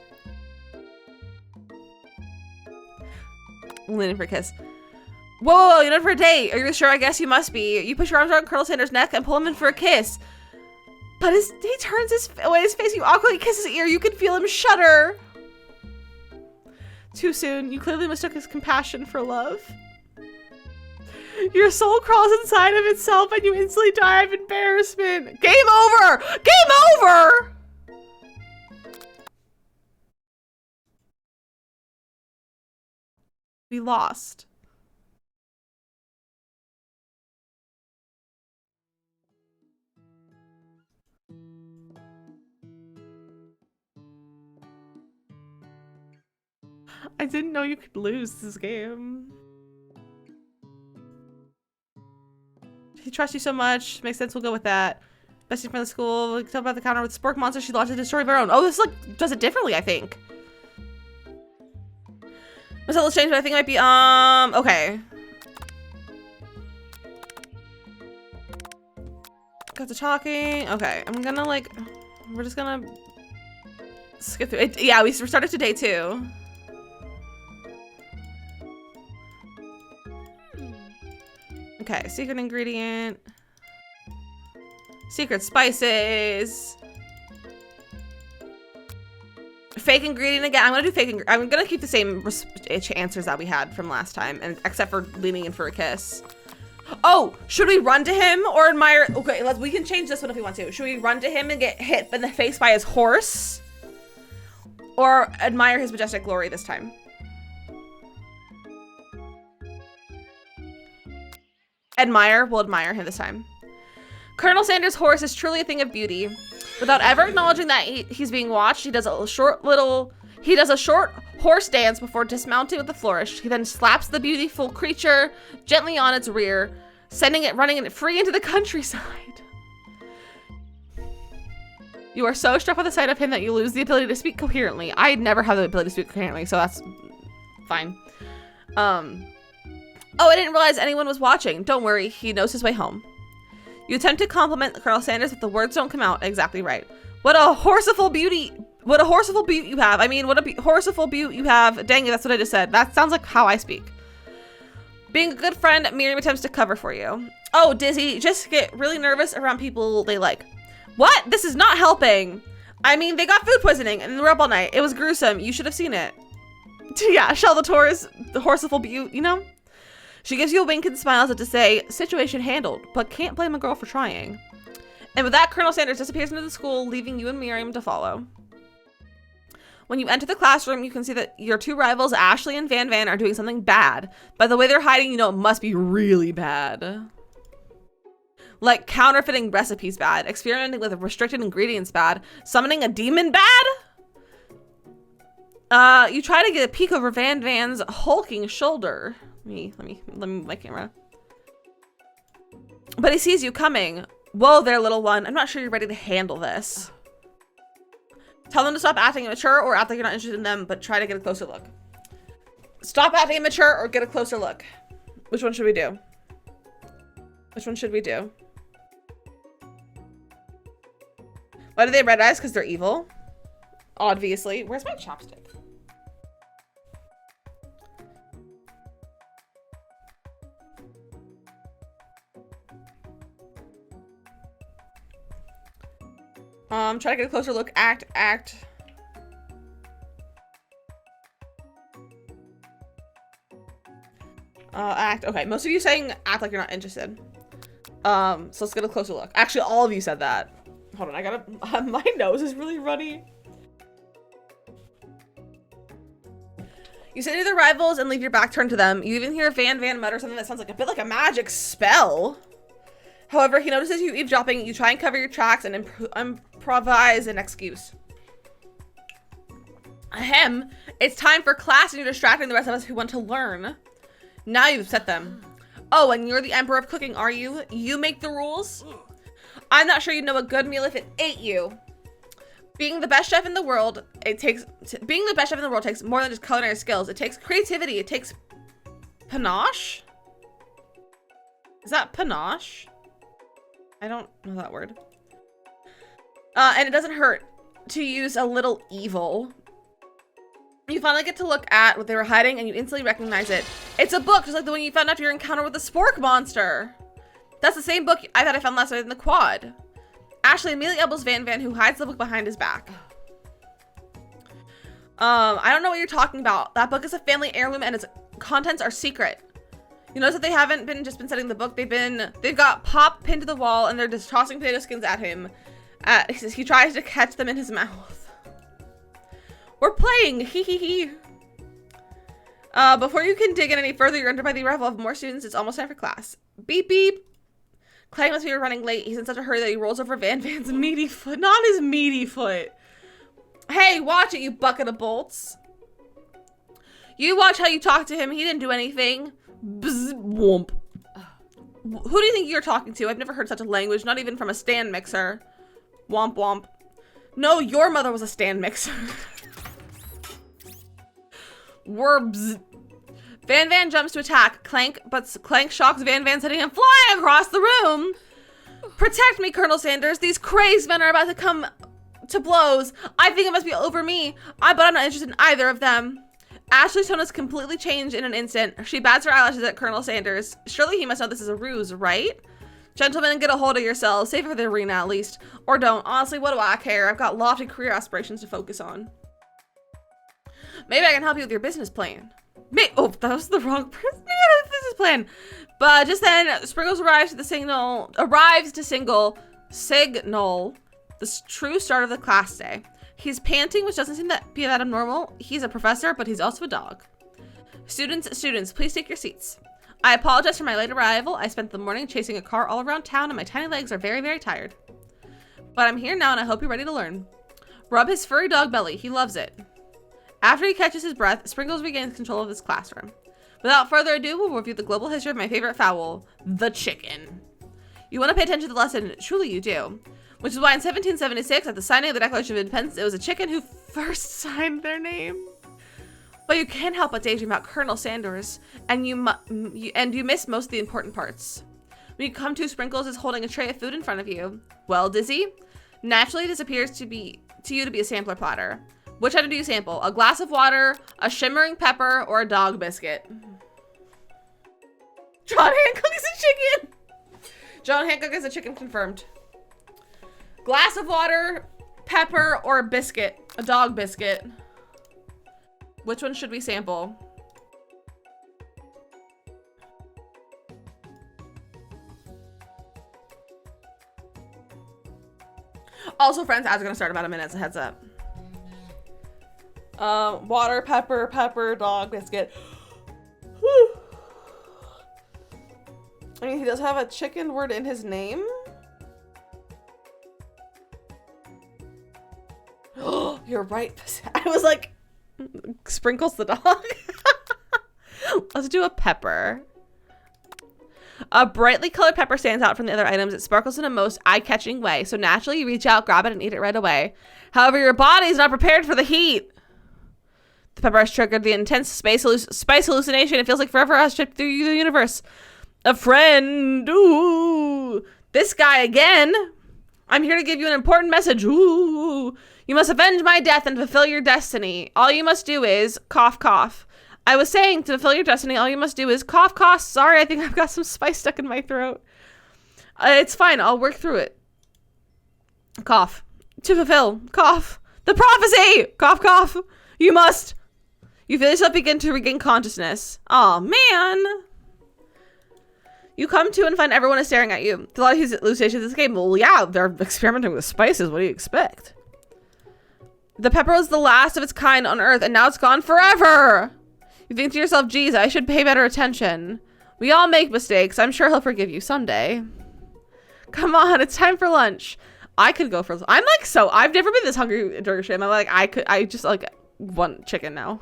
We'll lean in for a kiss. Whoa, you're in for a date. Are you sure? I guess you must be. You push your arms around Colonel Sanders' neck and pull him in for a kiss. But he turns his face. You awkwardly kiss his ear. You can feel him shudder. Too soon. You clearly mistook his compassion for love. Your soul crawls inside of itself and you instantly die of embarrassment. Game over! Game over! We lost. I didn't know you could lose this game. He trusts you so much. Makes sense. We'll go with that. Best friend of the school. We can talk about the counter with Spork Monster. She launched a destroy of her own. Oh, this like does it differently, I think. It's a little strange, but I think it might be okay. Got the talking. Okay, I'm gonna like we're just gonna skip through it. Yeah, we started today too. Okay, secret ingredient. Secret spices. Fake ingredient again. I'm gonna do fake. I'm gonna keep the same answers that we had from last time, and except for leaning in for a kiss. Oh, should we run to him or admire? Okay, we can change this one if we want to. Should we run to him and get hit in the face by his horse, or admire his majestic glory this time? We'll admire him this time. Colonel Sanders' horse is truly a thing of beauty. Without ever acknowledging that he's being watched, he does a short horse dance before dismounting with a flourish. He then slaps the beautiful creature gently on its rear, sending it running free into the countryside. You are so struck with the sight of him that you lose the ability to speak coherently. I never have the ability to speak coherently, so that's fine. Oh, I didn't realize anyone was watching. Don't worry, he knows his way home. You attempt to compliment Colonel Sanders, but the words don't come out exactly right. What a horseful beauty. What a horseful beaut you have. I mean, what a horseful beaut you have. Dang it, that's what I just said. That sounds like how I speak. Being a good friend, Miriam attempts to cover for you. Oh, Dizzy, just get really nervous around people they like. What? This is not helping. I mean, they got food poisoning and they were up all night. It was gruesome. You should have seen it. Yeah, Shell the Taurus, the horseful beaut, you know? She gives you a wink and smiles as to say, situation handled, but can't blame a girl for trying. And with that, Colonel Sanders disappears into the school, leaving you and Miriam to follow. When you enter the classroom, you can see that your two rivals, Ashley and Van Van, are doing something bad. By the way they're hiding, you know it must be really bad. Like counterfeiting recipes bad, experimenting with restricted ingredients bad, summoning a demon bad? You try to get a peek over Van Van's hulking shoulder. Let me move my camera. But he sees you coming. Whoa there, little one. I'm not sure you're ready to handle this. Tell them to stop acting immature or act like you're not interested in them, but try to get a closer look. Stop acting immature or get a closer look. Which one should we do? Which one should we do? Why do they have red eyes? Because they're evil. Obviously. Where's my chapstick? Try to get a closer look. Act. Act. Okay, most of you saying act like you're not interested. So let's get a closer look. Actually, all of you said that. Hold on, I gotta, my nose is really runny. You sit near the rivals and leave your back turned to them. You even hear Van Van mutter something that sounds like a bit like a magic spell. However, he notices you eavesdropping. You try and cover your tracks and improvise an excuse. Ahem, it's time for class and you're distracting the rest of us who want to learn. Now you've upset them. Oh, and you're the emperor of cooking, are you? You make the rules? I'm not sure you'd know a good meal if it ate you. Being the best chef in the world, takes more than just culinary skills. It takes creativity. It takes panache. Is that panache? I don't know that word. And it doesn't hurt to use a little evil. You finally get to look at what they were hiding and you instantly recognize it. It's a book, just like the one you found after your encounter with the Spork Monster. That's the same book I thought I found last night in the quad. Ashley immediately elbows Van Van, who hides the book behind his back. I don't know what you're talking about. That book is a family heirloom and its contents are secret. You notice that they haven't just been setting the book. They've got Pop pinned to the wall and they're just tossing potato skins at him. He tries to catch them in his mouth. We're playing, hee hee hee. Before you can dig in any further, you're under by the arrival of more students. It's almost time for class. Beep beep. Clay must be running late. He's in such a hurry that he rolls over Van Van's meaty foot. Not his meaty foot. Hey, watch it, you bucket of bolts. You watch how you talk to him. He didn't do anything. Bzz, womp. Who do you think you're talking to? I've never heard such a language, not even from a stand mixer. Womp womp. No, your mother was a stand mixer. Werbs. Van Van jumps to attack Clank, but Clank shocks Van Van, sending him flying across the room. Protect me, Colonel Sanders. These crazed men are about to come to blows. I think it must be over me. But I'm not interested in either of them. Ashley's tone has completely changed in an instant. She bats her eyelashes at Colonel Sanders. Surely he must know this is a ruse, right? Gentlemen, get a hold of yourselves. Save it for the arena, at least. Or don't. Honestly, what do I care? I've got lofty career aspirations to focus on. Maybe I can help you with your business plan. Oh, that was the wrong person. Yeah, business plan. But just then, Sprinkles arrives to signal the true start of the class day. He's panting, which doesn't seem to be that abnormal. He's a professor, but he's also a dog. Students, please take your seats. I apologize for my late arrival. I spent the morning chasing a car all around town, and my tiny legs are very, very tired. But I'm here now, and I hope you're ready to learn. Rub his furry dog belly. He loves it. After he catches his breath, Sprinkles regains control of his classroom. Without further ado, we'll review the global history of my favorite fowl, the chicken. You want to pay attention to the lesson, truly you do. Which is why in 1776, at the signing of the Declaration of Independence, it was a chicken who first signed their name. But you can't help but daydream about Colonel Sanders, and you miss most of the important parts. When you come to, Sprinkles is holding a tray of food in front of you. Well, Dizzy, naturally this appears to you to be a sampler platter. Which item do you sample? A glass of water, a shimmering pepper, or a dog biscuit? John Hancock is a chicken! John Hancock is a chicken confirmed. Glass of water, pepper, or a biscuit? A dog biscuit. Which one should we sample? Also, friends, ads are gonna start about a minute, so heads up. Water, pepper, dog, biscuit. Whew. I mean, he does have a chicken word in his name. You're right. I was like, Sprinkles the dog. Let's do a pepper. A brightly colored pepper stands out from the other items. It sparkles in a most eye-catching way. So naturally, you reach out, grab it, and eat it right away. However, your body is not prepared for the heat. The pepper has triggered the intense spice hallucination. It feels like forever has tripped through the universe. A friend. Ooh. This guy again. I'm here to give you an important message. Ooh. You must avenge my death and fulfill your destiny. All you must do is cough, cough. I was saying to fulfill your destiny, all you must do is cough, cough. Sorry, I think I've got some spice stuck in my throat. It's fine. I'll work through it. Cough. To fulfill. Cough. The prophecy. Cough, cough. You must. You feel yourself begin to regain consciousness. Aw, man. You come to and find everyone is staring at you. A lot of these hallucinations in this game, well, yeah, they're experimenting with spices. What do you expect? The pepper was the last of its kind on Earth, and now it's gone forever. You think to yourself, geez, I should pay better attention. We all make mistakes. I'm sure he'll forgive you someday. Come on, it's time for lunch. I could go for, I'm like, so, I've never been this hungry during stream. I'm like, I just like want chicken now.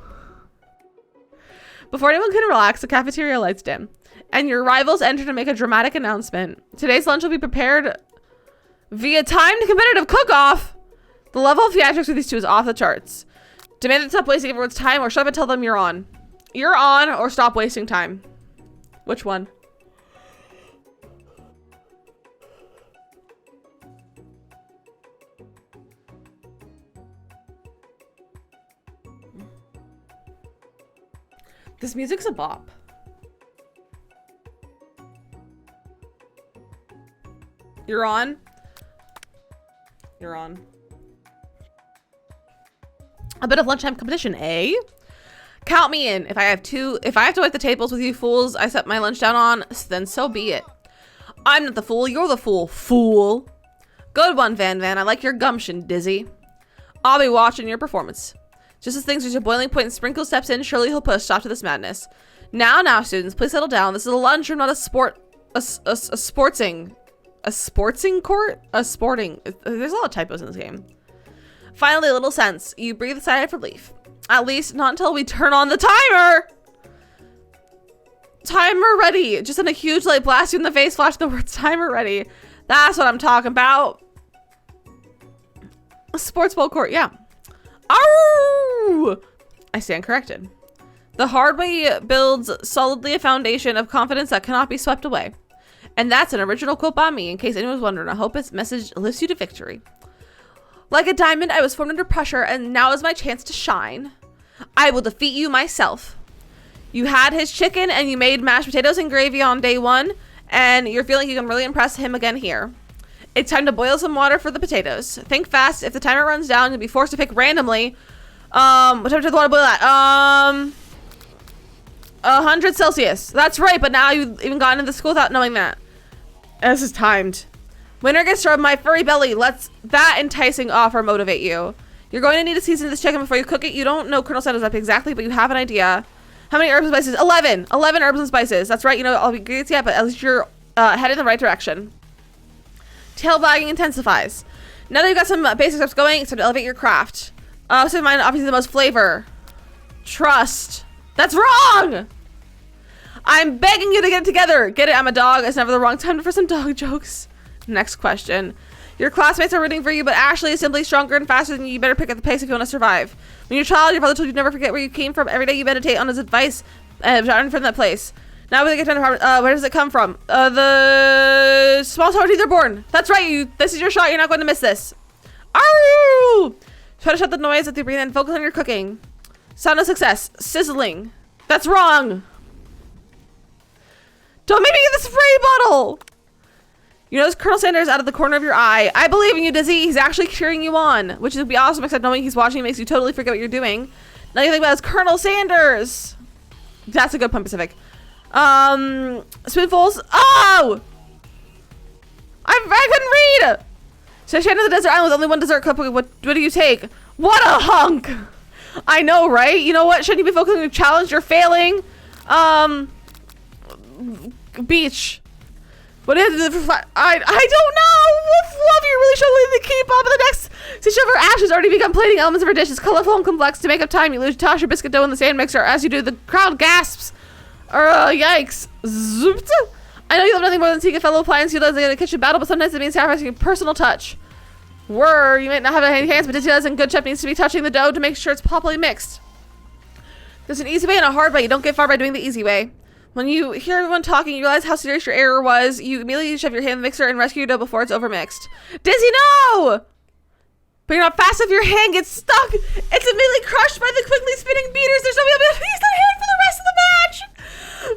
Before anyone can relax, the cafeteria lights dim, and your rivals enter to make a dramatic announcement. Today's lunch will be prepared via timed competitive cook-off. The level of theatrics with these two is off the charts. Demand to stop wasting everyone's time, or shut up and tell them you're on. You're on, or stop wasting time. Which one? This music's a bop. You're on. You're on. A bit of lunchtime competition, eh? Count me in. If I have to wipe the tables with you fools I set my lunch down on, then so be it. I'm not the fool, you're the fool, fool. Good one, Van Van. I like your gumption, Dizzy. I'll be watching your performance. Just as things reach a boiling point and Sprinkle steps in, surely he'll put a stop to this madness. Now, students, please settle down. This is a lunchroom, not a sporting court? There's a lot of typos in this game. Finally, a little sense. You breathe a sigh of relief. At least not until we turn on the timer. Timer ready. Just in a huge light blast you in the face, flash the words timer ready. That's what I'm talking about. A sports ball court, yeah. Ow! I stand corrected. The hard way builds solidly a foundation of confidence that cannot be swept away. And that's an original quote by me, in case anyone was wondering. I hope this message lifts you to victory. Like a diamond, I was formed under pressure, and now is my chance to shine. I will defeat you myself. You had his chicken, and you made mashed potatoes and gravy on day 1, and you're feeling you can really impress him again here. It's time to boil some water for the potatoes. Think fast. If the timer runs down, you'll be forced to pick randomly. What temperature does the water boil at? 100 Celsius. That's right, but now you've even gotten into school without knowing that. This is timed. Winner gets to rub my furry belly. Let's that enticing offer motivate you. You're going to need to season this chicken before you cook it. You don't know Colonel Sanders up exactly, but you have an idea. How many herbs and spices? 11. 11 herbs and spices. That's right. You know all the ingredients yet, but at least you're headed in the right direction. Tail wagging intensifies. Now that you've got some basic steps going, it's time to elevate your craft. So mine obviously the most flavor. Trust. That's wrong! I'm begging you to get it together. Get it? I'm a dog. It's never the wrong time for some dog jokes. Next question. Your classmates are rooting for you, but Ashley is simply stronger and faster than you. You better pick up the pace if you want to survive. When you're a child, your father told you never forget where you came from. Every day you meditate on his advice and return from that place. Now we get to where does it come from? The small tower teeth are born. That's right. This is your shot. You're not going to miss this. Aroo! Try to shut the noise that you breathe in. Focus on your cooking. Sound of success. Sizzling. That's wrong. Don't make me get the spray bottle. You notice Colonel Sanders out of the corner of your eye. I believe in you, Dizzy. He's actually cheering you on, which would be awesome, except knowing he's watching makes you totally forget what you're doing. Now you think about it as Colonel Sanders. That's a good point, Pacific. Spoonfuls. Oh! I couldn't read! So she ended the desert island with only one dessert cup. What do you take? What a hunk! I know, right? You know what? Shouldn't you be focusing on your challenge? You're failing. Beach. What is it? I don't know. Woof, woof, you're really struggling to keep up. The next station of her ash has already begun plating elements of her dishes, colorful and complex. To make up time, you toss your biscuit dough in the sand mixer. As you do, the crowd gasps. Yikes. Zooped. I know you love nothing more than seeing a fellow appliance you does in a kitchen battle, but sometimes it means sacrificing your personal touch. You might not have any hands, but Dizzy does, and good chef needs to be touching the dough to make sure it's properly mixed. There's an easy way and a hard way. You don't get far by doing the easy way. When you hear everyone talking, you realize how serious your error was. You immediately shove your hand in the mixer and rescue your dough before it's overmixed. Dizzy, no! But you're not fast enough. Your hand gets stuck. It's immediately crushed by the quickly spinning beaters. There's no way able to use that hand for the rest of the match.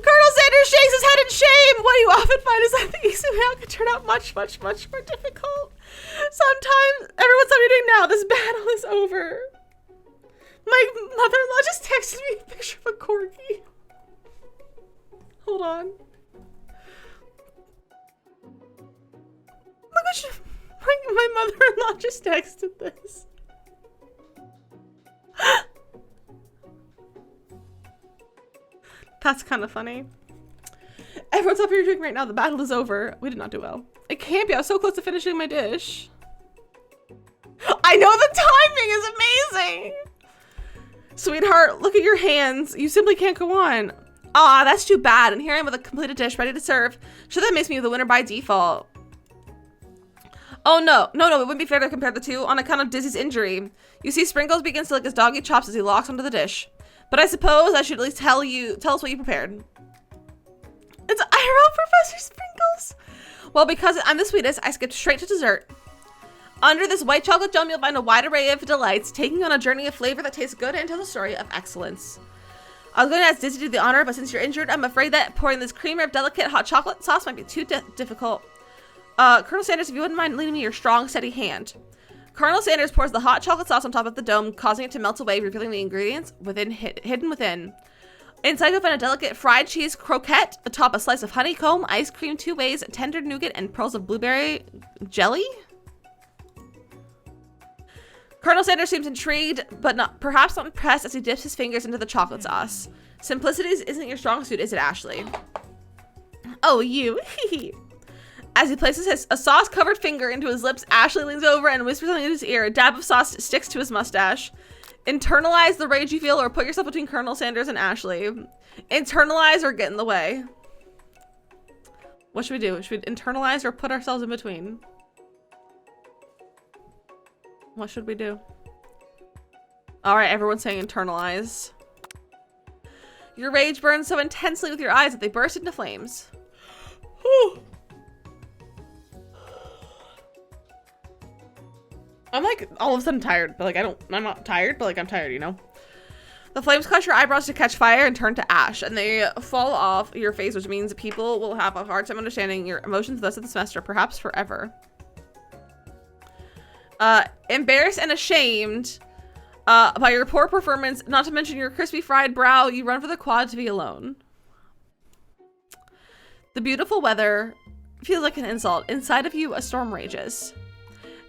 Colonel Sanders shakes his head in shame. What you often find is that the easy way out can turn out much, much, much more difficult. Sometimes, everyone, stop what you're doing now. This battle is over. My mother-in-law just texted me a picture of a corgi. Hold on. Look what my mother-in-law just texted this. That's kind of funny. Everyone's up here drinking right now. The battle is over. We did not do well. It can't be. I was so close to finishing my dish. I know the timing is amazing. Sweetheart, look at your hands. You simply can't go on. Ah, that's too bad. And here I am with a completed dish ready to serve. Sure, that makes me the winner by default. Oh, no. No, it wouldn't be fair to compare the two on account of Dizzy's injury. You see, Sprinkles begins to lick his doggy chops as he locks onto the dish. But I suppose I should at least tell us what you prepared. It's IRL Professor Sprinkles. Well, because I'm the sweetest, I skipped straight to dessert. Under this white chocolate dome, you'll find a wide array of delights, taking you on a journey of flavor that tastes good and tells a story of excellence. I was going to ask Dizzy to do the honor, but since you're injured, I'm afraid that pouring this creamer of delicate hot chocolate sauce might be too difficult. Colonel Sanders, if you wouldn't mind lending me your strong, steady hand. Colonel Sanders pours the hot chocolate sauce on top of the dome, causing it to melt away, revealing the ingredients hidden within. Inside, you'll find a delicate fried cheese croquette, atop a slice of honeycomb, ice cream 2 ways, tender nougat, and pearls of blueberry jelly? Colonel Sanders seems intrigued, but perhaps not impressed as he dips his fingers into the chocolate sauce. Simplicity isn't your strong suit, is it, Ashley? Oh, you. As he places a sauce-covered finger into his lips, Ashley leans over and whispers something in his ear. A dab of sauce sticks to his mustache. Internalize the rage you feel or put yourself between Colonel Sanders and Ashley. Internalize or get in the way. What should we do? Should we internalize or put ourselves in between? What should we do? All right, everyone's saying internalize. Your rage burns so intensely with your eyes that they burst into flames. I'm like all of a sudden tired, but like I'm not tired, but like I'm tired, you know? The flames cause your eyebrows to catch fire and turn to ash, and they fall off your face, which means people will have a hard time understanding your emotions the rest of the semester, perhaps forever. Embarrassed and ashamed by your poor performance, not to mention your crispy fried brow, you run for the quad to be alone. The beautiful weather feels like an insult. Inside of you, a storm rages.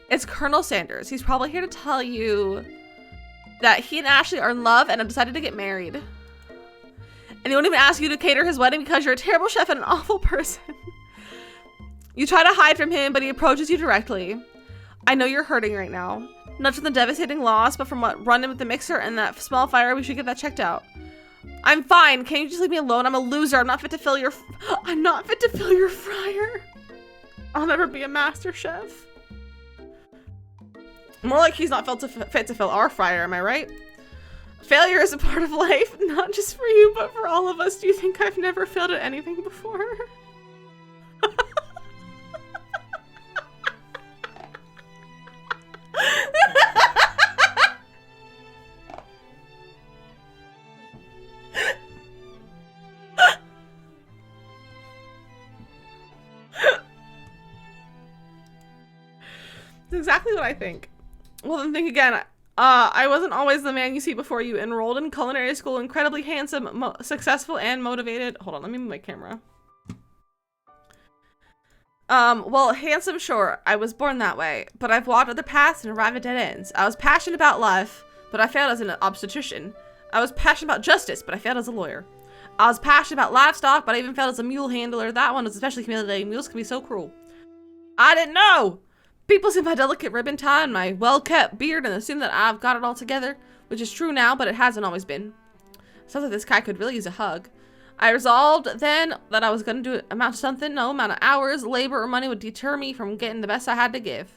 It's Colonel Sanders. He's probably here to tell you that he and Ashley are in love and have decided to get married. And he won't even ask you to cater his wedding because you're a terrible chef and an awful person. You try to hide from him, but he approaches you directly. I know you're hurting right now. Not from the devastating loss, but from what run in with the mixer and that small fire. We should get that checked out. I'm fine. Can you just leave me alone? I'm a loser. I'm not fit to fill your fryer. I'll never be a master chef. More like he's not fit to fill our fryer, am I right? Failure is a part of life, not just for you, but for all of us. Do you think I've never failed at anything before? That's exactly what I think. Well, then think again. I wasn't always the man you see before you. Enrolled in culinary school, incredibly handsome, successful, and motivated. Hold on, let me move my camera. Well, handsome, sure. I was born that way, but I've walked other paths and arrived at dead ends. I was passionate about life, but I failed as an obstetrician. I was passionate about justice, but I failed as a lawyer. I was passionate about livestock, but I even failed as a mule handler. That one was especially humiliating. Mules can be so cruel. I didn't know! People see my delicate ribbon tie and my well-kept beard and assume that I've got it all together, which is true now, but it hasn't always been. Sounds like this guy could really use a hug. I resolved then that I was going to do amount to something. No amount of hours, labor, or money would deter me from getting the best I had to give.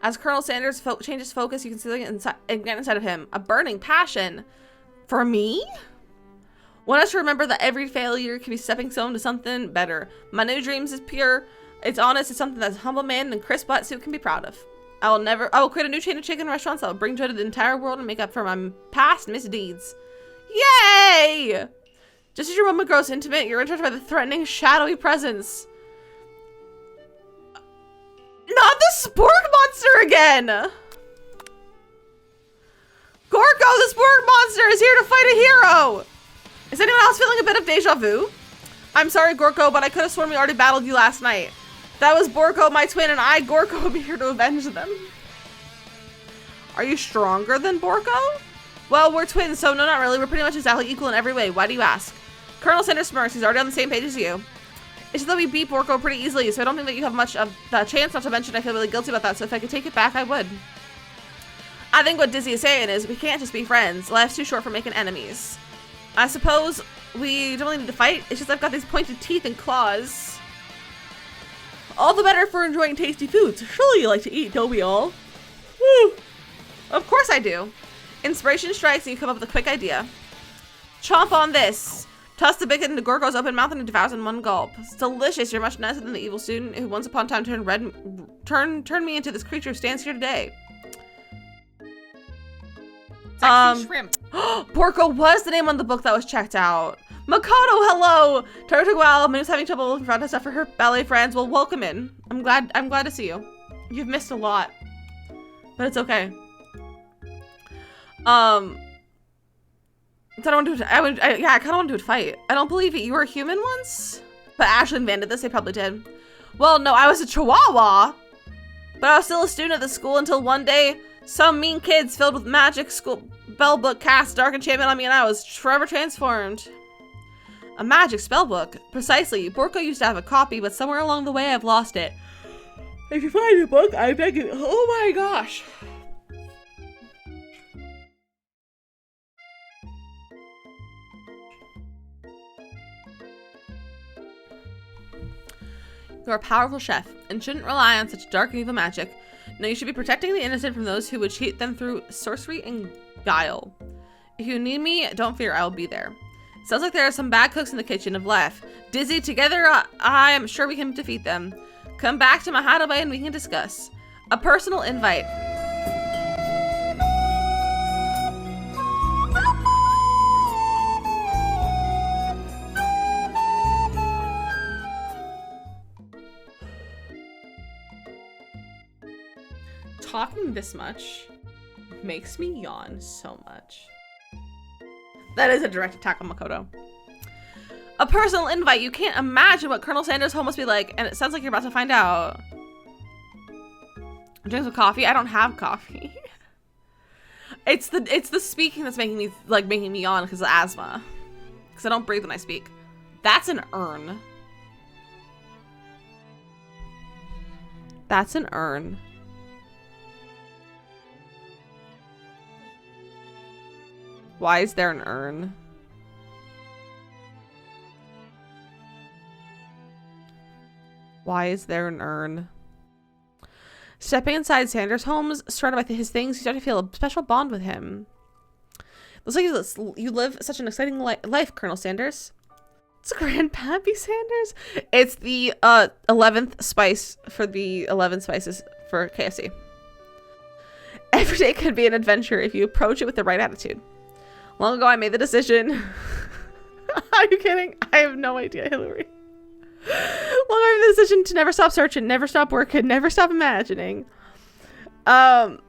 As Colonel Sanders changes focus, you can see it again inside of him. A burning passion. For me? Want us to remember that every failure can be stepping stone to something better. My new dreams is pure. It's honest. It's something that's a humble man and crisp butt suit can be proud of. I will create a new chain of chicken restaurants that will bring joy to the entire world and make up for my past misdeeds. Yay! Just as your moment grows intimate, you're interrupted by the threatening, shadowy presence. Not the spork monster again! Gorko, the spork monster, is here to fight a hero! Is anyone else feeling a bit of deja vu? I'm sorry, Gorko, but I could have sworn we already battled you last night. That was Borko, my twin, and I, Gorko, will be here to avenge them. Are you stronger than Borko? Well, we're twins, so no, not really. We're pretty much exactly equal in every way. Why do you ask? Colonel Sanders smirks. He's already on the same page as you. It's just that we beat Borko pretty easily, so I don't think that you have much of the chance. Not to mention, I feel really guilty about that, so if I could take it back, I would. I think what Dizzy is saying is we can't just be friends. Life's too short for making enemies. I suppose we don't really need to fight. It's just I've got these pointed teeth and claws. All the better for enjoying tasty foods. Surely you like to eat, don't we all? Woo! Of course I do. Inspiration strikes and you come up with a quick idea. Chomp on this. Toss the bacon into Gorgo's open mouth and it devours in one gulp. It's delicious. You're much nicer than the evil student who once upon a time turned me into this creature who stands here today. Sexy shrimp. Porco was the name on the book that was checked out. Makoto, hello! Tortugual, Minu's having trouble looking for stuff for her ballet friends. Well, welcome in. I'm glad to see you. You've missed a lot. But it's okay. I kind of want to do a fight. I don't believe it. You were a human once? But Ashley invented this. They probably did. Well, no, I was a chihuahua. But I was still a student at the school until one day, some mean kids filled with magic school spellbook cast dark enchantment on me and I was forever transformed. A magic spellbook? Precisely. Borko used to have a copy, but somewhere along the way I've lost it. If you find a book, I beg you. Oh my gosh. You're a powerful chef and shouldn't rely on such dark and evil magic. No, you should be protecting the innocent from those who would cheat them through sorcery and guile. If you need me, don't fear, I will be there. Sounds like there are some bad cooks in the kitchen of life. Dizzy, together I am sure we can defeat them. Come back to my hideaway and we can discuss. A personal invite. Talking this much makes me yawn so much. That is a direct attack on Makoto. A personal invite. You can't imagine what Colonel Sanders' home must be like, and it sounds like you're about to find out. Drinks with coffee? I don't have coffee. It's the speaking that's making me yawn because of asthma. Because I don't breathe when I speak. That's an urn. That's an urn. Why is there an urn? Why is there an urn? Stepping inside Sanders' home, surrounded by his things, you start to feel a special bond with him. Looks like you live such an exciting life, Colonel Sanders. It's Grandpappy Sanders. It's the 11th spice for the 11 spices for KFC. Every day could be an adventure if you approach it with the right attitude. Long ago, I made the decision. Are you kidding? I have no idea, Hillary. Long ago, I made the decision to never stop searching, never stop working, never stop imagining. Have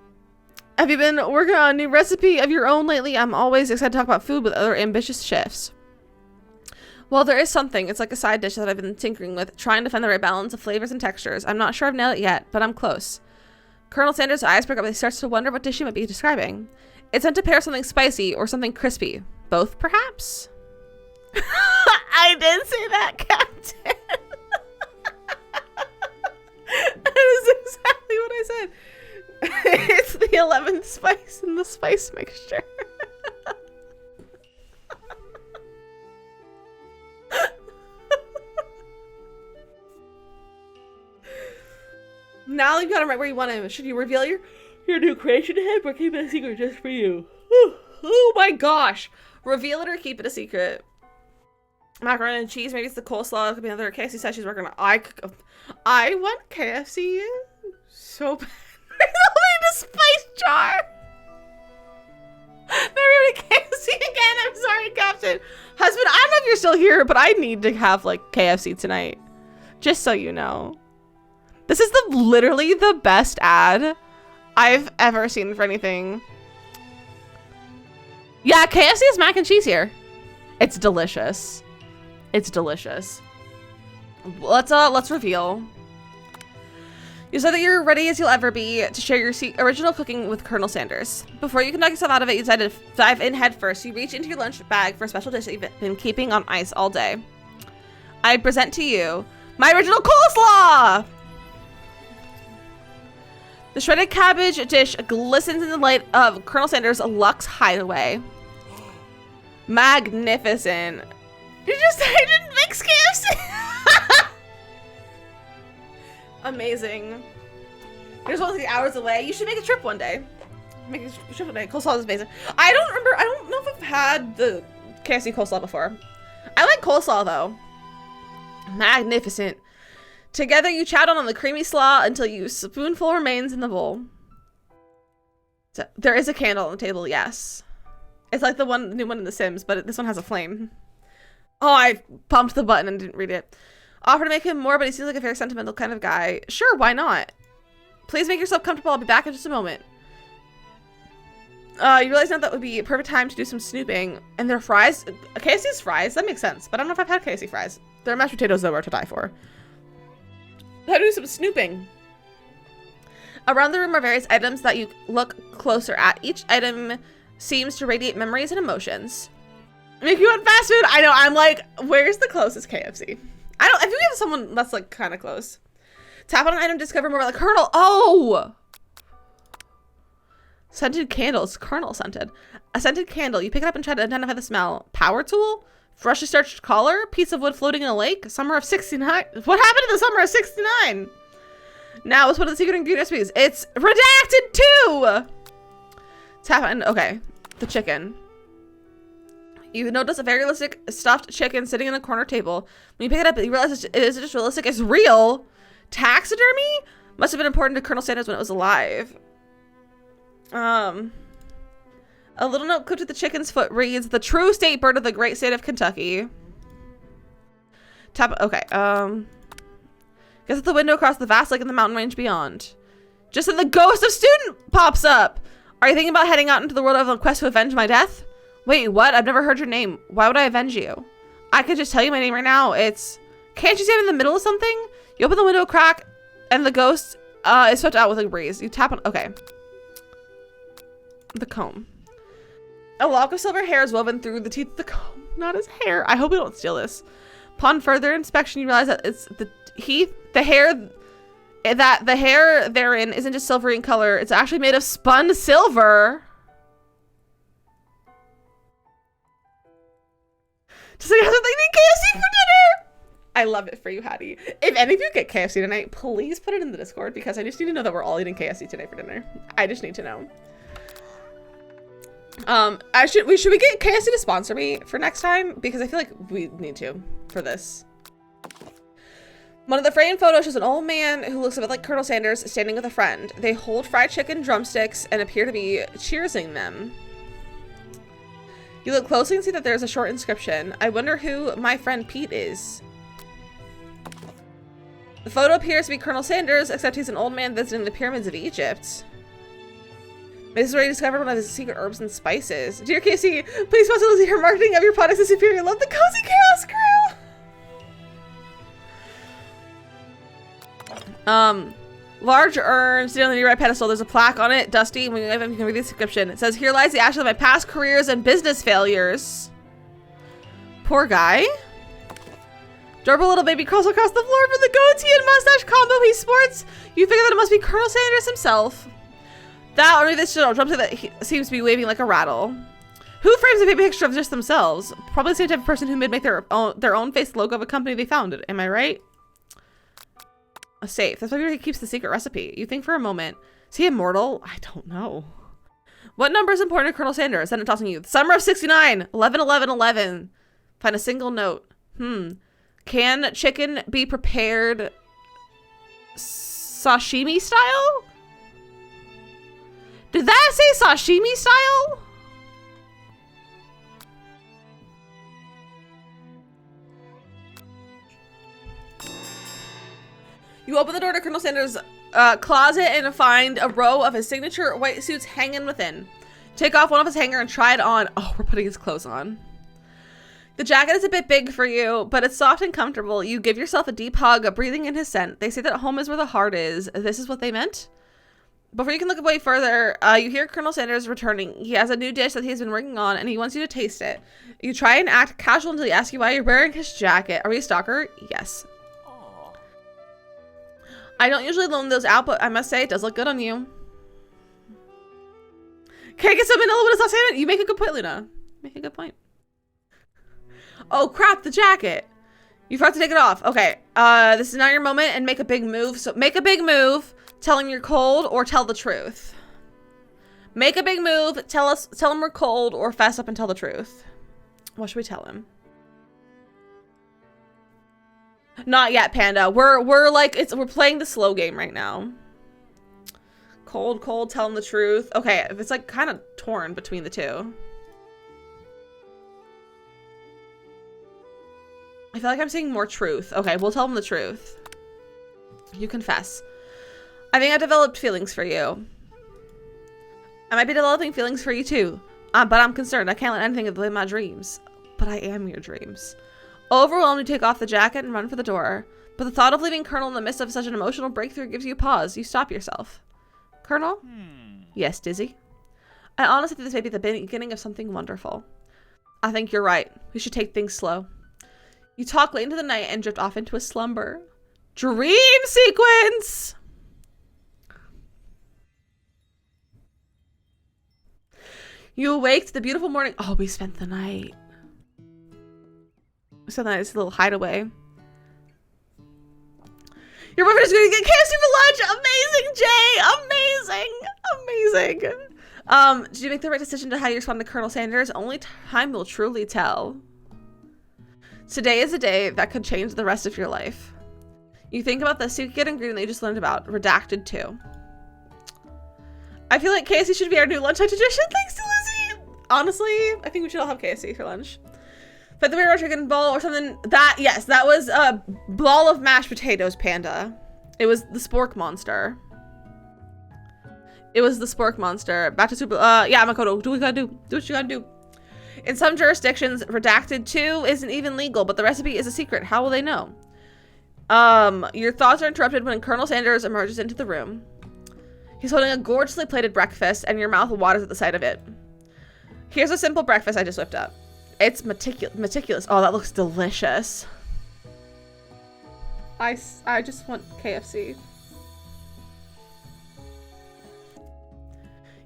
you been working on a new recipe of your own lately? I'm always excited to talk about food with other ambitious chefs. Well, there is something. It's like a side dish that I've been tinkering with, trying to find the right balance of flavors and textures. I'm not sure I've nailed it yet, but I'm close. Colonel Sanders' eyes perk up and he starts to wonder what dish he might be describing. It's meant to pair something spicy or something crispy. Both, perhaps? I did say that, Captain. That is exactly what I said. It's the 11th spice in the spice mixture. Now you've got him right where you want him. Should you reveal your new creation to him or keep it a secret just for you? Oh my gosh. Reveal it or keep it a secret. Macaroni and cheese. Maybe it's the coleslaw. It could be another KFC set she's working on. I want KFC so bad. There's only a spice jar. They're gonna KFC again. I'm sorry, Captain. Husband, I don't know if you're still here, but I need to have like KFC tonight. Just so you know. This is literally the best ad I've ever seen for anything. Yeah, KFC has mac and cheese here. It's delicious. It's delicious. Let's reveal. You said that you're ready as you'll ever be to share your original cooking with Colonel Sanders. Before you can knock yourself out of it, you decide to dive in head first. You reach into your lunch bag for a special dish that you've been keeping on ice all day. I present to you my original coleslaw! The shredded cabbage dish glistens in the light of Colonel Sanders' Luxe Hideaway. Magnificent. You just said I didn't mix KFC. Amazing. Here's one 3 hours away. You should make a trip one day. Make a trip one day. Coleslaw is amazing. I don't know if I've had the KFC coleslaw before. I like coleslaw though. Magnificent. Together you chow down on the creamy slaw until you spoonful remains in the bowl. So, there is a candle on the table, yes. It's like the new one in The Sims, but this one has a flame. Oh, I pumped the button and didn't read it. Offer to make him more, but he seems like a very sentimental kind of guy. Sure, why not? Please make yourself comfortable. I'll be back in just a moment. You realize now that would be a perfect time to do some snooping. And their fries, KFC's fries, that makes sense. But I don't know if I've had KFC fries. Their mashed potatoes, though, are to die for. How to do some snooping. Around the room are various items that you look closer at. Each item seems to radiate memories and emotions. Make you want fast food? I know, I'm like, where's the closest KFC? If you have someone that's like kind of close. Tap on an item, discover more about the Colonel. Oh! Scented candles, Colonel scented. A scented candle. You pick it up and try to identify the smell. Power tool? Freshly starched collar, piece of wood floating in a lake, summer of 69. What happened in the summer of 69? Now it's one of the secret ingredient recipes. It's redacted too. It's happened. Okay, the chicken. You notice a very realistic stuffed chicken sitting in a corner table. When you pick it up, you realize it isn't just realistic, it's real. Taxidermy must have been important to Colonel Sanders when it was alive. A little note clipped to the chicken's foot reads, "The true state bird of the great state of Kentucky." Okay, guess at the window across the vast lake and the mountain range beyond. Just then the ghost of student pops up. Are you thinking about heading out into the world on a quest to avenge my death? Wait, what? I've never heard your name. Why would I avenge you? I could just tell you my name right now. Can't you see I'm in the middle of something? You open the window crack and the ghost is swept out with a breeze. You tap on, okay. The comb. A lock of silver hair is woven through the teeth of the comb, not his hair. I hope we don't steal this. Upon further inspection, you realize that it's the hair therein isn't just silvery in color. It's actually made of spun silver. Just like I was eating KFC for dinner. I love it for you, Hattie. If any of you get KFC tonight, please put it in the Discord because I just need to know that we're all eating KFC tonight for dinner. I just need to know. Should we get KFC to sponsor me for next time? Because I feel like we need to for this. One of the framed photos shows an old man who looks a bit like Colonel Sanders standing with a friend. They hold fried chicken drumsticks and appear to be cheersing them. You look closely and see that there's a short inscription. I wonder who my friend Pete is. The photo appears to be Colonel Sanders, except he's an old man visiting the pyramids of Egypt. This is where he discovered one of his secret herbs and spices. Dear Casey, please sponsor Lizzie. Her marketing of your products is superior. Love the Cozy Chaos Crew. Large urn sitting on the nearby pedestal. There's a plaque on it, dusty. When you can read the inscription. It says, "Here lies the ashes of my past careers and business failures." Poor guy. Adorable little baby crawls across the floor for the goatee and mustache combo he sports. You figure that it must be Colonel Sanders himself. That or this drumstick that he seems to be waving like a rattle. Who frames a baby picture of just themselves? Probably the same type of person who would make their own face logo of a company they founded. Am I right? A safe. That's why he keeps the secret recipe. You think for a moment. Is he immortal? I don't know. What number is important to Colonel Sanders? Then I'm tossing you. Summer of 69. 11, 11, 11. Find a single note. Can chicken be prepared sashimi style? Did that say sashimi style? You open the door to Colonel Sanders' closet and find a row of his signature white suits hanging within. Take off one of his hanger and try it on. Oh, we're putting his clothes on. The jacket is a bit big for you, but it's soft and comfortable. You give yourself a deep hug, breathing in his scent. They say that home is where the heart is. This is what they meant? Before you can look away further, you hear Colonel Sanders returning. He has a new dish that he's been working on, and he wants you to taste it. You try and act casual until he asks you why you're wearing his jacket. Are we a stalker? Yes. Aww. I don't usually loan those out, but I must say it does look good on you. Can I get some vanilla with a sauce in it? You make a good point, Luna. Make a good point. Oh, crap, the jacket. You forgot to take it off. Okay, this is not your moment and make a big move. So make a big move. Tell him you're cold or tell the truth. Make a big move. Tell him we're cold or fess up and tell the truth. What should we tell him? Not yet, Panda. We're playing the slow game right now. Cold, tell him the truth. Okay, if it's like kind of torn between the two. I feel like I'm saying more truth. Okay, we'll tell him the truth. You confess. I think I developed feelings for you. I might be developing feelings for you too. But I'm concerned. I can't let anything delay my dreams. But I am your dreams. Overwhelmed, you take off the jacket and run for the door. But the thought of leaving Colonel in the midst of such an emotional breakthrough gives you pause. You stop yourself. Colonel? Yes, Dizzy? I honestly think this may be the beginning of something wonderful. I think you're right. We should take things slow. You talk late into the night and drift off into a slumber. Dream sequence! You awake to the beautiful morning. Oh, we spent the night. So nice little hideaway. Your boyfriend is going to get KFC for lunch. Amazing, Jay. Amazing. Did you make the right decision to how you respond to Colonel Sanders? Only time will truly tell. Today is a day that could change the rest of your life. You think about the secret ingredient that you just learned about. Redacted 2. I feel like KFC should be our new lunchtime tradition. Thanks to Lizzie. Honestly, I think we should all have KFC for lunch. But the weird chicken bowl or something. Yes, that was a ball of mashed potatoes, Panda. It was the spork monster. Back to super. Yeah, Makoto, do what you gotta do. Do what you gotta do. In some jurisdictions, redacted 2 isn't even legal, but the recipe is a secret. How will they know? Your thoughts are interrupted when Colonel Sanders emerges into the room. He's holding a gorgeously plated breakfast, and your mouth waters at the sight of it. Here's a simple breakfast I just whipped up. It's meticulous. Oh, that looks delicious. I just want KFC.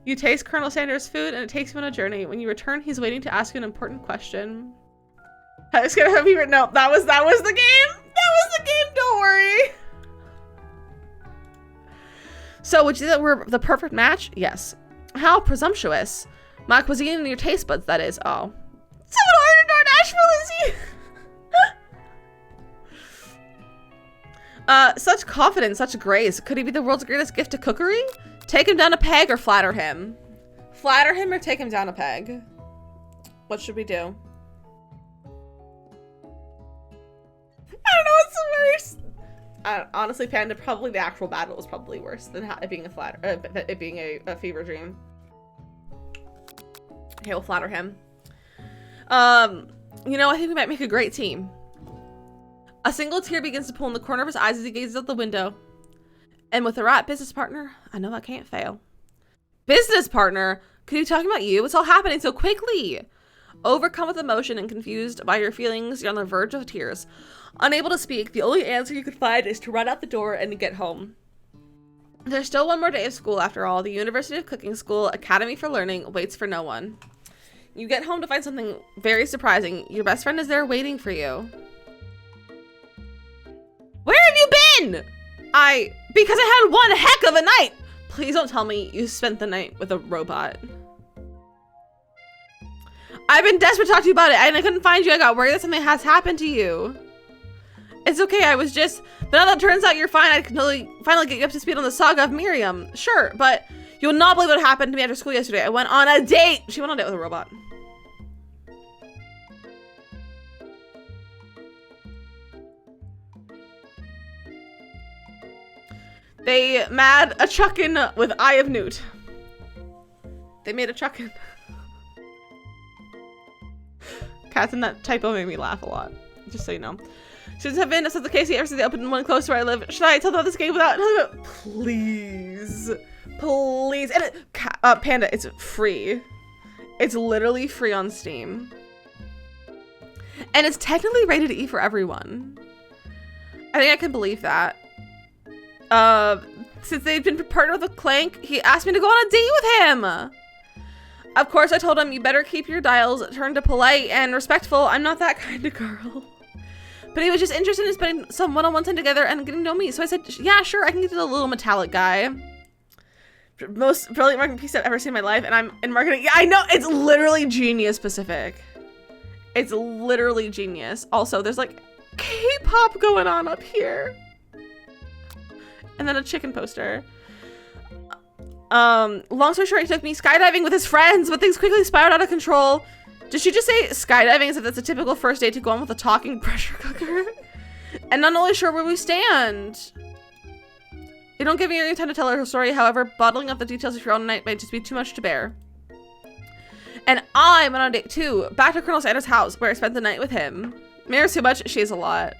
You taste Colonel Sanders' food, and it takes you on a journey. When you return, he's waiting to ask you an important question. It's gonna have you written. No, that was the game. That was the game. Don't worry. So, would you say that we're the perfect match? Yes. How presumptuous. My cuisine and your taste buds, that is. Oh. Someone ordered DoorDash for Lizzie. Such confidence, such grace. Could he be the world's greatest gift to cookery? Take him down a peg or flatter him? Flatter him or take him down a peg? What should we do? I don't know what's worse. Honestly, Panda, probably the actual battle was probably worse than it being a fever dream. Okay, we'll flatter him. You know, I think we might make a great team. A single tear begins to pull in the corner of his eyes as he gazes out the window. And with the right business partner, I know I can't fail. Business partner? Could you be talking about you? It's all happening so quickly. Overcome with emotion and confused by your feelings, you're on the verge of tears. Unable to speak, the only answer you could find is to run out the door and get home. There's still one more day of school after all. The University of Cooking School Academy for Learning waits for no one. You get home to find something very surprising. Your best friend is there waiting for you. Where have you been? Because I had one heck of a night. Please don't tell me you spent the night with a robot. I've been desperate to talk to you about it, and I couldn't find you. I got worried that something has happened to you. It's okay, but now that it turns out you're fine, I can finally get you up to speed on the saga of Miriam. Sure, but you'll not believe what happened to me after school yesterday. I went on a date. She went on a date with a robot. They made a chuckin' with Eye of Newt. They made a chuckin'. Cats in that typo made me laugh a lot. Just so you know. Students have been assessed the case ever since they opened one close to where I live. Should I tell them about this game without telling them? Please. Please. And Panda, it's free. It's literally free on Steam. And it's technically rated E for everyone. I think I can believe that. Since they've been partnered with a Clank, he asked me to go on a date with him. Of course, I told him, you better keep your dials turned to polite and respectful. I'm not that kind of girl. But he was just interested in spending some one-on-one time together and getting to know me. So I said, yeah, sure, I can get to the little metallic guy. Most brilliant marketing piece I've ever seen in my life. And I'm in marketing. Yeah, I know. It's literally genius specific. It's literally genius. Also, there's like K-pop going on up here. And then a chicken poster. Long story short, he took me skydiving with his friends, but things quickly spiraled out of control. Did she just say skydiving as if that's a typical first date to go on with a talking pressure cooker? And not only sure where we stand. You don't give me any time to tell her story, however, bottling up the details of your own night might just be too much to bear. And I went on a date too, back to Colonel Sanders' house, where I spent the night with him. Mayor's too much, she is a lot.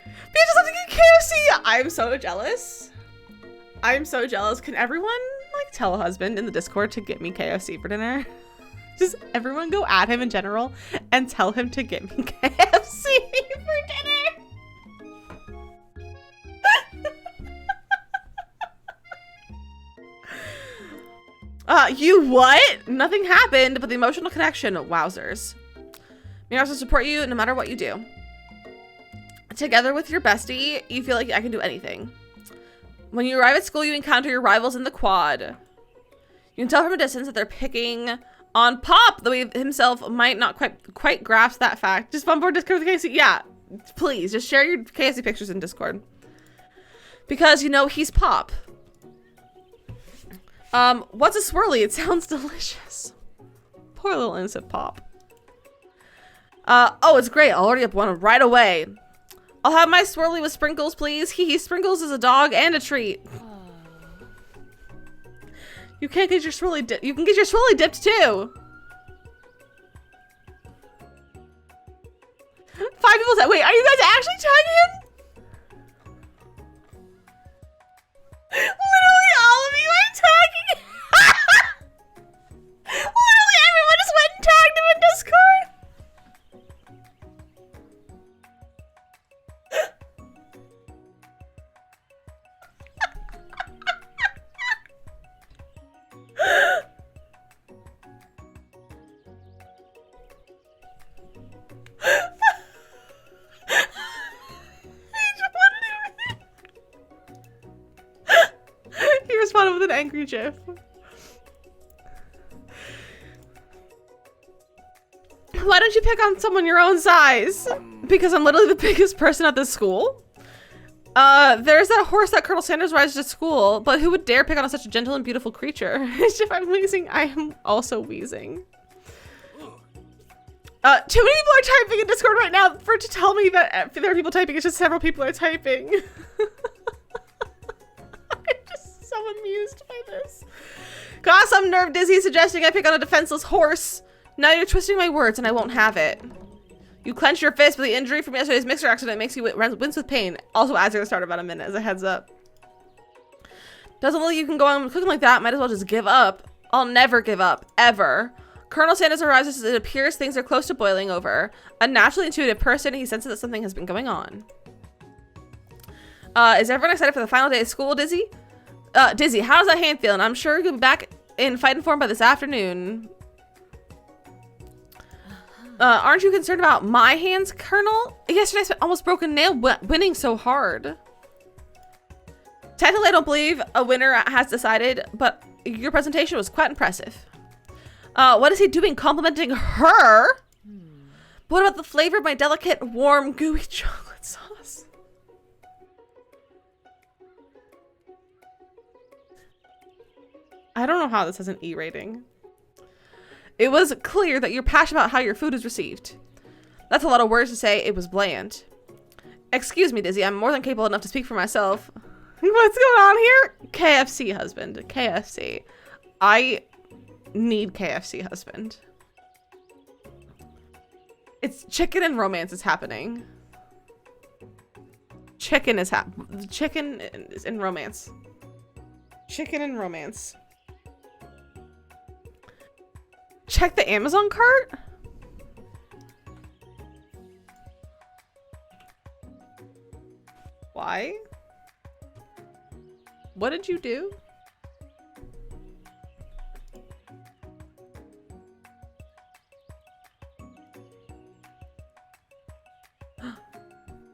We just have to get KFC! I'm so jealous. I'm so jealous. Can everyone, like, tell a husband in the Discord to get me KFC for dinner? Just everyone go at him in general and tell him to get me KFC for dinner. You what? Nothing happened, but the emotional connection, wowzers. May I also support you no matter what you do. Together with your bestie, you feel like I can do anything. When you arrive at school, you encounter your rivals in the quad. You can tell from a distance that they're picking on Pop, though he himself might not quite grasp that fact. Just fun board Discord with KFC. Yeah, please, just share your KFC pictures in Discord. Because, you know, he's Pop. What's a swirly? It sounds delicious. Poor little innocent Pop. Oh, it's great. I'll already up one right away. I'll have my swirly with sprinkles, please. Sprinkles is a dog and a treat. You can't get your swirly dipped. You can get your swirly dipped too. 5 people said, wait, are you guys actually tagging him? Literally all of you are tagging. Literally everyone just went and tagged him in Discord. He responded with an angry gif. Why don't you pick on someone your own size? Because I'm literally the biggest person at this school. There's that horse that Colonel Sanders rides to school, but who would dare pick on such a gentle and beautiful creature? If I'm wheezing, I am also wheezing. Too many people are typing in Discord right now to tell me that there are people typing. It's just several people are typing. I'm just so amused by this. Got some nerve, Dizzy, suggesting I pick on a defenseless horse. Now you're twisting my words and I won't have it. You clench your fist, but the injury from yesterday's mixer accident makes you wince with pain. Also, ads are gonna start about a minute as a heads up. Doesn't look like you can go on cooking like that. Might as well just give up. I'll never give up, ever. Colonel Sanders arrives as it appears things are close to boiling over. A naturally intuitive person, he senses that something has been going on. Is everyone excited for the final day of school, Dizzy? Dizzy, how's that hand feeling? I'm sure you'll be back in fighting form by this afternoon. Aren't you concerned about my hands, Colonel? Yesterday I spent almost broken nail winning so hard. Technically, I don't believe a winner has decided, but your presentation was quite impressive. What is he doing complimenting her? What about the flavor of my delicate, warm, gooey chocolate sauce? I don't know how this has an E rating. It was clear that you're passionate about how your food is received. That's a lot of words to say. It was bland. Excuse me, Dizzy. I'm more than capable enough to speak for myself. What's going on here? KFC husband. KFC. I need KFC husband. It's chicken and romance is happening. Chicken is in romance. Chicken and romance. Check the Amazon cart? Why? What did you do?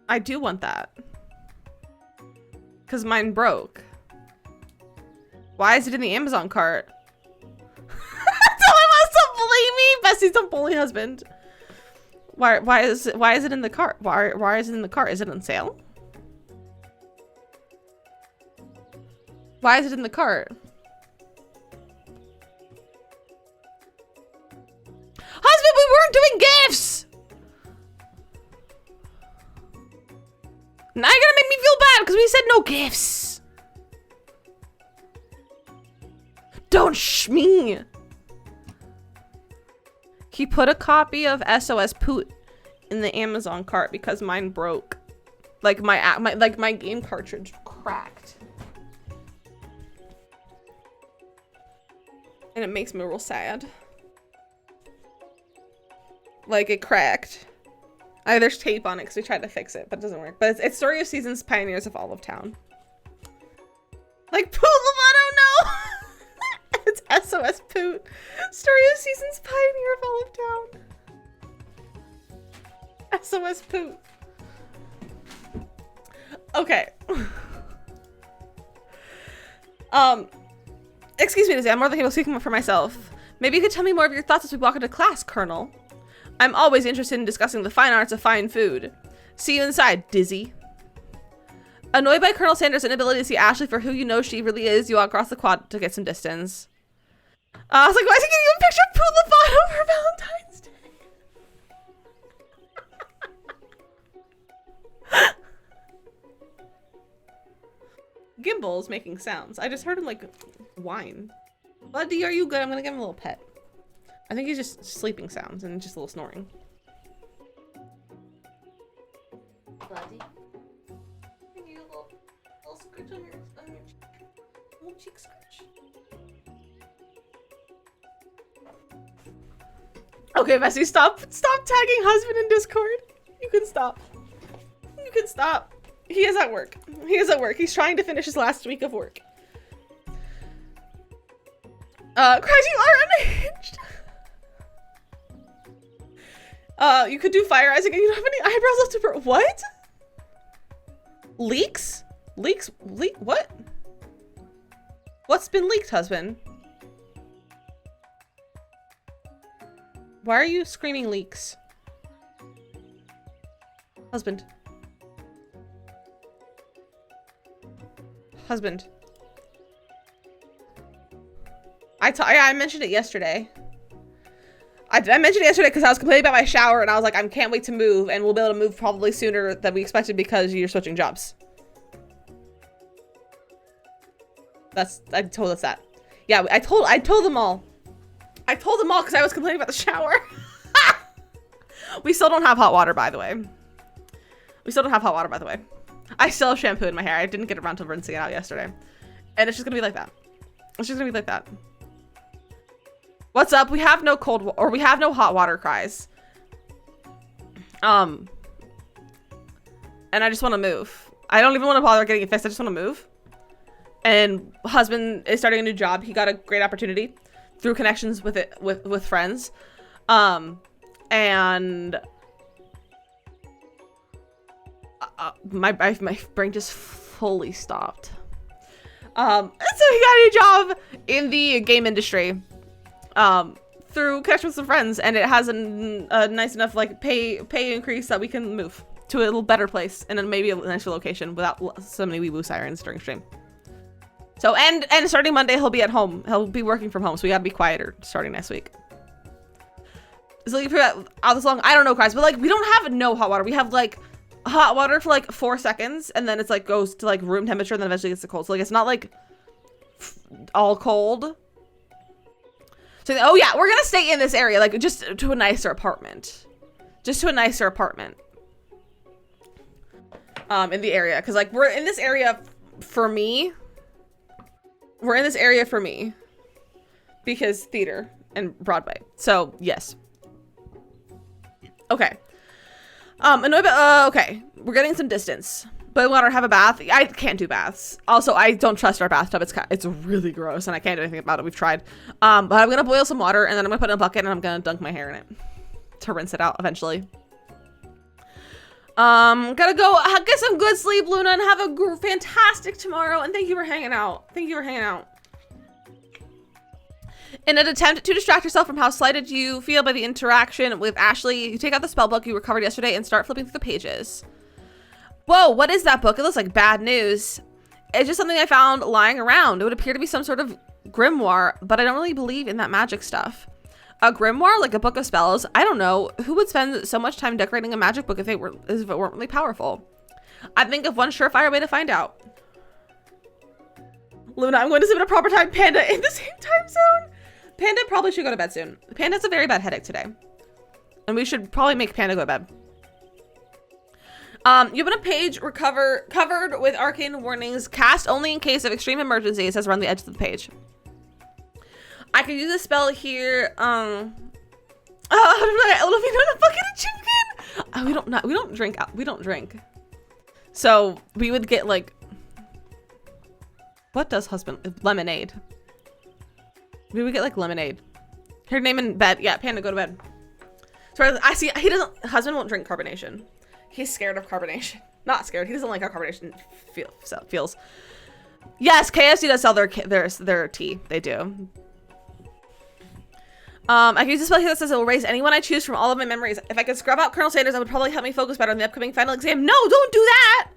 I do want that. Because mine broke. Why is it in the Amazon cart? Someone wants to bully me! Bessie's a bully husband. Why is it in the cart? Why is it in the cart? Is it on sale? Why is it in the cart? Husband, we weren't doing gifts! Now you're gonna make me feel bad because we said no gifts. Don't shh me. He put a copy of SOS Poot in the Amazon cart because mine broke. Like my game cartridge cracked. And it makes me real sad. Like it cracked. There's tape on it because we tried to fix it, but it doesn't work. But it's Story of Seasons, Pioneers of Olive Town. Like Poot Lovato, no! It's SOS Poot. Story of Seasons, Pioneer of Olive Town. SOS Poot. Okay. Excuse me, Lizzie. I'm more than capable of speaking for myself. Maybe you could tell me more of your thoughts as we walk into class, Colonel. I'm always interested in discussing the fine arts of fine food. See you inside, Dizzy. Annoyed by Colonel Sanders' inability to see Ashley for who you know she really is, you walk across the quad to get some distance. I was like, why is he getting you a picture of Pooh Lovato for Valentine's Day? Gimbal's making sounds. I just heard him like whine. Buddy, are you good? I'm gonna give him a little pet. I think he's just sleeping sounds and just a little snoring. Buddy. Give you a little scratch on your cheek. A little cheek scratch. Okay, Bessie, stop tagging husband in Discord. You can stop. You can stop. He is at work. He is at work. He's trying to finish his last week of work. Cries, you are unhinged. You could do fire eyes again. You don't have any eyebrows left to burn. What? Leaks? Leaks? What? What's been leaked, husband? Why are you screaming leaks? Husband. Husband. I mentioned it yesterday. I mentioned it yesterday because I was complaining about my shower and I was like, I can't wait to move, and we'll be able to move probably sooner than we expected because you're switching jobs. I told us that. Yeah, I told them all. I told them all because I was complaining about the shower. We still don't have hot water, by the way. I still have shampoo in my hair. I didn't get around to rinsing it out yesterday. And it's just gonna be like that. What's up? We have no we have no hot water, Cries. And I just want to move. I don't even want to bother getting it fixed. I just want to move. And husband is starting a new job. He got a great opportunity through connections with friends. And my brain just fully stopped. So he got a new job in the game industry. Through connection with some friends, and it has a nice enough like pay increase that we can move to a little better place and then maybe a nicer location without so many wee-woo sirens during stream. So and starting Monday he'll be at home. He'll be working from home, so we gotta be quieter starting next week. So you figure out this long, I don't know, guys, but like we don't have no hot water. We have like hot water for like 4 seconds, and then it's like goes to like room temperature, and then eventually gets to cold. So like it's not like all cold. So, oh yeah, we're gonna stay in this area, like just to a nicer apartment. In the area, because like we're in this area for me. Because theater and Broadway. So yes. Okay. Okay, we're getting some distance. But we want to have a bath. I can't do baths. Also, I don't trust our bathtub. It's really gross, and I can't do anything about it. We've tried. But I'm gonna boil some water, and then I'm gonna put it in a bucket, and I'm gonna dunk my hair in it to rinse it out eventually. Gotta go get some good sleep, Luna, and have a fantastic tomorrow. And thank you for hanging out. In an attempt to distract yourself from how slighted you feel by the interaction with Ashley, you take out the spell book you recovered yesterday and start flipping through the pages. Whoa, what is that book? It looks like bad news. It's just something I found lying around. It would appear to be some sort of grimoire, but I don't really believe in that magic stuff. A grimoire, like a book of spells? I don't know. Who would spend so much time decorating a magic book if it weren't really powerful? I think of one surefire way to find out. Luna, I'm going to sleep at a proper time. Panda in the same time zone? Panda probably should go to bed soon. Panda has a very bad headache today. And we should probably make Panda go to bed. You have a page covered with arcane warnings. Cast only in case of extreme emergency. It says around the edge of the page. I could use a spell here. Oh, we don't drink. So we would get like, what does husband? Lemonade. We would get like lemonade. Her name in bed. Yeah, Panda, go to bed. So I see husband won't drink carbonation. He's scared of carbonation. Not scared. He doesn't like how carbonation feels. Yes, KFC does sell their tea. They do. I can use a spell here that says it will erase anyone I choose from all of my memories. If I could scrub out Colonel Sanders, that would probably help me focus better on the upcoming final exam. No, don't do that!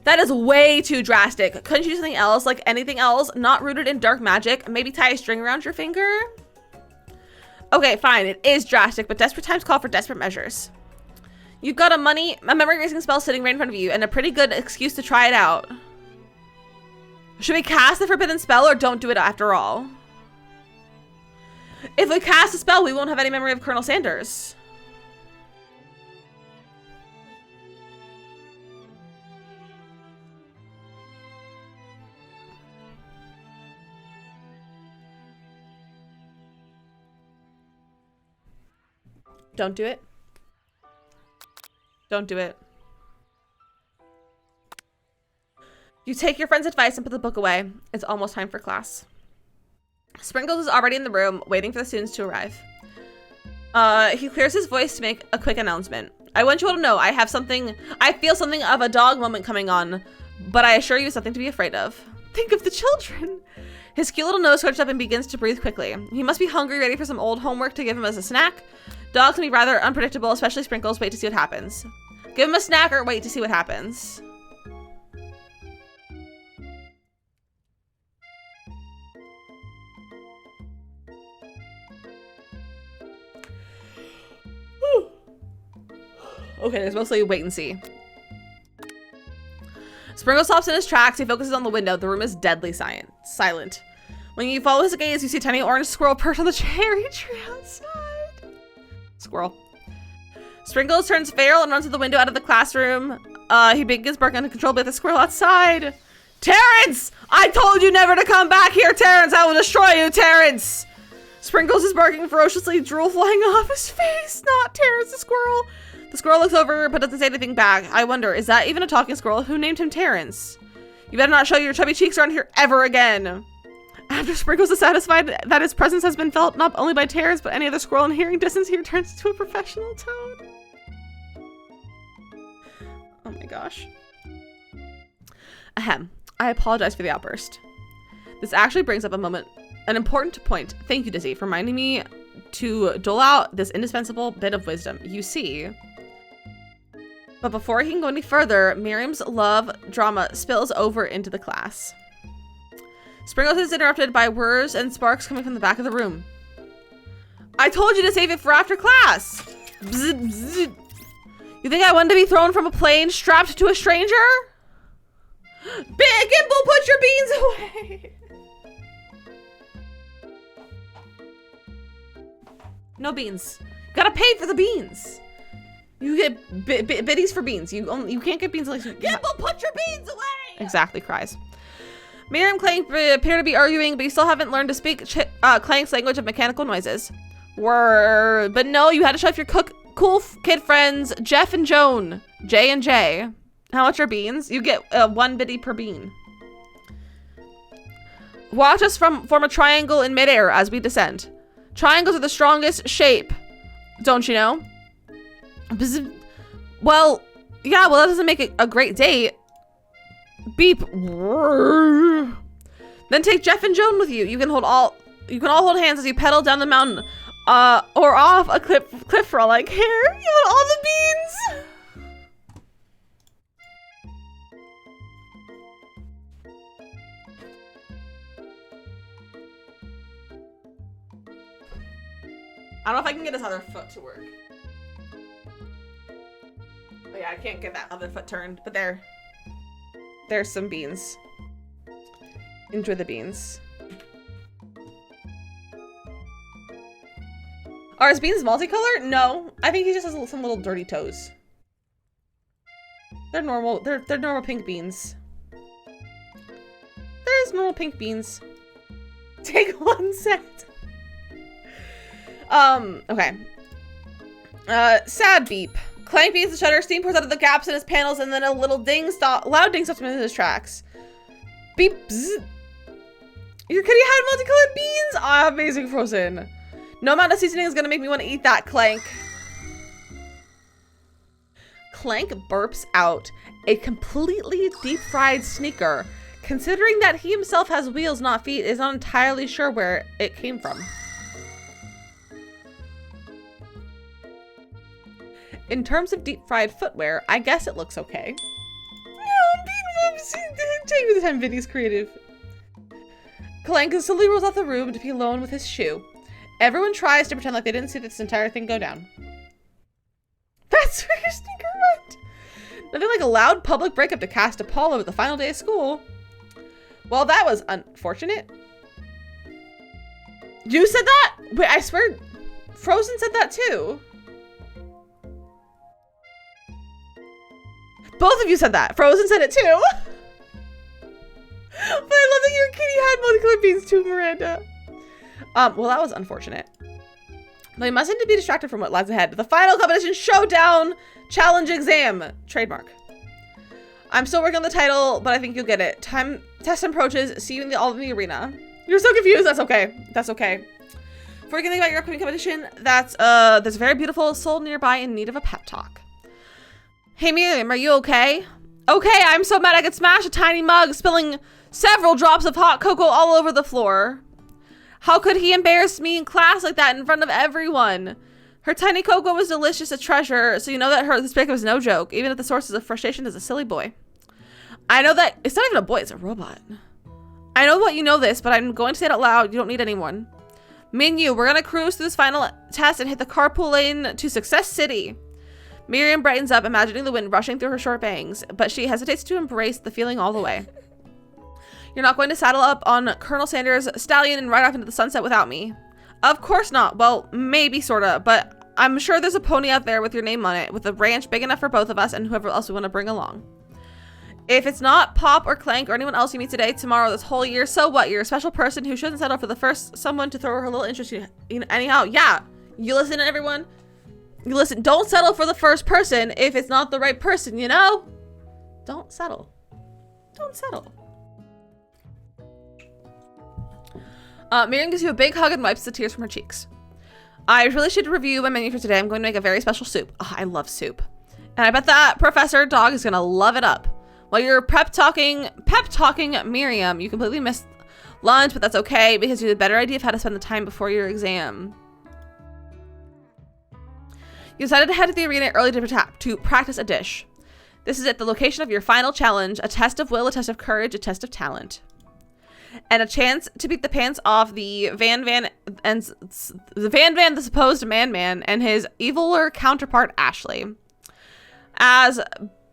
That is way too drastic. Couldn't you do something else, like anything else, not rooted in dark magic? Maybe tie a string around your finger? Okay, fine, it is drastic, but desperate times call for desperate measures. You've got a memory erasing spell sitting right in front of you, and a pretty good excuse to try it out. Should we cast the forbidden spell, or don't do it after all? If we cast a spell, we won't have any memory of Colonel Sanders. Don't do it. Don't do it. You take your friend's advice and put the book away. It's almost time for class. Sprinkles is already in the room, waiting for the students to arrive. He clears his voice to make a quick announcement. I want you all to know I feel something of a dog moment coming on, but I assure you it's nothing to be afraid of. Think of the children. His cute little nose scrunches up and begins to breathe quickly. He must be hungry, ready for some old homework to give him as a snack. Dogs can be rather unpredictable, especially Sprinkles. Wait to see what happens. Give him a snack or wait to see what happens. Okay, there's mostly wait and see. Sprinkle stops in his tracks. He focuses on the window. The room is deadly silent. When you follow his gaze, you see a tiny orange squirrel perched on the cherry tree outside. Squirrel. Sprinkles turns feral and runs to the window out of the classroom. He begins barking uncontrollably at the squirrel outside. Terrence! I told you never to come back here, Terrence! I will destroy you, Terrence! Sprinkles is barking ferociously, drool flying off his face. Not Terrence, the squirrel. The squirrel looks over but doesn't say anything back. I wonder, is that even a talking squirrel? Who named him Terrence? You better not show your chubby cheeks around here ever again. After Sprinkles is satisfied that his presence has been felt not only by Terrence but any other squirrel in hearing distance, he returns to a professional tone. Oh my gosh. Ahem. I apologize for the outburst. This actually brings up an important point. Thank you, Dizzy, for reminding me to dole out this indispensable bit of wisdom. You see... But before he can go any further, Miriam's love drama spills over into the class. Sprinkles is interrupted by whirs and sparks coming from the back of the room. I told you to save it for after class! Bzz, bzz. You think I wanted to be thrown from a plane strapped to a stranger? Big Gimble, put your beans away! No beans. You gotta pay for the beans. You get biddies for beans. You can't get beans unless you... Gimble, put your beans away! Exactly, cries. Miriam and Clank appear to be arguing, but you still haven't learned to speak Clank's language of mechanical noises. But no, you had to show off your cool kid friends, Jeff and Joan. J and J. How much are beans? You get 1 biddy per bean. Watch us form a triangle in midair as we descend. Triangles are the strongest shape. Don't you know? Well, yeah, well, that doesn't make it a great date. Beep. Then take Jeff and Joan with you. You can all hold hands as you pedal down the mountain, or off a cliff for all I care. You want all the beans? I don't know if I can get his other foot to work. Oh yeah, I can't get that other foot turned, but there's some beans. Enjoy the beans. Are his beans multicolored? No, I think he just has some little dirty toes. They're normal. They're normal pink beans. There's normal pink beans. Take 1 set. Okay. Sad beep. Clank beats the shutter, steam pours out of the gaps in his panels, and then a little loud ding stops him in his tracks. Beep. Bzz. Your kitty had multicolored beans? Ah, amazing, Frozen. No amount of seasoning is gonna make me want to eat that, Clank. Clank burps out a completely deep-fried sneaker. Considering that he himself has wheels, not feet, is not entirely sure where it came from. In terms of deep-fried footwear, I guess it looks okay. No, take me the time, Vinny's creative. Clank slowly rolls out the room to be alone with his shoe. Everyone tries to pretend like they didn't see this entire thing go down. That's where your sneaker went. Nothing like a loud public breakup to cast a pall over the final day of school. Well, that was unfortunate. You said that? Wait, I swear Frozen said that too. Both of you said that. Frozen said it too. But I love that your kitty had multicolored beans too, Miranda. Well, that was unfortunate. But we mustn't be distracted from what lies ahead. The final competition showdown challenge exam. Trademark. I'm still working on the title, but I think you'll get it. Test approaches. See you all in the arena. You're so confused. That's okay. That's okay. Before we can think about your upcoming competition, there's a very beautiful soul nearby in need of a pep talk. Hey, Miriam, are you okay? Okay, I'm so mad I could smash a tiny mug, spilling several drops of hot cocoa all over the floor. How could he embarrass me in class like that in front of everyone? Her tiny cocoa was delicious, a treasure, so you know that this breakup was no joke, even if the sources of frustration is a silly boy. I know that it's not even a boy, it's a robot. I know what you know this, but I'm going to say it out loud. You don't need anyone. Me and you, we're gonna cruise through this final test and hit the carpool lane to Success City. Miriam brightens up, imagining the wind rushing through her short bangs, but she hesitates to embrace the feeling all the way. You're not going to saddle up on Colonel Sanders' stallion and ride off into the sunset without me. Of course not. Well, maybe sorta, but I'm sure there's a pony out there with your name on it, with a ranch big enough for both of us and whoever else we want to bring along. If it's not Pop or Clank or anyone else you meet today, tomorrow, this whole year, so what? You're a special person who shouldn't settle for the first someone to throw her little interest in you. Anyhow, yeah. You listen, everyone. You listen. Don't settle for the first person if it's not the right person, you know? Don't settle. Don't settle. Miriam gives you a big hug and wipes the tears from her cheeks. I really should review my menu for today. I'm going to make a very special soup. Oh, I love soup. And I bet that Professor Dog is going to love it up. While you're pep talking Miriam, you completely missed lunch, but that's okay because you have a better idea of how to spend the time before your exam. You decided to head to the arena early to practice a dish. This is at the location of your final challenge, a test of will, a test of courage, a test of talent. And a chance to beat the pants off the the supposed man, and his eviler counterpart, Ashley. As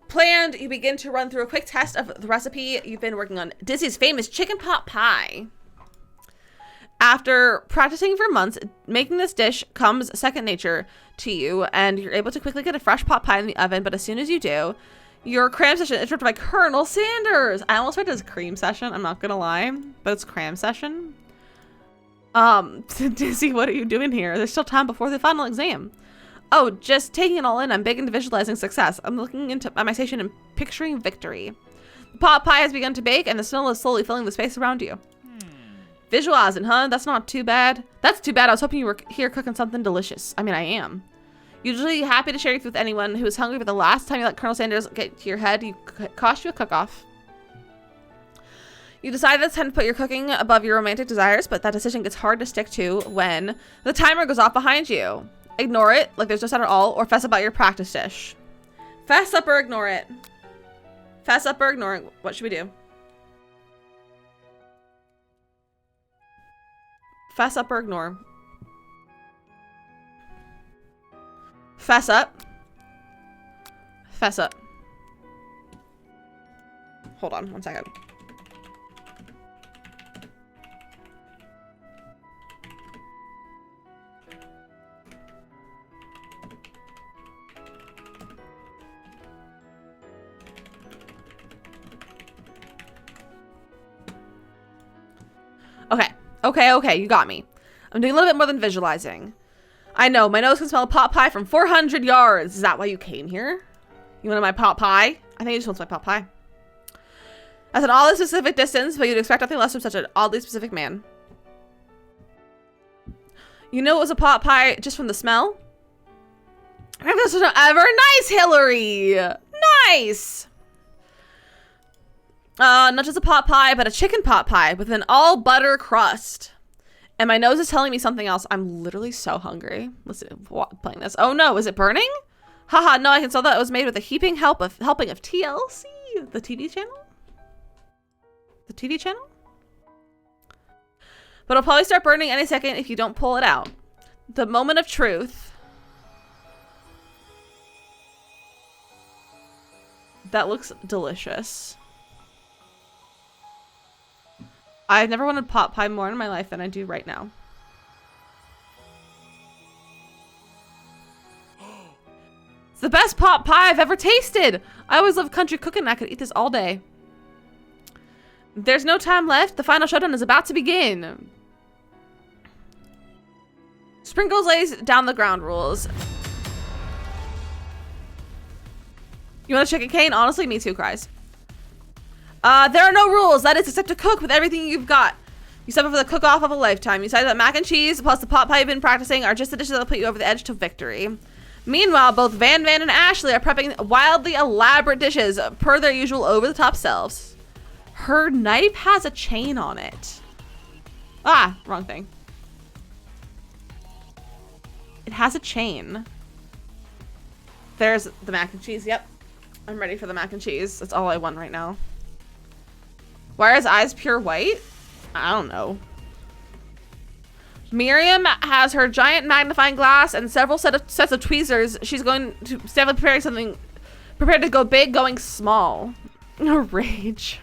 planned, you begin to run through a quick test of the recipe you've been working on, Dizzy's famous chicken pot pie. After practicing for months, making this dish comes second nature to you, and you're able to quickly get a fresh pot pie in the oven, but as soon as you do, your cram session is interrupted by Colonel Sanders. I almost read it as cream session, I'm not gonna lie, but it's cram session. Dizzy, what are you doing here? There's still time before the final exam. Oh, just taking it all in. I'm big into visualizing success. I'm looking at my station and picturing victory. The pot pie has begun to bake, and the smell is slowly filling the space around you. Visualizing, huh? That's not too bad. That's too bad. I was hoping you were here cooking something delicious. I mean, I am. Usually happy to share your food with anyone who is hungry, but the last time you let Colonel Sanders get to your head, cost you a cook-off. You decided it's time to put your cooking above your romantic desires, but that decision gets hard to stick to when the timer goes off behind you. Ignore it, like there's no sound at all, or fess about your practice dish. Fess up or ignore it. Fess up or ignore it. What should we do? Fess up or ignore? Fess up. Fess up. Hold on 1 second. Okay, you got me. I'm doing a little bit more than visualizing. I know, my nose can smell a pot pie from 400 yards. Is that why you came here? You wanted my pot pie? I think he just wants my pot pie. That's an oddly specific distance, but you'd expect nothing less from such an oddly specific man. You know it was a pot pie just from the smell? This was ever. Nice, Hillary. Nice. Not just a pot pie, but a chicken pot pie with an all butter crust. And my nose is telling me something else. I'm literally so hungry. Listen, playing this. Oh no, is it burning? Haha, no, I can tell that it was made with a heaping helping of TLC, the TV channel. The TV channel? But it'll probably start burning any second if you don't pull it out. The moment of truth. That looks delicious. I've never wanted pot pie more in my life than I do right now. It's the best pot pie I've ever tasted. I always loved country cooking and I could eat this all day. There's no time left. The final showdown is about to begin. Sprinkles lays down the ground rules. You want a chicken cane? Honestly, me too, cries. There are no rules. That is except to cook with everything you've got. You suffer for the cook-off of a lifetime. You decide that mac and cheese plus the pot pie you've been practicing are just the dishes that'll put you over the edge to victory. Meanwhile, both Van and Ashley are prepping wildly elaborate dishes per their usual over-the-top selves. Her knife has a chain on it. Ah, wrong thing. It has a chain. There's the mac and cheese. Yep. I'm ready for the mac and cheese. That's all I want right now. Why are his eyes pure white? I don't know. Miriam has her giant magnifying glass and several sets of tweezers. She's going to definitely preparing something, prepared to go big, going small. Rage.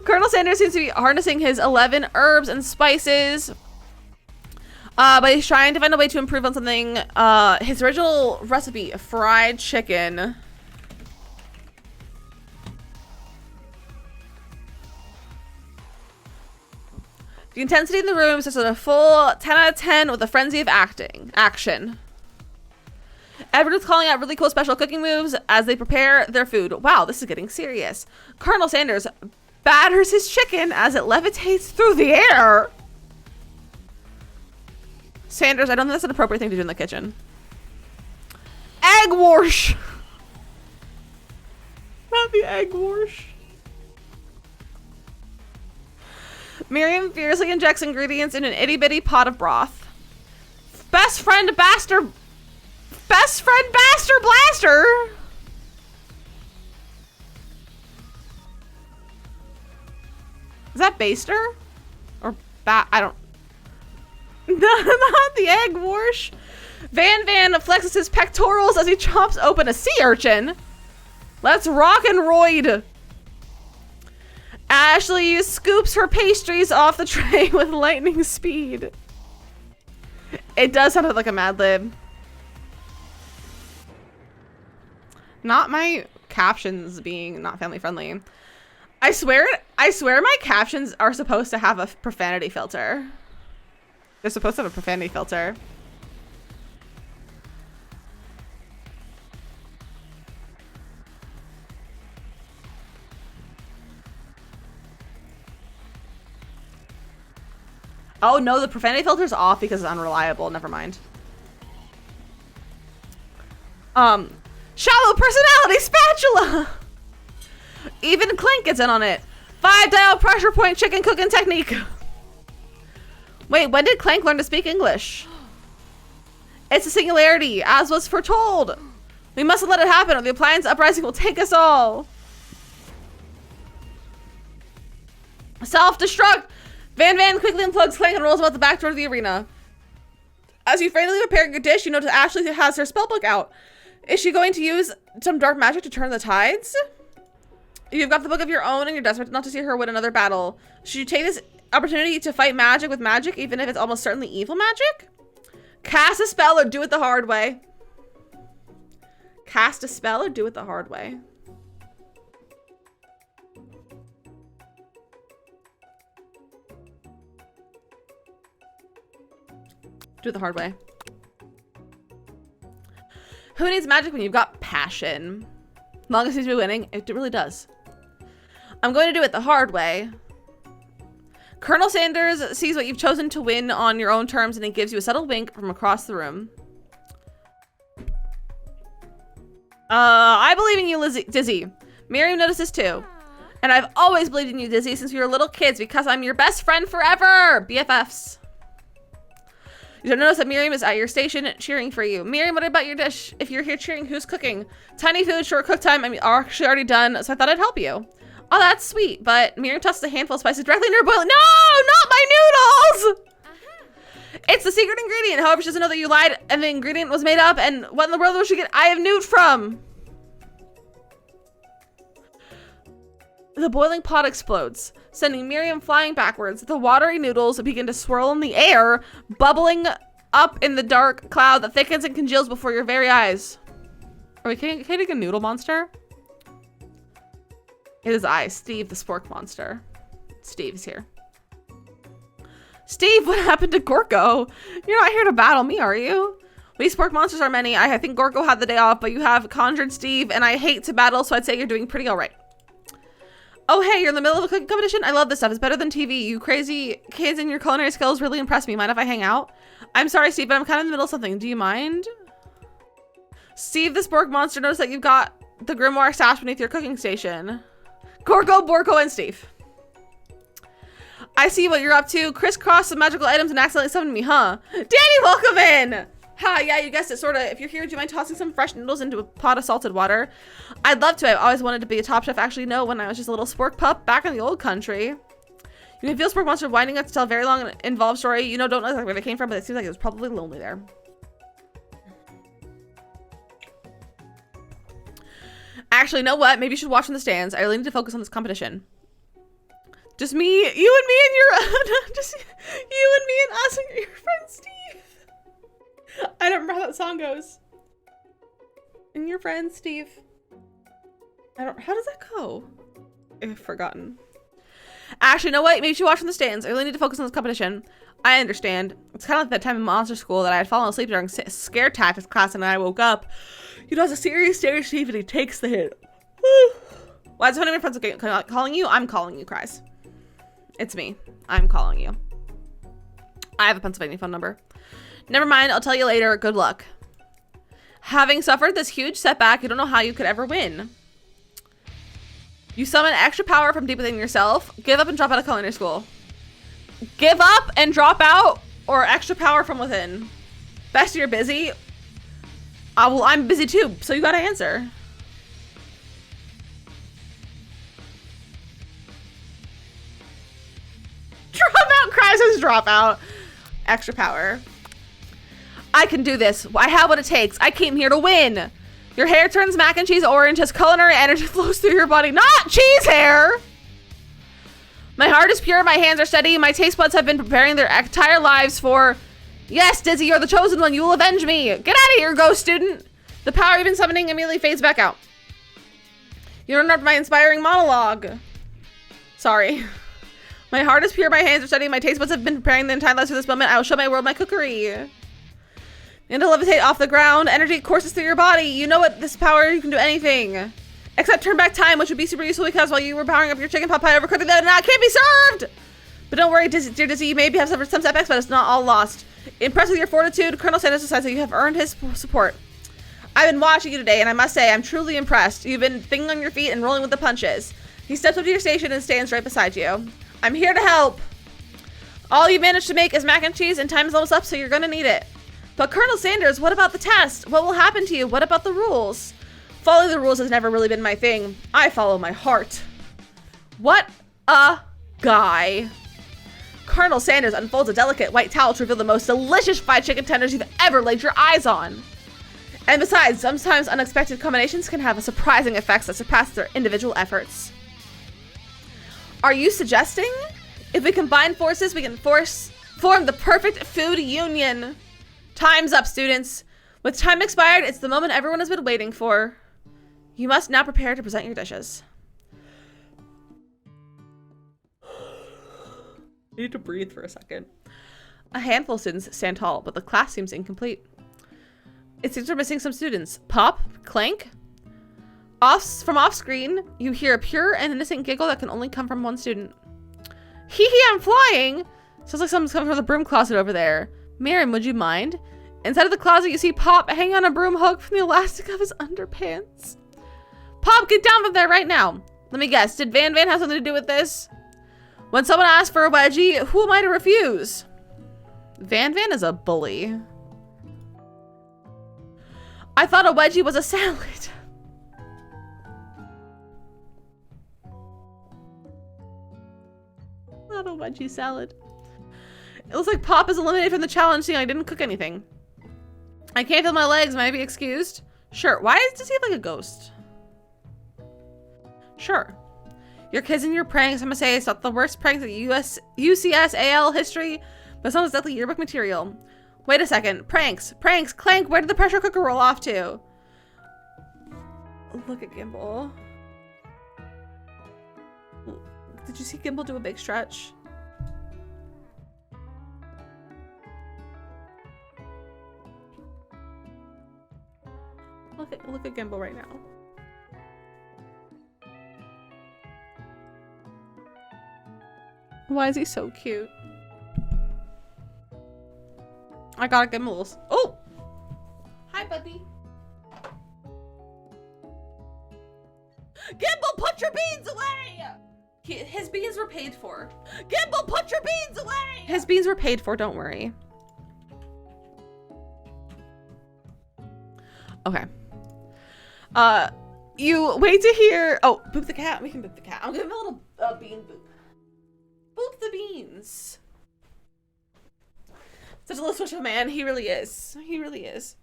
Colonel Sanders seems to be harnessing his 11 herbs and spices. But he's trying to find a way to improve on something. His original recipe, fried chicken. The intensity in the room starts at a full 10 out of 10 with a frenzy of action. Everyone's calling out really cool special cooking moves as they prepare their food. Wow, this is getting serious. Colonel Sanders batters his chicken as it levitates through the air. Sanders, I don't think that's an appropriate thing to do in the kitchen. Egg wash. Not the egg wash. Miriam fiercely injects ingredients in an itty-bitty pot of broth. Best friend Blaster. Is that Baster? Or I don't. Not the egg wash. Van flexes his pectorals as he chops open a sea urchin. Let's rock and roid. Ashley scoops her pastries off the tray with lightning speed. It does sound like a Mad Lib. Not my captions being not family friendly. I swear my captions are supposed to have a profanity filter. They're supposed to have a profanity filter. Oh no, the profanity filter's off because it's unreliable. Never mind. Shallow personality spatula. Even Clink gets in on it. 5-dial pressure point chicken cooking technique. Wait, when did Clank learn to speak English? It's a singularity, as was foretold. We mustn't let it happen or the appliance uprising will take us all. Self-destruct. Van quickly unplugs Clank and rolls him out the back door of the arena. As you frantically prepare your dish, you notice Ashley has her spellbook out. Is she going to use some dark magic to turn the tides? You've got the book of your own and you're desperate not to see her win another battle. Should you take this opportunity to fight magic with magic, even if it's almost certainly evil magic? Cast a spell or do it the hard way. Cast a spell or do it the hard way. Do it the hard way. Who needs magic when you've got passion? As long as he's winning, it really does. I'm going to do it the hard way. Colonel Sanders sees what you've chosen to win on your own terms and he gives you a subtle wink from across the room. I believe in you, Dizzy. Miriam notices too. And I've always believed in you, Dizzy, since we were little kids because I'm your best friend forever. BFFs. You don't notice that Miriam is at your station cheering for you. Miriam, what about your dish? If you're here cheering, who's cooking? Tiny food, short cook time. I'm actually already done, so I thought I'd help you. Oh, that's sweet, but Miriam tosses a handful of spices directly into her boiling. No, not my noodles! It's the secret ingredient. However, she doesn't know that you lied and the ingredient was made up. And what in the world will she get I have newt from? The boiling pot explodes, sending Miriam flying backwards. The watery noodles begin to swirl in the air, bubbling up in the dark cloud that thickens and congeals before your very eyes. Are we creating a noodle monster? It is I, Steve, the spork monster. Steve is here. Steve, what happened to Gorko? You're not here to battle me, are you? We spork monsters are many. I think Gorko had the day off, but you have conjured Steve, and I hate to battle, so I'd say you're doing pretty all right. Oh, hey, you're in the middle of a cooking competition? I love this stuff. It's better than TV. You crazy kids and your culinary skills really impress me. Mind if I hang out? I'm sorry, Steve, but I'm kind of in the middle of something. Do you mind? Steve, the spork monster, notice that you've got the grimoire stashed beneath your cooking station. Gorko, Borko, and Steve. I see what you're up to. Crisscross some magical items and accidentally summoned me, huh? Danny, welcome in! Ha, yeah, you guessed it, sorta. If you're here, do you mind tossing some fresh noodles into a pot of salted water? I'd love to. I've always wanted to be a top chef. Actually, no, when I was just a little spork pup back in the old country. You can feel spork monster winding up to tell a very long and involved story. You know, don't know exactly where they came from, but it seems like it was probably lonely there. Actually, you know what? Maybe you should watch from the stands. I really need to focus on this competition. Just me, you and me and your, just you and me and us and your friend Steve. I don't remember how that song goes. And your friend Steve. How does that go? I've forgotten. Actually, you know what? Maybe you should watch from the stands. I really need to focus on this competition. I understand. It's kind of like that time in monster school that I had fallen asleep during scare tactics class and I woke up. You know, it's a serious stare Steve and he takes the hit. Why is one of my friends calling you? I'm calling you, Cries. It's me. I'm calling you. I have a Pennsylvania phone number. Never mind, I'll tell you later. Good luck. Having suffered this huge setback, you don't know how you could ever win. You summon extra power from deep within yourself. Give up and drop out of culinary school. Give up and drop out or extra power from within. Best you're busy. Well, I'm busy too, so you gotta answer. Dropout cries as dropout. Extra power. I can do this. I have what it takes. I came here to win. Your hair turns mac and cheese orange as culinary energy flows through your body. Not cheese hair! My heart is pure, my hands are steady, my taste buds have been preparing their entire lives for... Yes, Dizzy, you're the chosen one. You will avenge me. Get out of here, ghost student. The power you've been summoning immediately fades back out. You don't interrupt my inspiring monologue. Sorry. My heart is pure, my hands are steady, my taste buds have been preparing the entire lives for this moment. I will show my world my cookery. And to levitate off the ground, energy courses through your body. You know what? This power, you can do anything. Except turn back time, which would be super useful because while you were powering up your chicken pot pie overcooked, that now can't be served! But don't worry, dear Dizzy, you maybe have suffered some setbacks, but it's not all lost. Impressed with your fortitude, Colonel Sanders decides that you have earned his support. I've been watching you today, and I must say, I'm truly impressed. You've been thinking on your feet and rolling with the punches. He steps up to your station and stands right beside you. I'm here to help. All you managed to make is mac and cheese, and time is almost up, so you're gonna need it. But Colonel Sanders, what about the test? What will happen to you? What about the rules? Following the rules has never really been my thing. I follow my heart. What a guy. Colonel Sanders unfolds a delicate white towel to reveal the most delicious fried chicken tenders you've ever laid your eyes on. And besides, sometimes unexpected combinations can have surprising effects that surpass their individual efforts. Are you suggesting if we combine forces, we can form the perfect food union? Time's up, students. With time expired, it's the moment everyone has been waiting for. You must now prepare to present your dishes. I need to breathe for a second. A handful of students stand tall, but the class seems incomplete. It seems we're missing some students. Pop, clank. From off screen, you hear a pure and innocent giggle that can only come from one student. Hee hee, I'm flying! Sounds like someone's coming from the broom closet over there. Miriam, would you mind? Inside of the closet, you see Pop hanging on a broom hook from the elastic of his underpants. Pop, get down from there right now. Let me guess, did Van Van have something to do with this? When someone asks for a wedgie, who am I to refuse? Van Van is a bully. I thought a wedgie was a salad. Not a wedgie salad. It looks like Pop is eliminated from the challenge, seeing I didn't cook anything. I can't feel my legs. May I be excused? Sure. Why does he have like a ghost? Sure. Your kids and your pranks, I'm gonna say it's not the worst pranks at UCS AL history, but it's not exactly yearbook material. Wait a second. Pranks. Pranks. Clank. Where did the pressure cooker roll off to? Look at Gimbal. Did you see Gimbal do a big stretch? Look at Gimbal right now. Why is he so cute? I gotta give him a little. Oh! Hi, buddy. Gimbal, put your beans away! His beans were paid for. Gimbal, put your beans away! His beans were paid for, don't worry. Okay. You wait to hear. Oh, boop the cat. We can boop the cat. I'll give him a little bean boop. Boop the beans. Such a little switch of a man. He really is. He really is.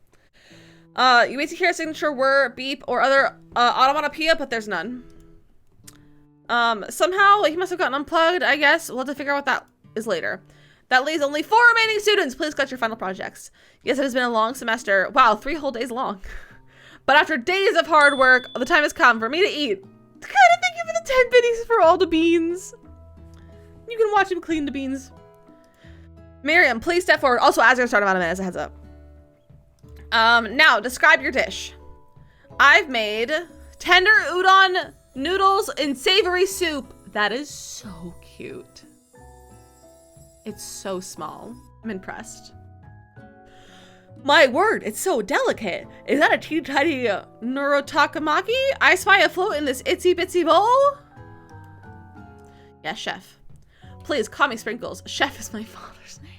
You wait to hear a signature whir, beep, or other onomatopoeia, but there's none. Somehow he must have gotten unplugged, I guess. We'll have to figure out what that is later. That leaves only 4 remaining students. Please collect your final projects. Yes, it has been a long semester. Wow, 3 whole days long. But after days of hard work, the time has come for me to eat. Good, thank you for the 10 pennies for all the beans. You can watch him clean the beans. Miriam, please step forward. Also, as you're starting about a minute as a heads up. Now, describe your dish. I've made tender udon noodles in savory soup. That is so cute. It's so small. I'm impressed. My word, it's so delicate. Is that a teeny tiny neurotakamaki I spy afloat in this itsy bitsy bowl? Yes, chef. Please call me Sprinkles. Chef is my father's name.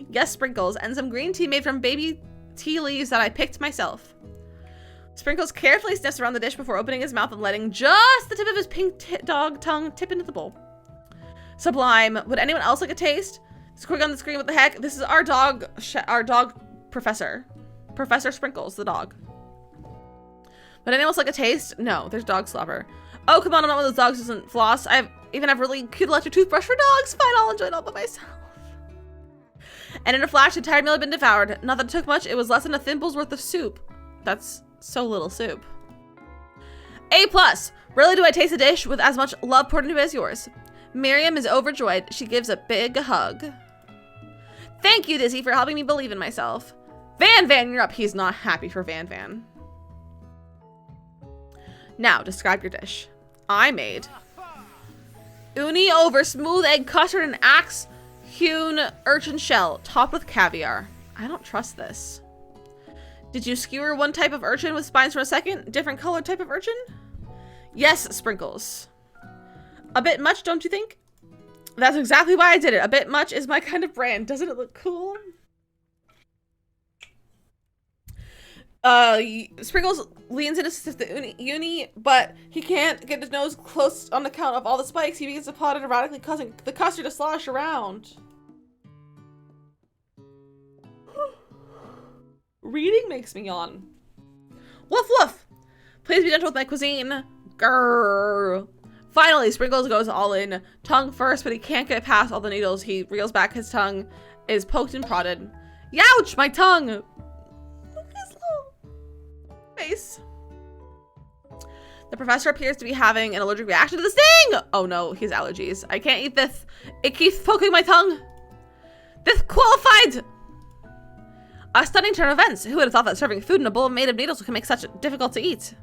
Yes, Sprinkles, and some green tea made from baby tea leaves that I picked myself. Sprinkles carefully sniffs around the dish before opening his mouth and letting just the tip of his pink dog tongue tip into the bowl. Sublime. Would anyone else like a taste? Just quick on the screen, what the heck? This is our dog professor. Professor Sprinkles, the dog. Would anyone else like a taste? No, there's dog slobber. Oh, come on, I'm not one of those dogs who doesn't floss. I even have really cute electric toothbrush for dogs. Fine, I'll enjoy it all by myself. And in a flash, the entire meal had been devoured. Not that it took much, it was less than a thimble's worth of soup. That's so little soup. A+. Rarely do I taste a dish with as much love poured into it as yours. Miriam is overjoyed. She gives a big hug. Thank you, Dizzy, for helping me believe in myself. Van Van, you're up. He's not happy for Van Van. Now, describe your dish. I made uni over smooth egg custard and axe-hewn urchin shell, topped with caviar. I don't trust this. Did you skewer one type of urchin with spines for a second? Different colored type of urchin? Yes, Sprinkles. A bit much, don't you think? That's exactly why I did it. A bit much is my kind of brand. Doesn't it look cool? Sprinkles leans in to sniff the uni, but he can't get his nose close on account of all the spikes. He begins to plot it erratically, causing the custard to slosh around. Reading makes me yawn. Woof woof! Please be gentle with my cuisine. Grrr. Finally, Sprinkles goes all in. Tongue first, but he can't get past all the needles. He reels back. His tongue is poked and prodded. Youch! My tongue! Look at his little face. The professor appears to be having an allergic reaction to the sting! Oh no, he has allergies. I can't eat this. It keeps poking my tongue. This qualified! A stunning turn of events. Who would have thought that serving food in a bowl made of needles can make such difficult to eat?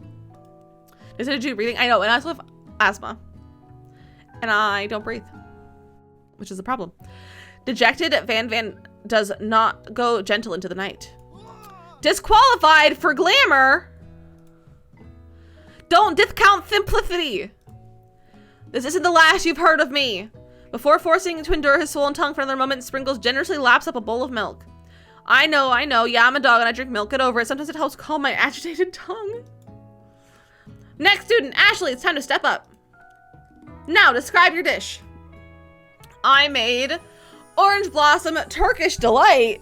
Does it do breathing? I know, and I also have asthma. And I don't breathe. Which is a problem. Dejected, Van Van does not go gentle into the night. Disqualified for glamour. Don't discount simplicity. This isn't the last you've heard of me. Before forcing to endure his swollen tongue for another moment, Sprinkles generously laps up a bowl of milk. I know. Yeah, I'm a dog and I drink milk. Get over it. Sometimes it helps calm my agitated tongue. Next student, Ashley, it's time to step up. Now, describe your dish. I made orange blossom Turkish delight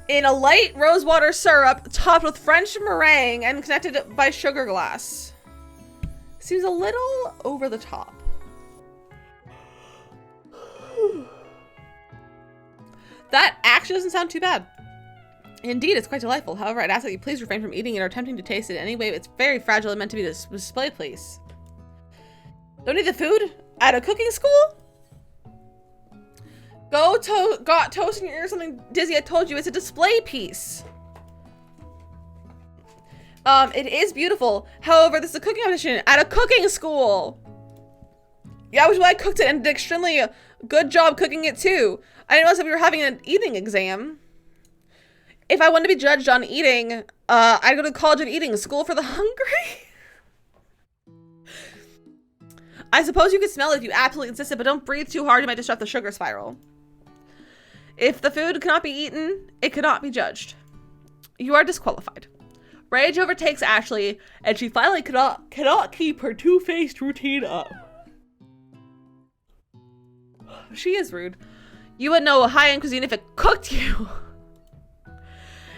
in a light rosewater syrup topped with French meringue and connected by sugar glass. Seems a little over the top. That actually doesn't sound too bad. Indeed, it's quite delightful. However, I'd ask that you please refrain from eating it or attempting to taste it in any way. It's very fragile and meant to be a display piece. Don't eat the food at a cooking school? Got toast in your ear or something, Dizzy? I told you, it's a display piece. It is beautiful. However, this is a cooking competition at a cooking school. Yeah, which is why I cooked it and did extremely good job cooking it too. I didn't realize that we were having an eating exam. If I wanted to be judged on eating, I'd go to college of eating, school for the hungry. I suppose you could smell it if you absolutely insisted, but don't breathe too hard, you might disrupt the sugar spiral. If the food cannot be eaten, it cannot be judged. You are disqualified. Rage overtakes Ashley, and she finally cannot keep her two-faced routine up. She is rude. You would know a high-end cuisine if it cooked you.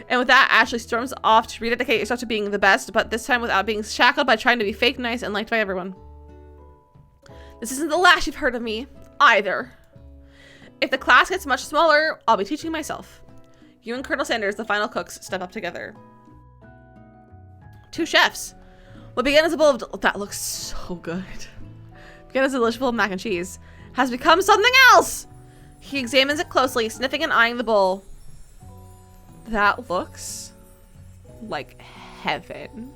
And with that, Ashley storms off to rededicate yourself to being the best, but this time without being shackled by trying to be fake nice and liked by everyone. This isn't the last you've heard of me, either. If the class gets much smaller, I'll be teaching myself. You and Colonel Sanders, the final cooks, step up together. Two chefs. What began as a bowl of... that looks so good. Began as a delicious bowl of mac and cheese. Has become something else! He examines it closely, sniffing and eyeing the bowl. That looks like heaven.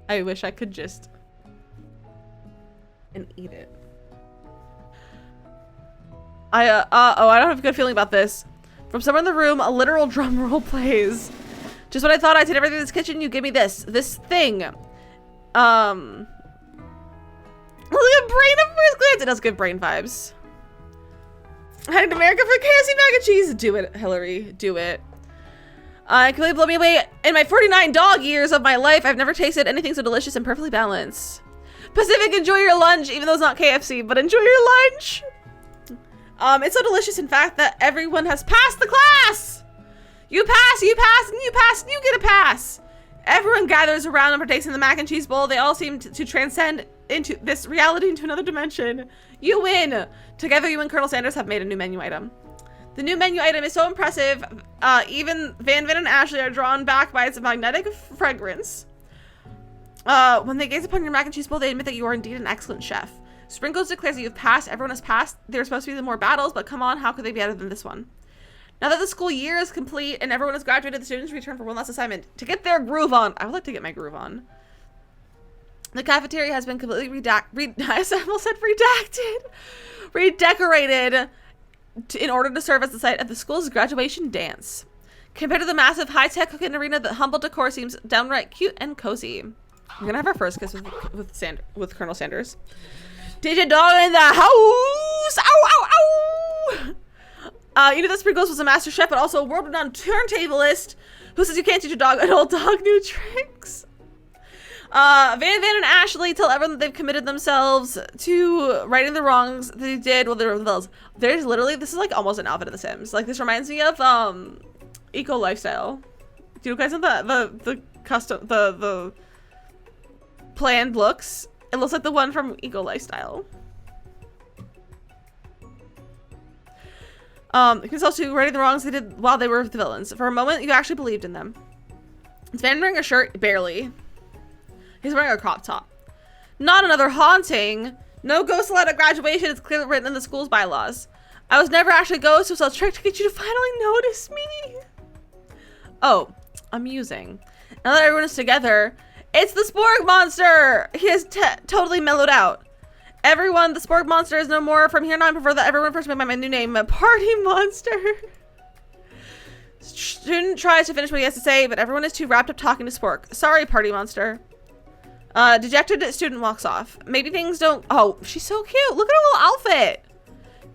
I wish I could just and eat it. I don't have a good feeling about this. From somewhere in the room, a literal drum roll plays. Just when I thought I did everything in this kitchen, you give me this thing. Look at brain at first glance. It does give brain vibes. Heading to America for KFC mac and cheese. Do it, Hillary. Do it. Completely blow me away. In my 49 dog years of my life, I've never tasted anything so delicious and perfectly balanced. Pacific, enjoy your lunch, even though it's not KFC, but enjoy your lunch. It's so delicious, in fact, that everyone has passed the class. You pass, and you pass, and you get a pass. Everyone gathers around and partakes in the mac and cheese bowl. They all seem to transcend into this reality into another dimension. You win. Together, you and Colonel Sanders have made a new menu item. The new menu item is so impressive, even Van and Ashley are drawn back by its magnetic fragrance. When they gaze upon your mac and cheese bowl, they admit that you are indeed an excellent chef. Sprinkles declares that you've passed. Everyone has passed. There are supposed to be more battles, but come on, how could they be better than this one? Now that the school year is complete and everyone has graduated, the students return for one last assignment to get their groove on. I would like to get my groove on. The cafeteria has been completely redecorated in order to serve as the site of the school's graduation dance. Compared to the massive high-tech cooking arena, the humble decor seems downright cute and cozy. We're gonna have our first kiss with Colonel Sanders. DJ Dog in the house! Ow, ow, ow! You know that Sprinkles was a master chef, but also a world-renowned turntablist who says you can't teach a dog an old dog new tricks. Van and Ashley tell everyone that they've committed themselves to righting the wrongs that they did while they were rebels. There's literally, this is like almost an outfit in The Sims. Like, this reminds me of Eco Lifestyle. Do you guys know the custom, the planned looks? It looks like the one from Eco Lifestyle. You can also righting the wrongs they did while they were the villains. For a moment, you actually believed in them. Is Van wearing a shirt? Barely. He's wearing a crop top. Not another haunting. No ghost allowed at graduation. It's clearly written in the school's bylaws. I was never actually a ghost. It was a trick to get you to finally notice me. Oh, amusing. Now that everyone is together, it's the Sporg monster. He has totally mellowed out. Everyone, the Spork Monster is no more. From here on, I prefer that everyone refers to me by my new name, Party Monster. Student tries to finish what he has to say, but everyone is too wrapped up talking to Spork. Sorry, Party Monster. Dejected student walks off. Maybe things don't... Oh, she's so cute. Look at her little outfit.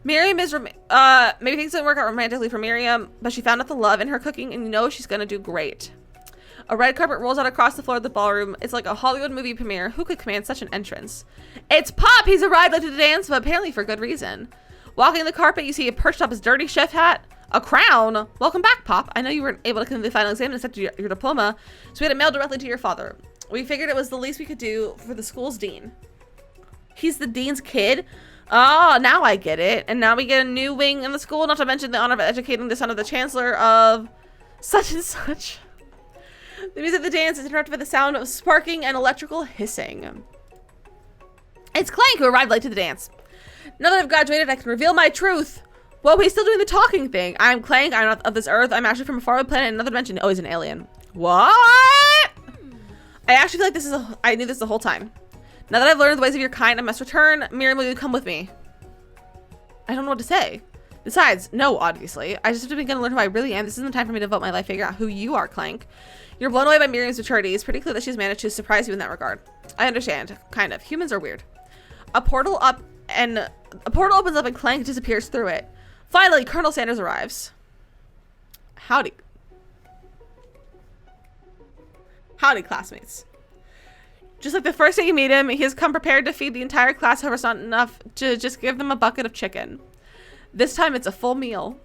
Miriam is... maybe things didn't work out romantically for Miriam, but she found out the love in her cooking, and you know she's gonna do great. A red carpet rolls out across the floor of the ballroom. It's like a Hollywood movie premiere. Who could command such an entrance? It's Pop! He's arrived late to the dance, but apparently for good reason. Walking the carpet, you see a perched up his dirty chef hat. A crown? Welcome back, Pop. I know you weren't able to complete the final exam and accept your diploma, so we had it mailed directly to your father. We figured it was the least we could do for the school's dean. He's the dean's kid? Oh, now I get it. And now we get a new wing in the school, not to mention the honor of educating the son of the chancellor of such and such. The music of the dance is interrupted by the sound of sparking and electrical hissing. It's Clank who arrived late to the dance. Now that I've graduated, I can reveal my truth. Whoa, he's still doing the talking thing. I'm Clank. I'm not of this earth. I'm actually from a faraway planet in another dimension. Oh, he's an alien. What? I actually feel like this is I knew this the whole time. Now that I've learned the ways of your kind, I must return. Miriam, will you come with me? I don't know what to say. Besides, no, obviously. I just have to begin to learn who I really am. This isn't the time for me to devote my life, figure out who you are, Clank. You're blown away by Miriam's maturity. It's pretty clear that she's managed to surprise you in that regard. I understand. Kind of. Humans are weird. A portal opens up and Clank disappears through it. Finally, Colonel Sanders arrives. Howdy. Howdy, classmates. Just like the first day you meet him, he has come prepared to feed the entire class. However, it's not enough to just give them a bucket of chicken. This time, it's a full meal.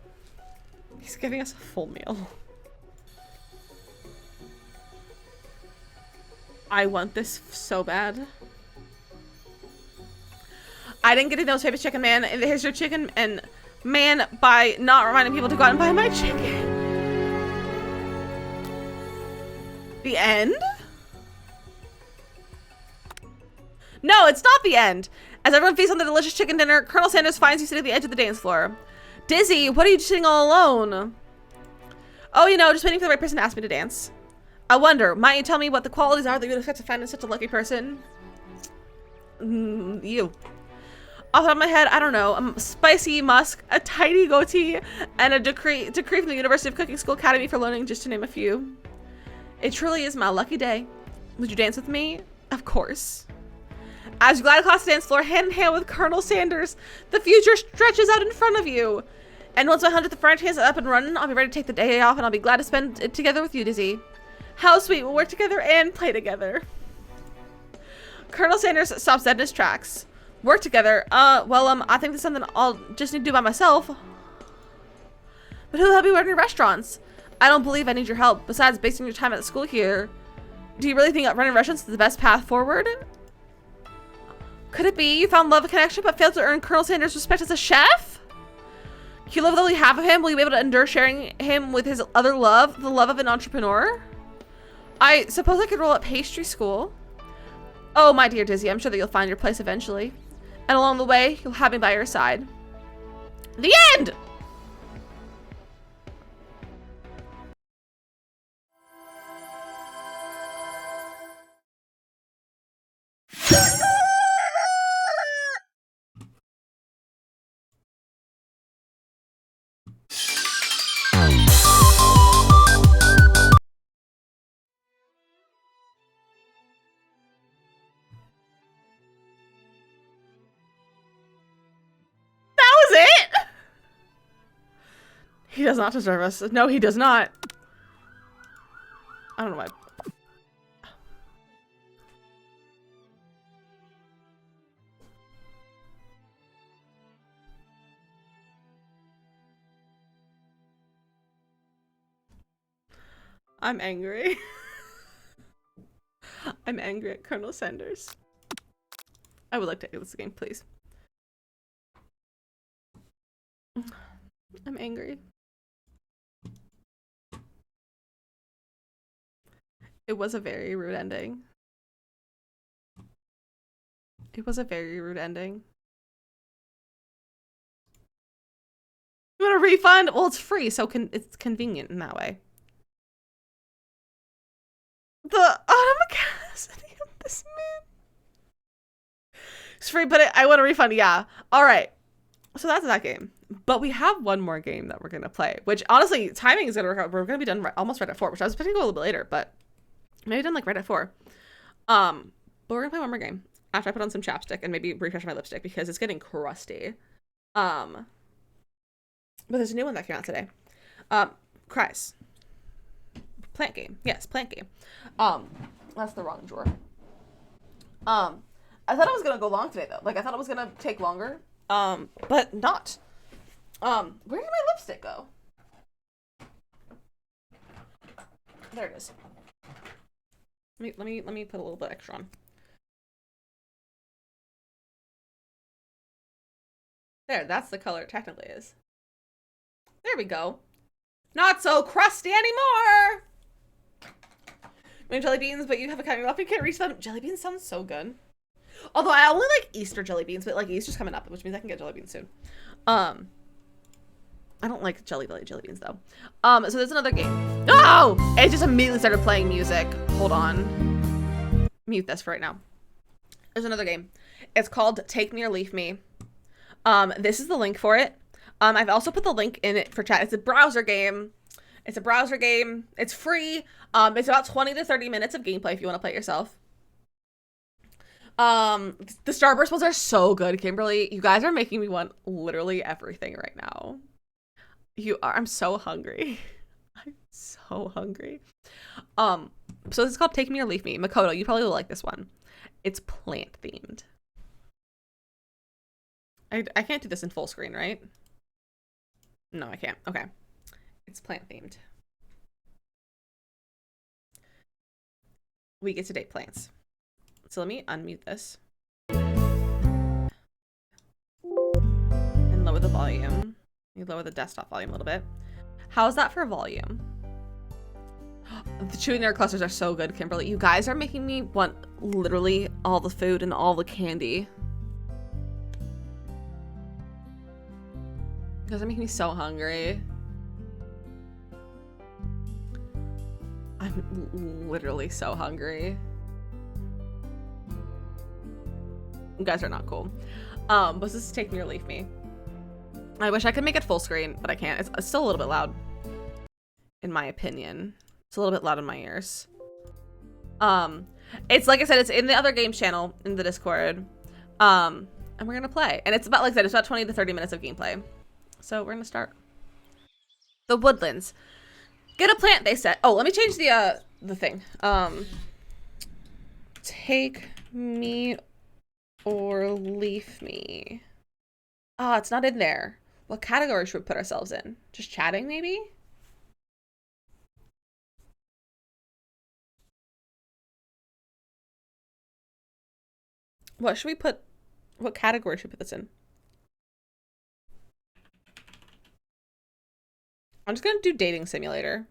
He's giving us a full meal. I want this so bad. I didn't get to know his favorite chicken, man. And here's your chicken, and man, by not reminding people to go out and buy my chicken. The end? No, it's not the end. As everyone feasts on the delicious chicken dinner, Colonel Sanders finds you sitting at the edge of the dance floor. Dizzy, what are you sitting all alone? Oh, you know, just waiting for the right person to ask me to dance. I wonder, might you tell me what the qualities are that you would expect to find in such a lucky person? You. Off the top of my head, I don't know. A spicy musk, a tiny goatee, and a decree from the University of Cooking School Academy for learning, just to name a few. It truly is my lucky day. Would you dance with me? Of course. As you glide across the dance floor, hand in hand with Colonel Sanders, the future stretches out in front of you. And once my 100th franchise is up and running, I'll be ready to take the day off, and I'll be glad to spend it together with you, Dizzy. How sweet, we'll work together and play together. Colonel Sanders stops dead in his tracks. Work together? I think that's something I'll just need to do by myself. But who'll help me run your restaurants? I don't believe I need your help. Besides, based on your time at the school here, do you really think that running restaurants is the best path forward? Could it be you found love and connection but failed to earn Colonel Sanders' respect as a chef? Can you live with only half of him? Will you be able to endure sharing him with his other love, the love of an entrepreneur? I suppose I could roll at pastry school. Oh, my dear Dizzy, I'm sure that you'll find your place eventually. And along the way, you'll have me by your side. The end! He does not deserve us. No, he does not. I don't know why. I'm angry. I'm angry at Colonel Sanders. I would like to exit this game, please. I'm angry. It was a very rude ending. It was a very rude ending. You want a refund? Well, it's free, so it's convenient in that way. The automaticity of this man. It's free, but I want a refund. Yeah. All right. So that's that game. But we have one more game that we're going to play, which honestly, timing is going to work out. We're going to be done almost right at 4, which I was expecting to go a little bit later, but maybe done like right at 4. But we're going to play one more game after I put on some chapstick and maybe refresh my lipstick because it's getting crusty. But there's a new one that came out today. Cries. Plant game. Yes, plant game. That's the wrong drawer. I thought it was gonna go long today though. Like I thought it was gonna take longer. But not. Where did my lipstick go? There it is. Let me put a little bit extra on. There, that's the color it technically is. There we go. Not so crusty anymore. Jelly beans, but you have a kind of you can't reach them. Jelly beans sounds so good. Although I only like Easter jelly beans, but like Easter's coming up, which means I can get jelly beans soon. I don't like jelly beans though. So there's another game. Oh, it just immediately started playing music. Hold on. Mute this for right now. There's another game. It's called Take Me or Leave Me. This is the link for it. I've also put the link in it for chat. It's a browser game. It's free. It's about 20 to 30 minutes of gameplay if you want to play it yourself. The Starburst ones are so good, Kimberly. You guys are making me want literally everything right now. I'm so hungry. I'm so hungry. So this is called Take Me or Leave Me. Makoto, you probably will like this one. It's plant themed. I can't do this in full screen, right? No, I can't. Okay. It's plant themed. We get to date plants. So let me unmute this. And lower the volume. You lower the desktop volume a little bit. How's that for volume? The chewing their clusters are so good, Kimberly. You guys are making me want literally all the food and all the candy. You guys are making me so hungry. I'm literally so hungry. You guys are not cool. But this is Take Me or Leave Me. I wish I could make it full screen, but I can't. It's still a little bit loud, in my opinion. It's a little bit loud in my ears. It's like I said, it's in the other games channel in the Discord. And we're gonna play. And it's about, like I said, it's about 20 to 30 minutes of gameplay. So we're gonna start. The Woodlands. Get a plant, they said. Oh, let me change the thing. Take me or leave me. Ah, it's not in there. What category should we put ourselves in? Just chatting, maybe? What should we put? What category should we put this in? I'm just gonna do dating simulator.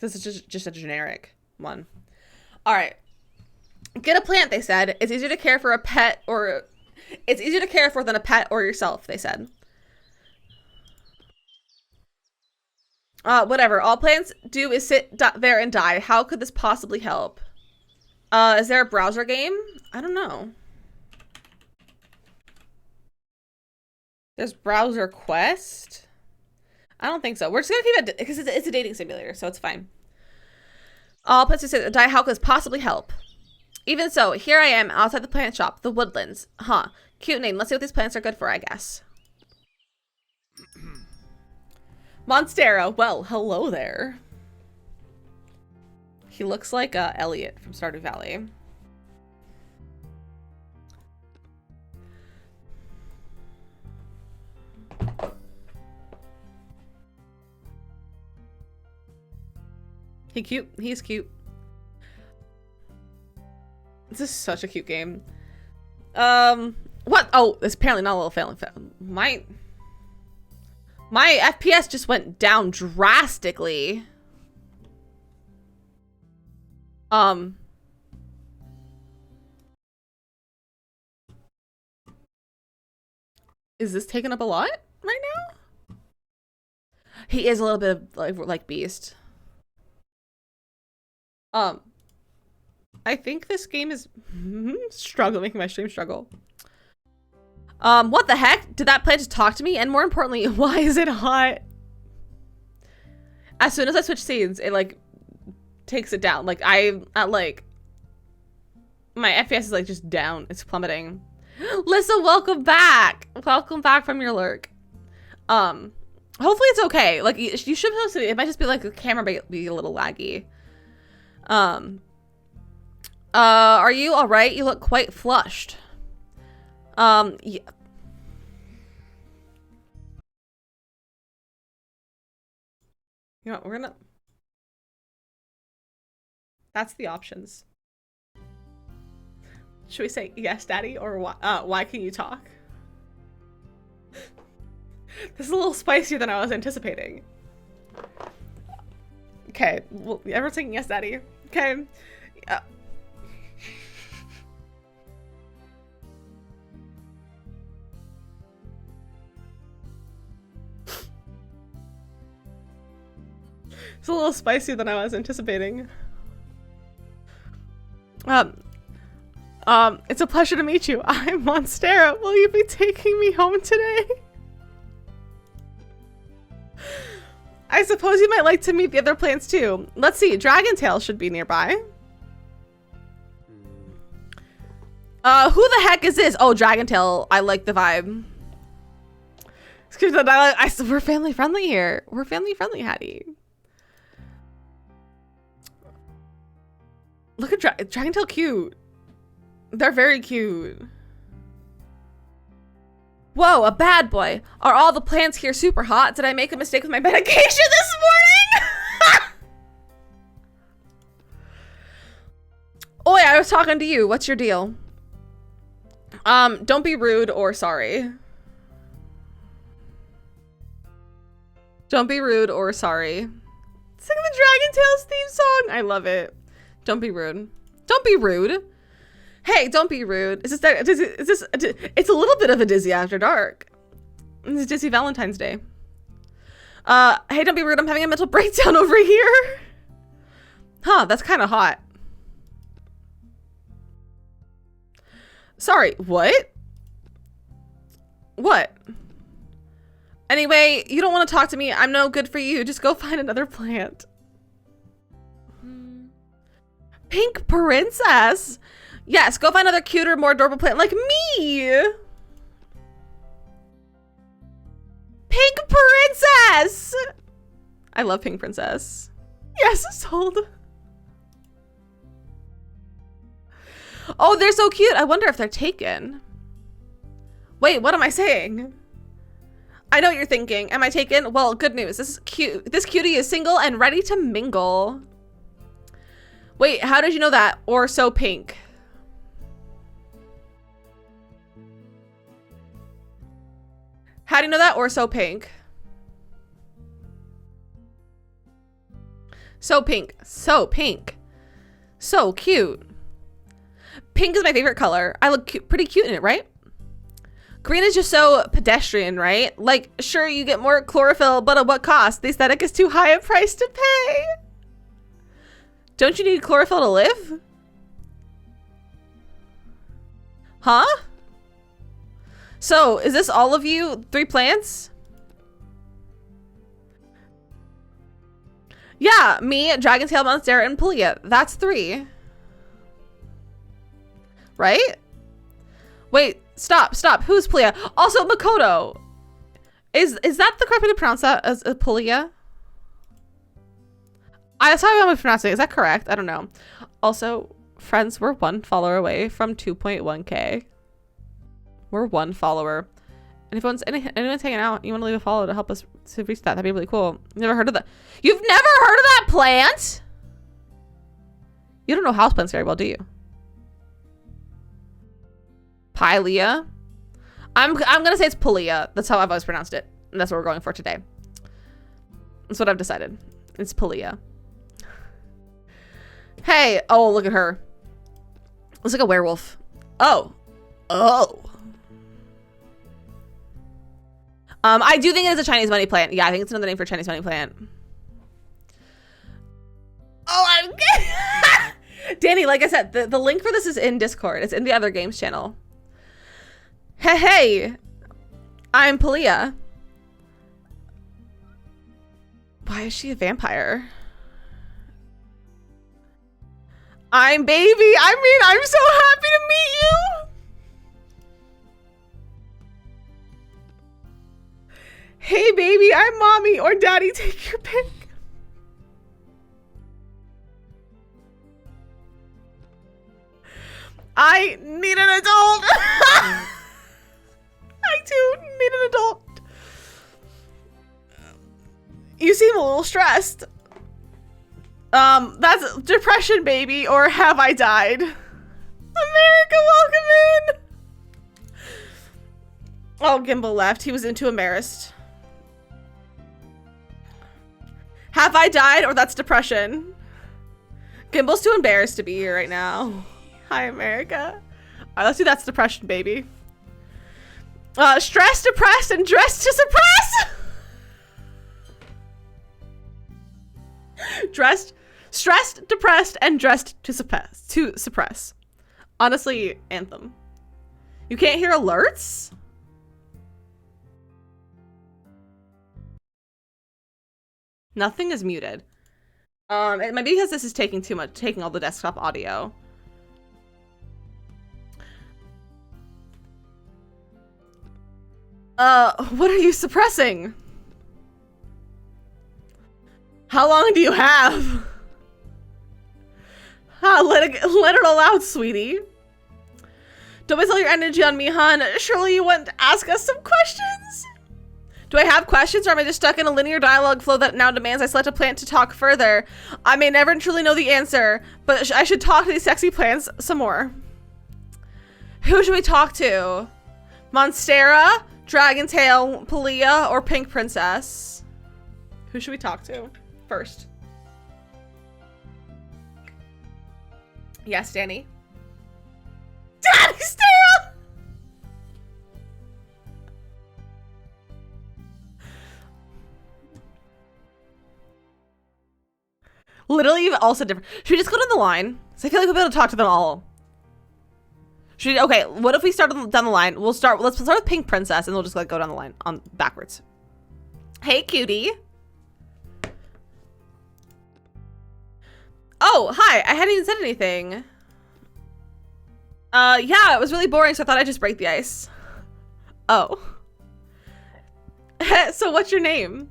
This is just a generic one. All right. Get a plant, they said. It's easier to care for a pet or it's easier to care for than a pet or yourself, they said. Whatever. All plants do is sit there and die. How could this possibly help? Is there a browser game? I don't know. There's browser quest. I don't think so. We're just gonna keep it because it's a dating simulator, so it's fine. All plants do sit there and die. How could this possibly help? Even so, here I am outside the plant shop, the Woodlands. Huh. Cute name. Let's see what these plants are good for, I guess. Monstera. Well, hello there. He looks like Elliot from Stardew Valley. He's cute. This is such a cute game. What? Oh, it's apparently not a little failing. My FPS just went down drastically. Is this taking up a lot right now? He is a little bit of like Beast. I think this game is struggling, making my stream struggle. What the heck? Did that plant just talk to me? And more importantly, why is it hot? As soon as I switch scenes, it like takes it down. Like my FPS is like just down. It's plummeting. Lissa, welcome back. Welcome back from your lurk. Hopefully it's okay. Like you should be able to, it might just be like the camera might be a little laggy. Are you all right? You look quite flushed. Yeah. You know what, we're gonna, that's the options. Should we say yes, daddy, or why can you talk? This is a little spicier than I was anticipating. Okay, well, everyone's saying yes, daddy. Okay. It's a little spicier than I was anticipating. It's a pleasure to meet you. I'm Monstera. Will you be taking me home today? I suppose you might like to meet the other plants too. Let's see, Dragontail should be nearby. Who the heck is this? Oh, Dragontail. I like the vibe. Excuse me, we're family friendly here. We're family friendly, Hattie. Look at Dragontail cute. They're very cute. Whoa, a bad boy. Are all the plants here super hot? Did I make a mistake with my medication this morning? Oi, I was talking to you. What's your deal? Don't be rude or sorry. Don't be rude or sorry. Sing the Dragontail's theme song. I love it. Don't be rude. Don't be rude. Hey, don't be rude. Is this it's a little bit of a Dizzy After Dark. It's Dizzy Valentine's Day. Hey, don't be rude. I'm having a mental breakdown over here. Huh, that's kind of hot. Sorry, what? What? Anyway, you don't want to talk to me. I'm no good for you. Just go find another plant. Pink Princess. Yes, go find another cuter, more adorable plant like me. Pink Princess. I love Pink Princess. Yes, sold. Oh, they're so cute. I wonder if they're taken. Wait, what am I saying? I know what you're thinking. Am I taken? Well, good news. This is cute. This cutie is single and ready to mingle. Wait, how did you know that? Or so pink? How do you know that? Or so pink? So pink. So pink. So cute. Pink is my favorite color. I look pretty cute in it, right? Green is just so pedestrian, right? Like, sure, you get more chlorophyll, but at what cost? The aesthetic is too high a price to pay. Don't you need chlorophyll to live? Huh? So, is this all of you 3 plants? Yeah, me, Dragontail, Monstera, and Pulia. That's 3. Right? Wait, stop. Who's Pulia? Also, Makoto. Is that the correct way to pronounce that as Pulia? That's how I'm pronouncing it. Is that correct? I don't know. Also, friends, we're 1 follower away from 2.1k. We're 1 follower. And if anyone's hanging out, you want to leave a follow to help us to reach that, that'd be really cool. Never heard of that. You've never heard of that plant? You don't know houseplants very well, do you? Pilea. I'm gonna say it's Pulia. That's how I've always pronounced it. And that's what we're going for today. That's what I've decided. It's Pulia. Hey, oh, look at her. Looks like a werewolf. Oh. I do think it is a Chinese money plant. Yeah, I think it's another name for Chinese money plant. Oh, I'm good. Danny, like I said, the link for this is in Discord. It's in the other games channel. Hey, I'm Palia. Why is she a vampire? I'm Baby. I mean, I'm so happy to meet you. Hey, baby, I'm Mommy or Daddy. Take your pick. I need an adult. I do need an adult. You seem a little stressed. That's depression, baby, or have I died? America, welcome in. Oh, Gimbal left. He was into embarrassed. Have I died, or that's depression? Gimbal's too embarrassed to be here right now. Hi, America. All right, let's do that's depression, baby. Stressed, depressed, and dressed to suppress. Stressed, depressed, and dressed to suppress. Honestly, Anthem. You can't hear alerts? Nothing is muted. It might be because this is taking all the desktop audio. What are you suppressing? How long do you have? Let it all out, sweetie. Don't waste all your energy on me, hon. Surely you want to ask us some questions? Do I have questions, or am I just stuck in a linear dialogue flow that now demands I select a plant to talk further? I may never truly know the answer, but I should talk to these sexy plants some more. Who should we talk to? Monstera, Dragontail, Palia, or Pink Princess? Who should we talk to first? Yes, Danny. Daddy Stera! Literally, you've all said different. Should we just go down the line? So I feel like we'll be able to talk to them all. Okay, what if we start down the line? Let's start with Pink Princess, and we'll just like go down the line on backwards. Hey, cutie. Oh, hi. I hadn't even said anything. Yeah, it was really boring, so I thought I'd just break the ice. Oh. So what's your name?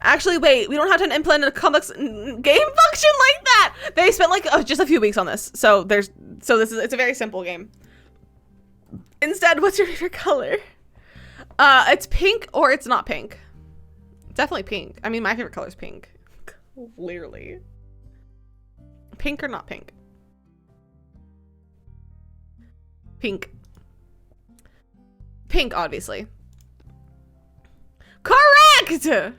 Actually, wait, we don't have to implement a complex game function like that. They spent like just a few weeks on this. So it's a very simple game. Instead, what's your favorite color? It's pink or it's not pink. Definitely pink. I mean, my favorite color is pink. Clearly. Pink or not pink? Pink. Pink, obviously. Correct!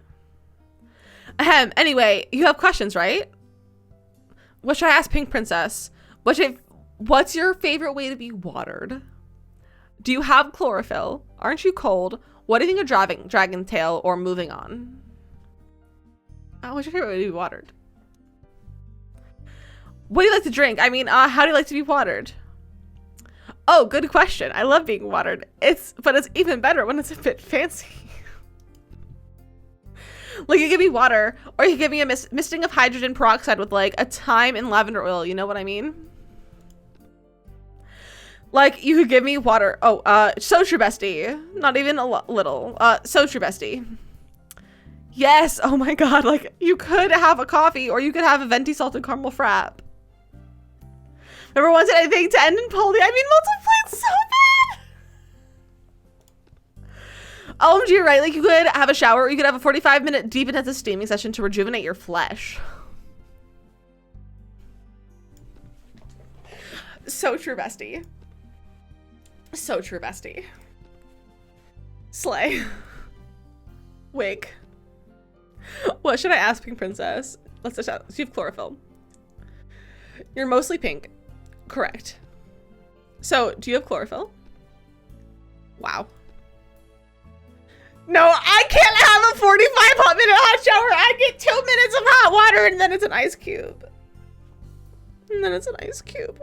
Anyway, you have questions, right? What should I ask Pink Princess? What's your favorite way to be watered? Do you have chlorophyll? Aren't you cold? What do you think of dragon tail or moving on? What's your favorite way to be watered? What do you like to drink? I mean, how do you like to be watered? Oh, good question. I love being watered. But it's even better when it's a bit fancy. Like, you give me water, or you give me a misting of hydrogen peroxide with like a thyme and lavender oil. You know what I mean? Like, you could give me water. Oh, so true, bestie. Not even a little. So true, bestie. Yes. Oh my god. Like, you could have a coffee, or you could have a venti salted caramel frap. Remember once I think to end in poly, I mean multiply so bad. OMG, you're right. Like, you could have a shower, or you could have a 45-minute deep intensive steaming session to rejuvenate your flesh. So true, bestie. So true, bestie. Slay. Wig. What should I ask Pink Princess? Let's just ask. You have chlorophyll. You're mostly pink. Correct. So, do you have chlorophyll? Wow. No, I can't have a 45-minute hot shower. I get 2 minutes of hot water, and then it's an ice cube. And then it's an ice cube.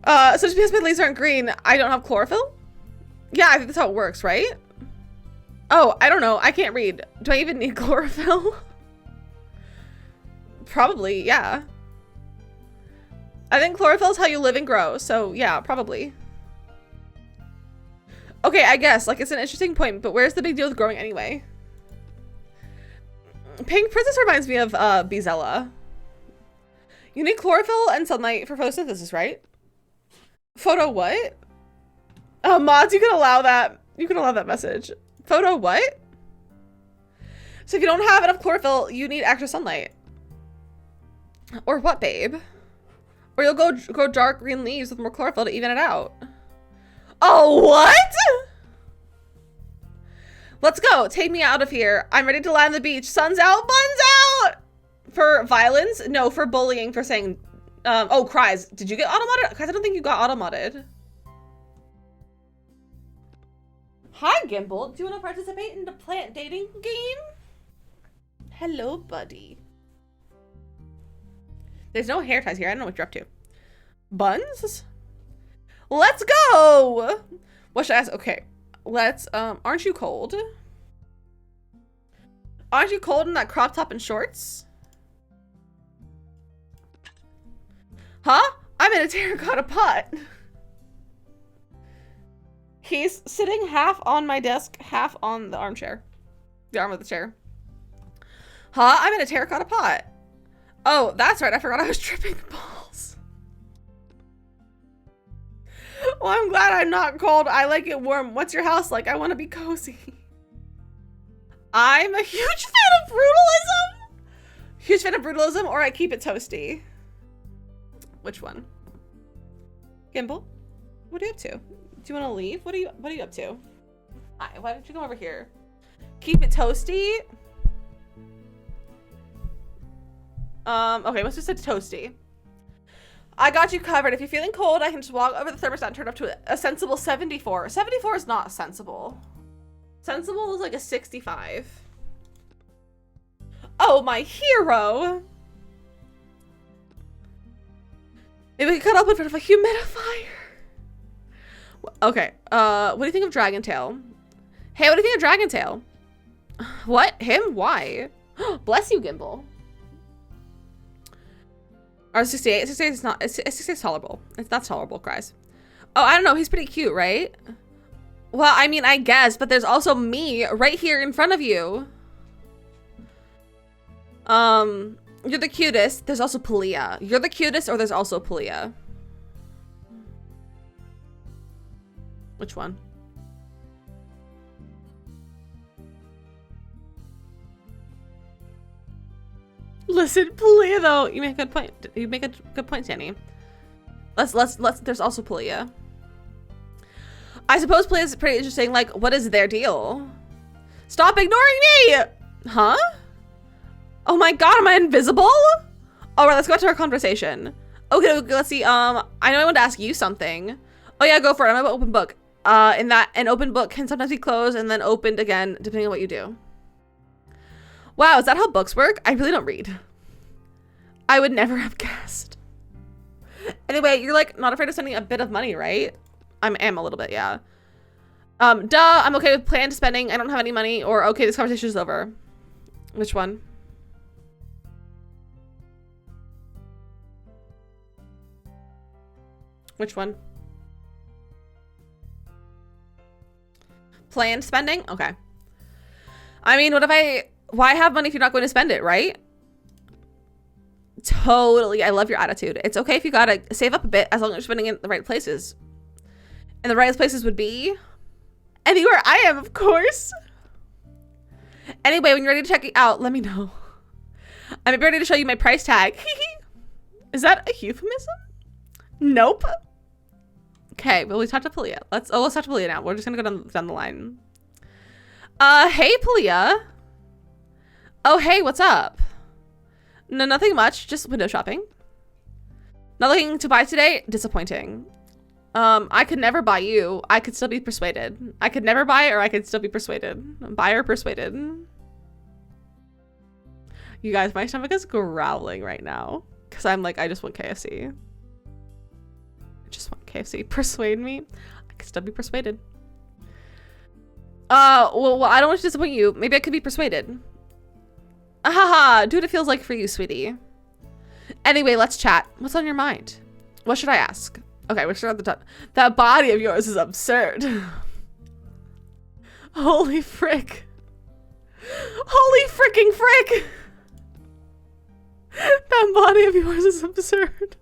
So just because my leaves aren't green, I don't have chlorophyll? Yeah, I think that's how it works, right? Oh, I don't know. I can't read. Do I even need chlorophyll? Probably, yeah. I think chlorophyll is how you live and grow, so yeah, probably. Okay, I guess, like, it's an interesting point, but where's the big deal with growing anyway? Pink Princess reminds me of Bezella. You need chlorophyll and sunlight for photosynthesis, right? Photo what? Oh, mods, you can allow that. You can allow that message. Photo what? So if you don't have enough chlorophyll, you need extra sunlight. Or what, babe? Or you'll grow dark green leaves with more chlorophyll to even it out. Oh, what? Let's go. Take me out of here. I'm ready to land on the beach. Sun's out, buns out. For violence? No, for bullying, for saying, oh, cries. Did you get auto-modded? Because I don't think you got auto-modded. Hi, Gimbal. Do you want to participate in the plant dating game? Hello, buddy. There's no hair ties here. I don't know what you're up to. Buns? Let's go! What should I ask? Okay. Let's, aren't you cold? Aren't you cold in that crop top and shorts? Huh? I'm in a terracotta pot. He's sitting half on my desk, half on the armchair. The arm of the chair. Huh? I'm in a terracotta pot. Oh, that's right. I forgot I was tripping balls. Well, I'm glad I'm not cold. I like it warm. What's your house like? I want to be cozy. I'm a huge fan of brutalism. Huge fan of brutalism, or I keep it toasty. Which one? Gimbal? What are you up to? Do you want to leave? What are you up to? Hi, why don't you come over here? Keep it toasty. Okay, let's just say toasty. I got you covered. If you're feeling cold, I can just walk over the thermostat and turn it up to a sensible 74. 74 is not sensible. Sensible is like a 65. Oh, my hero. Maybe we could cut up in front of a humidifier. Okay, what do you think of Dragon Tail? Hey, what do you think of Dragon Tail? What? Him? Why? Bless you, Gimbal. Or 68. 68 is not, 68 is tolerable. It's not tolerable, cries. Oh, I don't know. He's pretty cute, right? Well, I mean, I guess, but there's also me right here in front of you. You're the cutest. There's also Palia. You're the cutest, or there's also Palia. Which one? Listen, Palia though. You make a good point. You make a good point, Danny. Let's. There's also Palia. I suppose Palia is pretty interesting. Like, what is their deal? Stop ignoring me! Huh? Oh my god, am I invisible? All right, let's go back to our conversation. Okay, let's see. I know I want to ask you something. Oh yeah, go for it. I'm an open book. In that an open book can sometimes be closed and then opened again, depending on what you do. Wow, is that how books work? I really don't read. I would never have guessed. Anyway, you're like not afraid of spending a bit of money, right? I am a little bit, yeah. Duh, I'm okay with planned spending. I don't have any money, or okay, this conversation is over. Which one? Which one? Planned spending? Okay. I mean, why have money if you're not going to spend it, right? Totally. I love your attitude. It's okay if you gotta save up a bit as long as you're spending it in the right places. And the right places would be anywhere I am, of course. Anyway, when you're ready to check it out, let me know. I'm ready to show you my price tag. Is that a euphemism? Nope. Okay, well, we talked to Palia. Let's talk to Palia now. We're just gonna go down the line. Hey, Palia. Oh, hey, what's up? No, nothing much. Just window shopping. Nothing to buy today? Disappointing. I could never buy you. I could still be persuaded. I could never buy, or I could still be persuaded. Buy or persuaded. You guys, my stomach is growling right now. Because I'm like, I just want KFC. KFC. Persuade me. I can still be persuaded. Well, I don't want to disappoint you. Maybe I could be persuaded. Ahaha, do what it feels like for you, sweetie. Anyway, let's chat. What's on your mind? What should I ask? Okay, we're starting at the top. That body of yours is absurd. Holy frick. Holy fricking frick. That body of yours is absurd.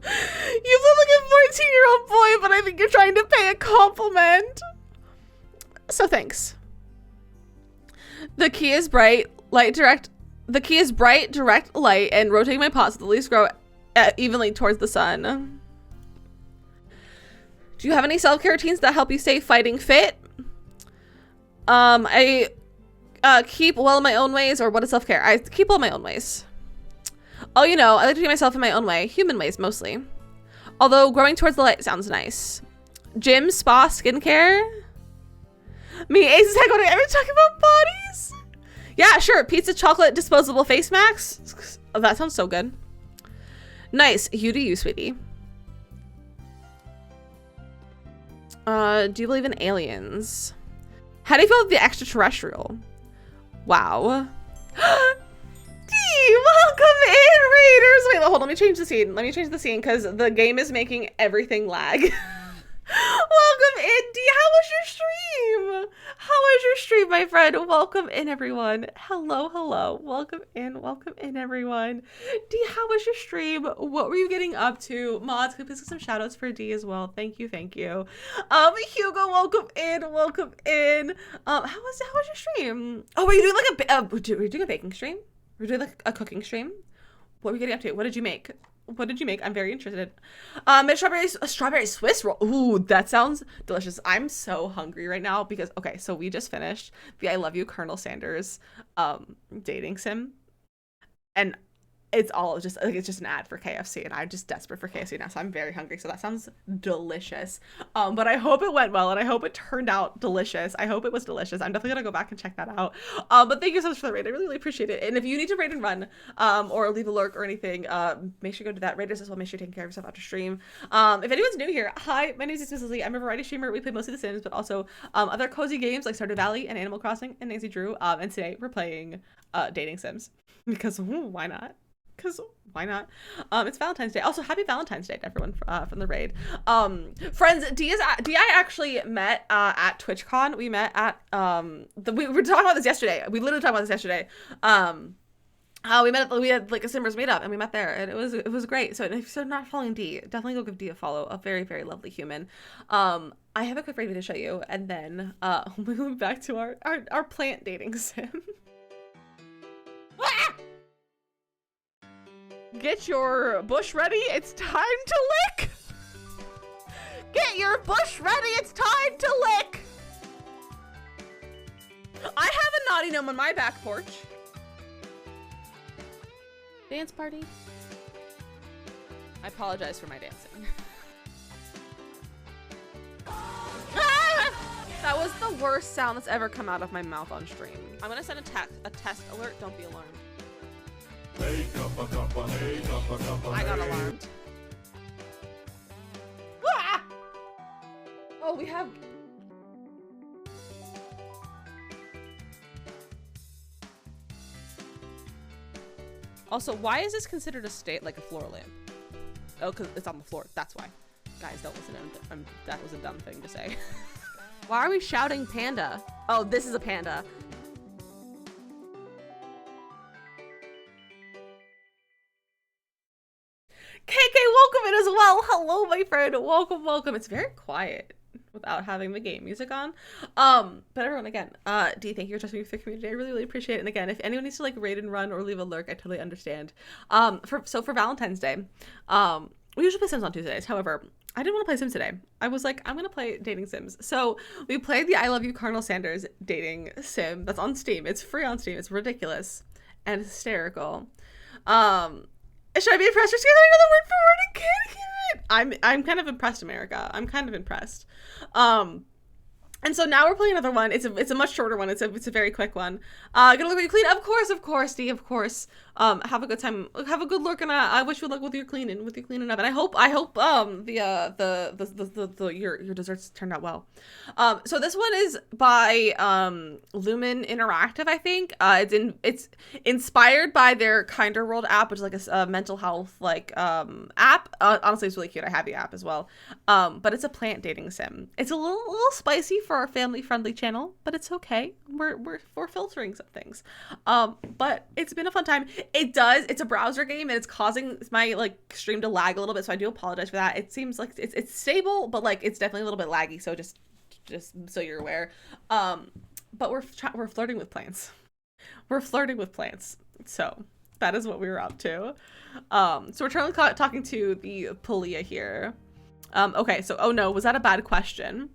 You look like a 14-year-old boy, but I think you're trying to pay a compliment. So thanks. The key is bright, direct light, and rotating my pot so the leaves grow evenly towards the sun. Do you have any self-care routines that help you stay fighting fit? I keep well in my own ways, or what is self-care? I keep well in my own ways. Oh, you know, I like to do myself in my own way, human ways mostly. Although growing towards the light sounds nice. Gym, spa, skincare. Me, Ace, are we talking about bodies? Yeah, sure. Pizza, chocolate, disposable face masks. Oh, that sounds so good. Nice. You do you, sweetie. Do you believe in aliens? How do you feel about the extraterrestrial? Wow. Welcome in, Raiders. Wait, hold on. Let me change the scene. Because the game is making everything lag. Welcome in, D. How was your stream? My friend? Welcome in, everyone. Hello. Welcome in, everyone. D, how was your stream? What were you getting up to? Mods, can you please get some shout outs for D as well? Thank you. Hugo, welcome in. How was your stream? Oh, were you doing like a baking stream? Were you doing like a cooking stream? What were you getting up to? What did you make? I'm very interested. Strawberry Swiss roll. Ooh, that sounds delicious. I'm so hungry right now because, okay, so we just finished the I Love You Colonel Sanders dating sim. And it's all just like, it's just an ad for KFC, and I'm just desperate for KFC now, so I'm very hungry. So that sounds delicious. But I hope it went well, and I hope it turned out delicious. I hope it was delicious. I'm definitely gonna go back and check that out. But thank you so much for the raid. I really appreciate it. And if you need to raid and run, or leave a lurk or anything, make sure you go to that. Raiders as well. Make sure you're taking care of yourself after stream. If anyone's new here, hi, my name is Miss Lizzie. I'm a variety streamer. We play mostly The Sims, but also other cozy games like Stardew Valley and Animal Crossing and Nancy Drew. And today we're playing dating sims because why not? It's Valentine's Day. Also, happy Valentine's Day to everyone from the raid. Friends, D I actually met at TwitchCon. We met at we were talking about this yesterday. We literally talked about this yesterday. We had like a Simmers meetup and we met there, and it was great. So if you're not following D, definitely go give D a follow. A very, very lovely human. I have a quick raid to show you, and then we move back to our plant dating sim. Get your bush ready, it's time to lick! Get your bush ready, it's time to lick! I have a naughty gnome on my back porch. Dance party. I apologize for my dancing. That was the worst sound that's ever come out of my mouth on stream. I'm gonna send a test alert, don't be alarmed. Hey, cuppa, cuppa, hey, cuppa, cuppa, I got hey. alarmed. Ah! Oh, we have... Also, why is this considered a like a floor lamp? Oh, because it's on the floor. That's why. Guys, don't listen to him. That was a dumb thing to say. Why are we shouting panda? Oh, this is a panda. KK, welcome in as well. Hello, my friend. Welcome. It's very quiet without having the game music on. But everyone, again, D, thank you for trusting me with the community. I really, really appreciate it. And again, if anyone needs to like raid and run or leave a lurk, I totally understand. For Valentine's Day, we usually play Sims on Tuesdays. However, I didn't want to play Sims today. I was like, I'm gonna play dating sims. So we played the I Love You Colonel Sanders dating sim that's on Steam. It's free on Steam. It's ridiculous and hysterical. Should I be impressed or scared? Another word for word? I can't hear it. I'm kind of impressed, America. I'm kind of impressed. And so now we're playing another one. It's a much shorter one. It's a very quick one. Gonna look at you clean. Of course, Dee, of course. Have a good time. Have a good look, and I wish you luck with your cleaning up. And I hope your desserts turned out well. So this one is by Lumen Interactive, I think. It's inspired by their Kinder World app, which is like a mental health like app. Honestly, it's really cute. I have the app as well. But it's a plant dating sim. It's a little spicy for our family-friendly channel, but it's okay. We're filtering some things. But it's been a fun time. It's a browser game, and it's causing my like stream to lag a little bit, so I do apologize for that. It seems like it's stable, but like it's definitely a little bit laggy, so just so you're aware. But we're flirting with plants. We're flirting with plants. So that is what we were up to. So we're talking to the Palia here. Okay, so oh no, was that a bad question?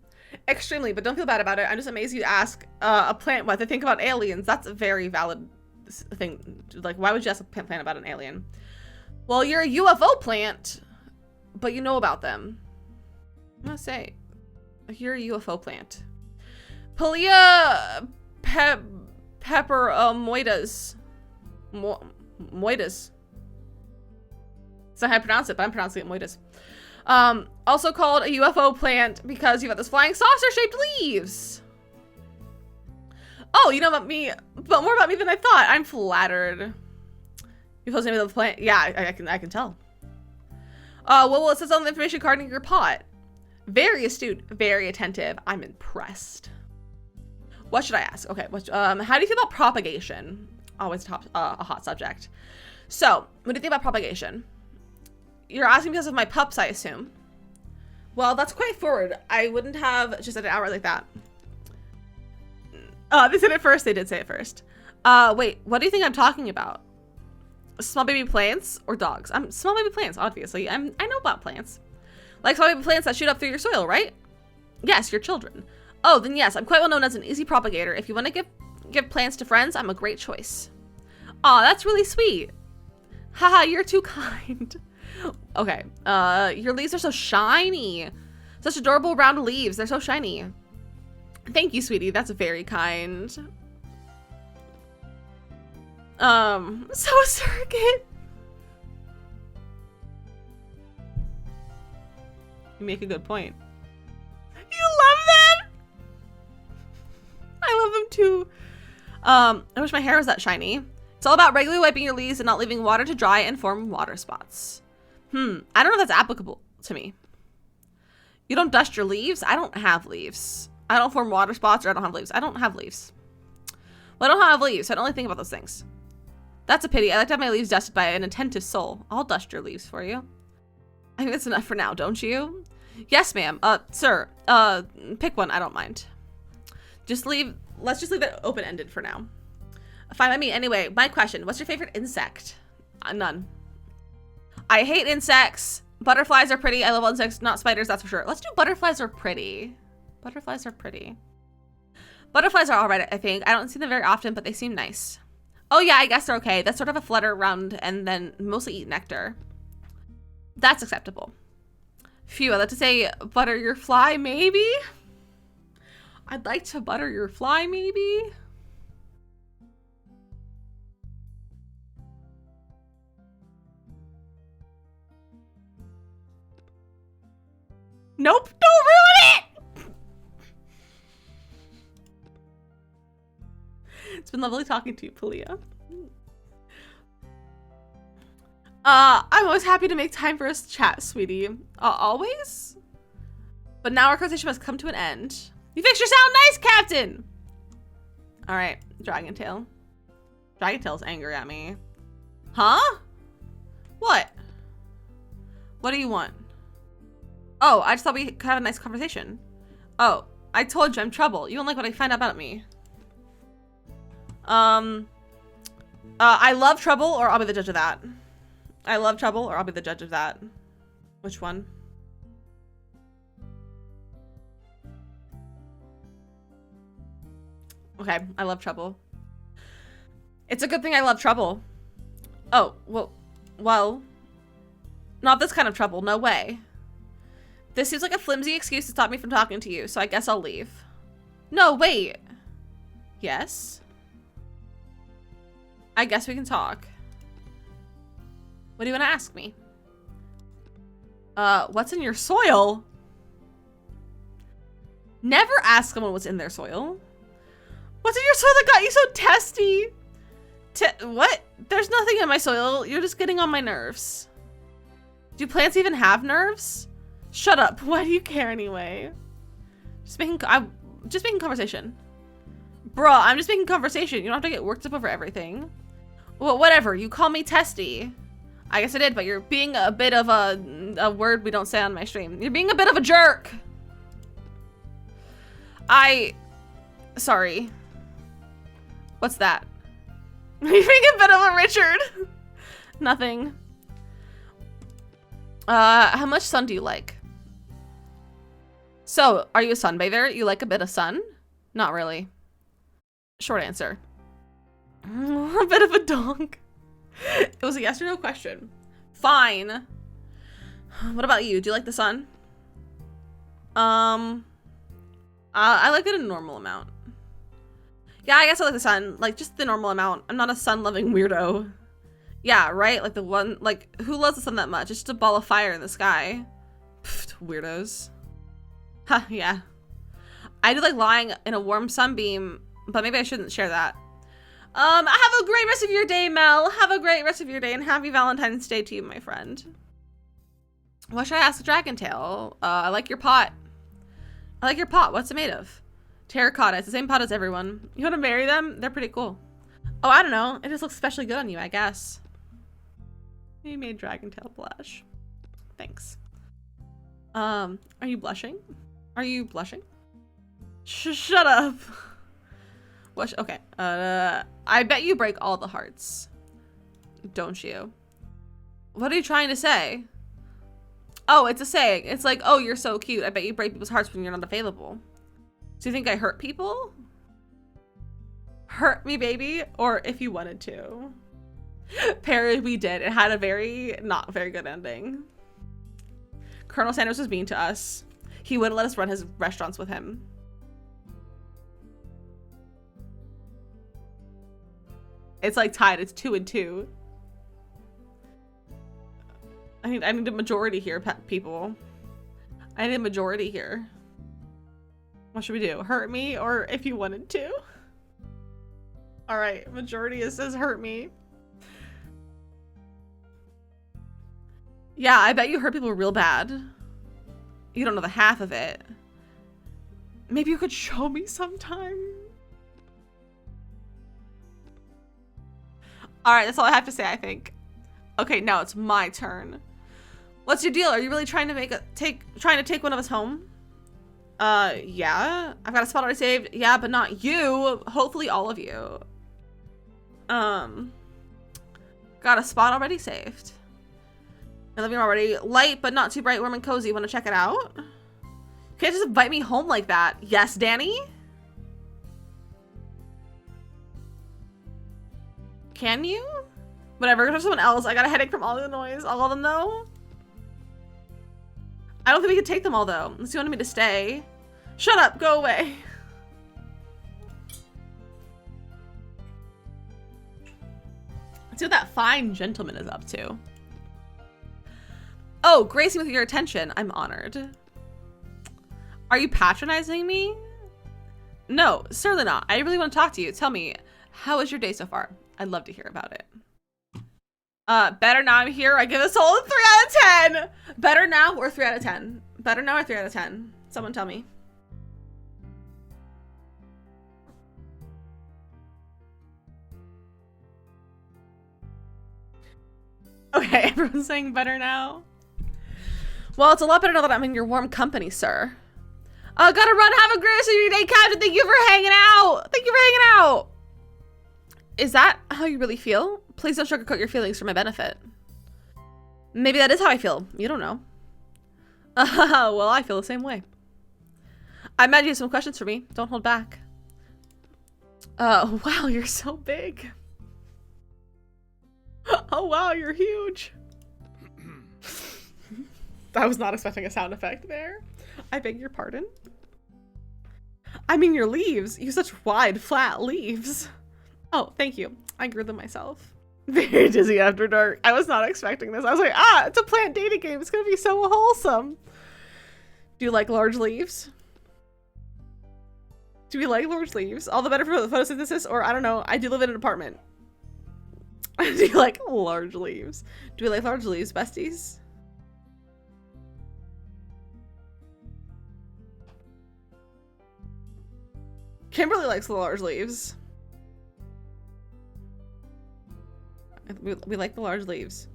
Extremely, but don't feel bad about it. I'm just amazed you ask a plant what they think about aliens. That's a very valid thing. Like, why would you ask a plant about an alien? Well, you're a UFO plant, but you know about them. I'm gonna say, you're a UFO plant. Palia pepper moidas. Moidas. That's not how I pronounce it, but I'm pronouncing it moidas. Also called a UFO plant because you've got this flying saucer-shaped leaves. Oh, you know about me, but more about me than I thought. I'm flattered. You post the name of the plant? Yeah, I can tell. Well, it says on the information card in your pot. Very astute, very attentive. I'm impressed. What should I ask? Okay, how do you feel about propagation? Always a hot subject. So, what do you think about propagation? You're asking because of my pups, I assume. Well, that's quite forward. I wouldn't have just said it outright like that. They said it first. They did say it first. Wait, what do you think I'm talking about? Small baby plants or dogs? Small baby plants, obviously. I know about plants. Like small baby plants that shoot up through your soil, right? Yes, your children. Oh, then yes, I'm quite well known as an easy propagator. If you want to give plants to friends, I'm a great choice. Aw, that's really sweet. Haha, you're too kind. Okay, your leaves are so shiny. Such adorable round leaves. They're so shiny. Thank you, sweetie. That's very kind. So a surrogate. You make a good point. You love them? I love them too. I wish my hair was that shiny. It's all about regularly wiping your leaves and not leaving water to dry and form water spots. I don't know if that's applicable to me. You don't dust your leaves? I don't have leaves. I don't form water spots, or I don't have leaves. I don't have leaves. Well, I don't have leaves, so I don't really think about those things. That's a pity. I like to have my leaves dusted by an attentive soul. I'll dust your leaves for you. I think that's enough for now, don't you? Yes, ma'am. Sir, pick one. I don't mind. Let's just leave it open-ended for now. Fine by me. Anyway, my question. What's your favorite insect? None. I hate insects. Butterflies are pretty. I love insects, not spiders, that's for sure. Let's do butterflies are pretty. Butterflies are pretty. Butterflies are all right, I think. I don't see them very often, but they seem nice. Oh yeah, I guess they're okay. That's sort of a flutter around and then mostly eat nectar. That's acceptable. Phew, I'd like to say butter your fly, maybe? I'd like to butter your fly, maybe? Nope, don't ruin it! It's been lovely talking to you, Palia. I'm always happy to make time for us chat, sweetie. Always? But now our conversation must come to an end. You fixed your sound nice, Captain! Alright, Dragon Tail. Dragon Tail's angry at me. Huh? What? What do you want? Oh, I just thought we could have a nice conversation. Oh, I told you I'm trouble. You don't like what I find out about me. I love trouble, or I'll be the judge of that. I love trouble, or I'll be the judge of that. Which one? Okay, I love trouble. It's a good thing I love trouble. Oh, well, not this kind of trouble, no way. This seems like a flimsy excuse to stop me from talking to you, so I guess I'll leave. No, wait. Yes? I guess we can talk. What do you want to ask me? What's in your soil? Never ask someone what's in their soil. What's in your soil that got you so testy? What? There's nothing in my soil. You're just getting on my nerves. Do plants even have nerves? Shut up. Why do you care anyway? Just making conversation. Bruh, I'm just making conversation. You don't have to get worked up over everything. Well, whatever. You call me testy. I guess I did, but you're being a bit of a word we don't say on my stream. You're being a bit of a jerk. Sorry. What's that? You're being a bit of a Richard. Nothing. How much sun do you like? So, are you a sunbather? You like a bit of sun? Not really. Short answer. A bit of a donk. It was a yes or no question. Fine. What about you? Do you like the sun? I like it in a normal amount. Yeah, I guess I like the sun. Like, just the normal amount. I'm not a sun-loving weirdo. Yeah, right? Like the one, like, who loves the sun that much? It's just a ball of fire in the sky. Pfft, weirdos. Huh, yeah. I do like lying in a warm sunbeam, but maybe I shouldn't share that. Have a great rest of your day, Mel. Have a great rest of your day, and happy Valentine's Day to you, my friend. What should I ask the dragon tail? I like your pot. I like your pot. What's it made of? Terracotta. It's the same pot as everyone. You want to marry them? They're pretty cool. Oh, I don't know. It just looks especially good on you, I guess. You made dragon tail blush. Thanks. Are you blushing? Are you blushing? Shut up. Blush. Okay. I bet you break all the hearts. Don't you? What are you trying to say? Oh, it's a saying. It's like, oh, you're so cute. I bet you break people's hearts when you're not available. Do you think I hurt people? Hurt me, baby? Or if you wanted to. Parody, we did. It had a not very good ending. Colonel Sanders was mean to us. He wouldn't let us run his restaurants with him. It's like tied. It's 2-2. I need a majority here, people. I need a majority here. What should we do? Hurt me or if you wanted to? All right, majority says hurt me. Yeah, I bet you hurt people real bad. You don't know the half of it. Maybe you could show me sometime. All right, that's all I have to say, I think. Okay, now it's my turn. What's your deal? Are you really trying to take one of us home? Yeah. I've got a spot already saved. Yeah, but not you. Hopefully all of you. Got a spot already saved. My living room already light, but not too bright, warm and cozy. Want to check it out? You can't just invite me home like that. Yes, Danny? Can you? Whatever, go to someone else. I got a headache from all the noise. All of them, though? I don't think we can take them all, though. Unless you wanted me to stay. Shut up. Go away. Let's see what that fine gentleman is up to. Oh, gracing with your attention. I'm honored. Are you patronizing me? No, certainly not. I really want to talk to you. Tell me, how was your day so far? I'd love to hear about it. Better now I'm here. I give this whole 3 out of 10. Better now or 3 out of 10? Better now or 3 out of 10? Someone tell me. Okay, everyone's saying better now. Well, it's a lot better now that I'm in your warm company, sir. Gotta run. Have a great rest of your day, Captain. Thank you for hanging out. Thank you for hanging out. Is that how you really feel? Please don't sugarcoat your feelings for my benefit. Maybe that is how I feel. You don't know. Well, I feel the same way. I imagine you have some questions for me. Don't hold back. Wow, you're so big. Oh, wow, you're huge. I was not expecting a sound effect there. I beg your pardon. I mean your leaves. You have such wide, flat leaves. Oh, thank you. I grew them myself. Very dizzy after dark. I was not expecting this. I was like, it's a plant dating game. It's gonna be so wholesome. Do you like large leaves? Do we like large leaves? All the better for the photosynthesis, or I don't know. I do live in an apartment. Do you like large leaves? Do we like large leaves, besties? Kimberly likes the large leaves. We like the large leaves.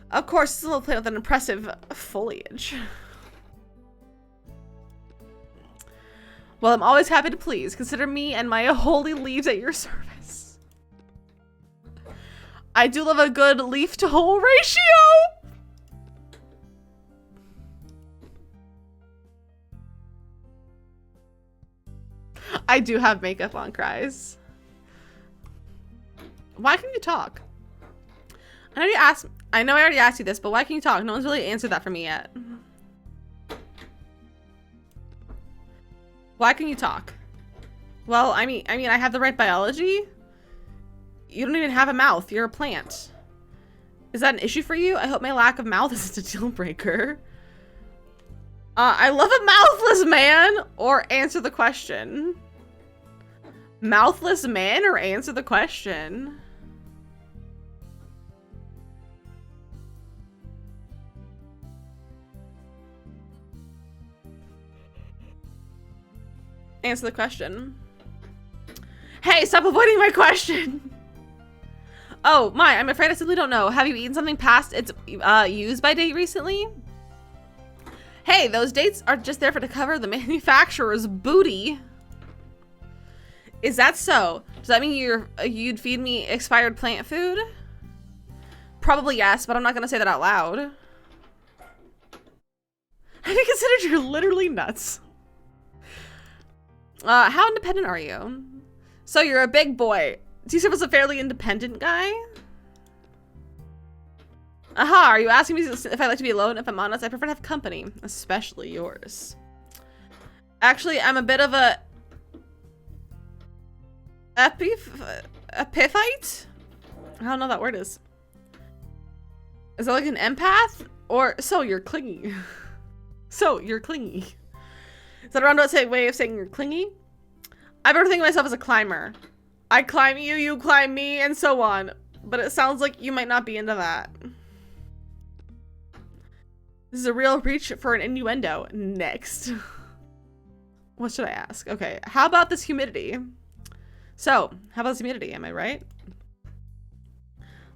Of course, it's a little plant with an impressive foliage. Well, I'm always happy to please. Consider me and my holy leaves at your service. I do love a good leaf to hole ratio. I do have makeup on, cries. Why can you talk? I know I already asked you this, but why can you talk? No one's really answered that for me yet. Why can you talk? Well, I mean, I have the right biology. You don't even have a mouth. You're a plant. Is that an issue for you? I hope my lack of mouth isn't a deal breaker. I love a mouthless man, or answer the question. Mouthless man, or answer the question. Answer the question. Hey, stop avoiding my question. Oh, I'm afraid I simply don't know. Have you eaten something past its use by date recently? Hey, those dates are just there to cover the manufacturer's booty. Is that so? Does that mean you'd feed me expired plant food? Probably yes, but I'm not gonna say that out loud. Have you considered you're literally nuts? How independent are you? So you're a big boy. Do you serve as a fairly independent guy? Aha, are you asking me if I like to be alone? If I'm honest, I prefer to have company, especially yours. Actually, I'm a bit of a epiphyte? I don't know what that word is. Is that like an empath? Or so you're clingy. So you're clingy. Is that a roundabout way of saying you're clingy? I better think of myself as a climber. I climb you, you climb me, and so on. But it sounds like you might not be into that. This is a real reach for an innuendo. Next. What should I ask? Okay, how about this humidity? So, how about this humidity? Am I right?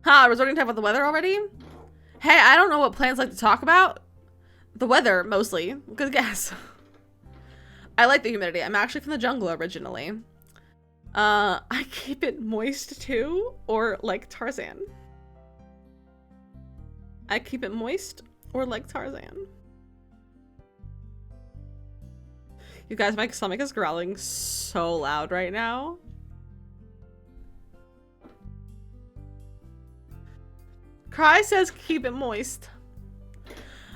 Resorting to talk about the weather already? Hey, I don't know what plants like to talk about. The weather, mostly. Good guess. I like the humidity. I'm actually from the jungle originally. I keep it moist too, or like Tarzan. I keep it moist or like Tarzan. You guys, my stomach is growling so loud right now. Cry says keep it moist.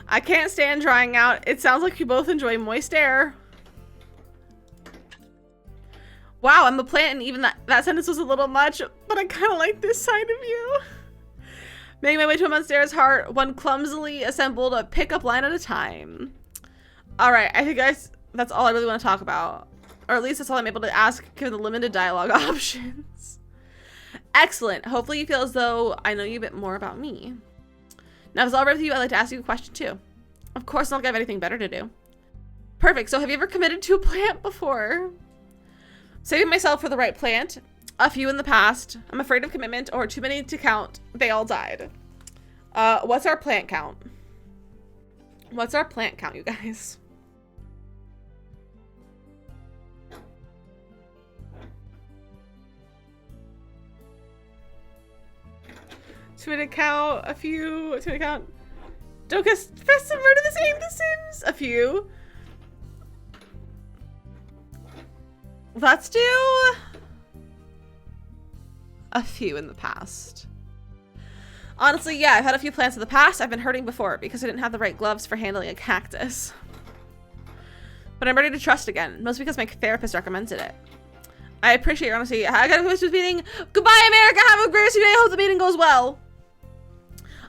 I can't stand drying out. It sounds like you both enjoy moist air. Wow, I'm a plant, and even that sentence was a little much, but I kind of like this side of you. Making my way to a monster's heart, one clumsily assembled a pickup line at a time. All right, I think guys, that's all I really want to talk about. Or at least that's all I'm able to ask given the limited dialogue options. Excellent. Hopefully you feel as though I know you a bit more about me. Now, if it's all right with you, I'd like to ask you a question too. Of course, not like I have anything better to do. Perfect. So have you ever committed to a plant before? Saving myself for the right plant. A few in the past. I'm afraid of commitment, or too many to count. They all died. What's our plant count? What's our plant count, you guys? To an account, a few. To an account. Don't confess to murder the same The Sims. A few. Let's do a few in the past. Honestly, yeah, I've had a few plants in the past. I've been hurting before because I didn't have the right gloves for handling a cactus. but I'm ready to trust again, mostly because my therapist recommended it. I appreciate your honesty. I got a Christmas meeting. Goodbye, America. Have a great rest of your day. I hope the meeting goes well.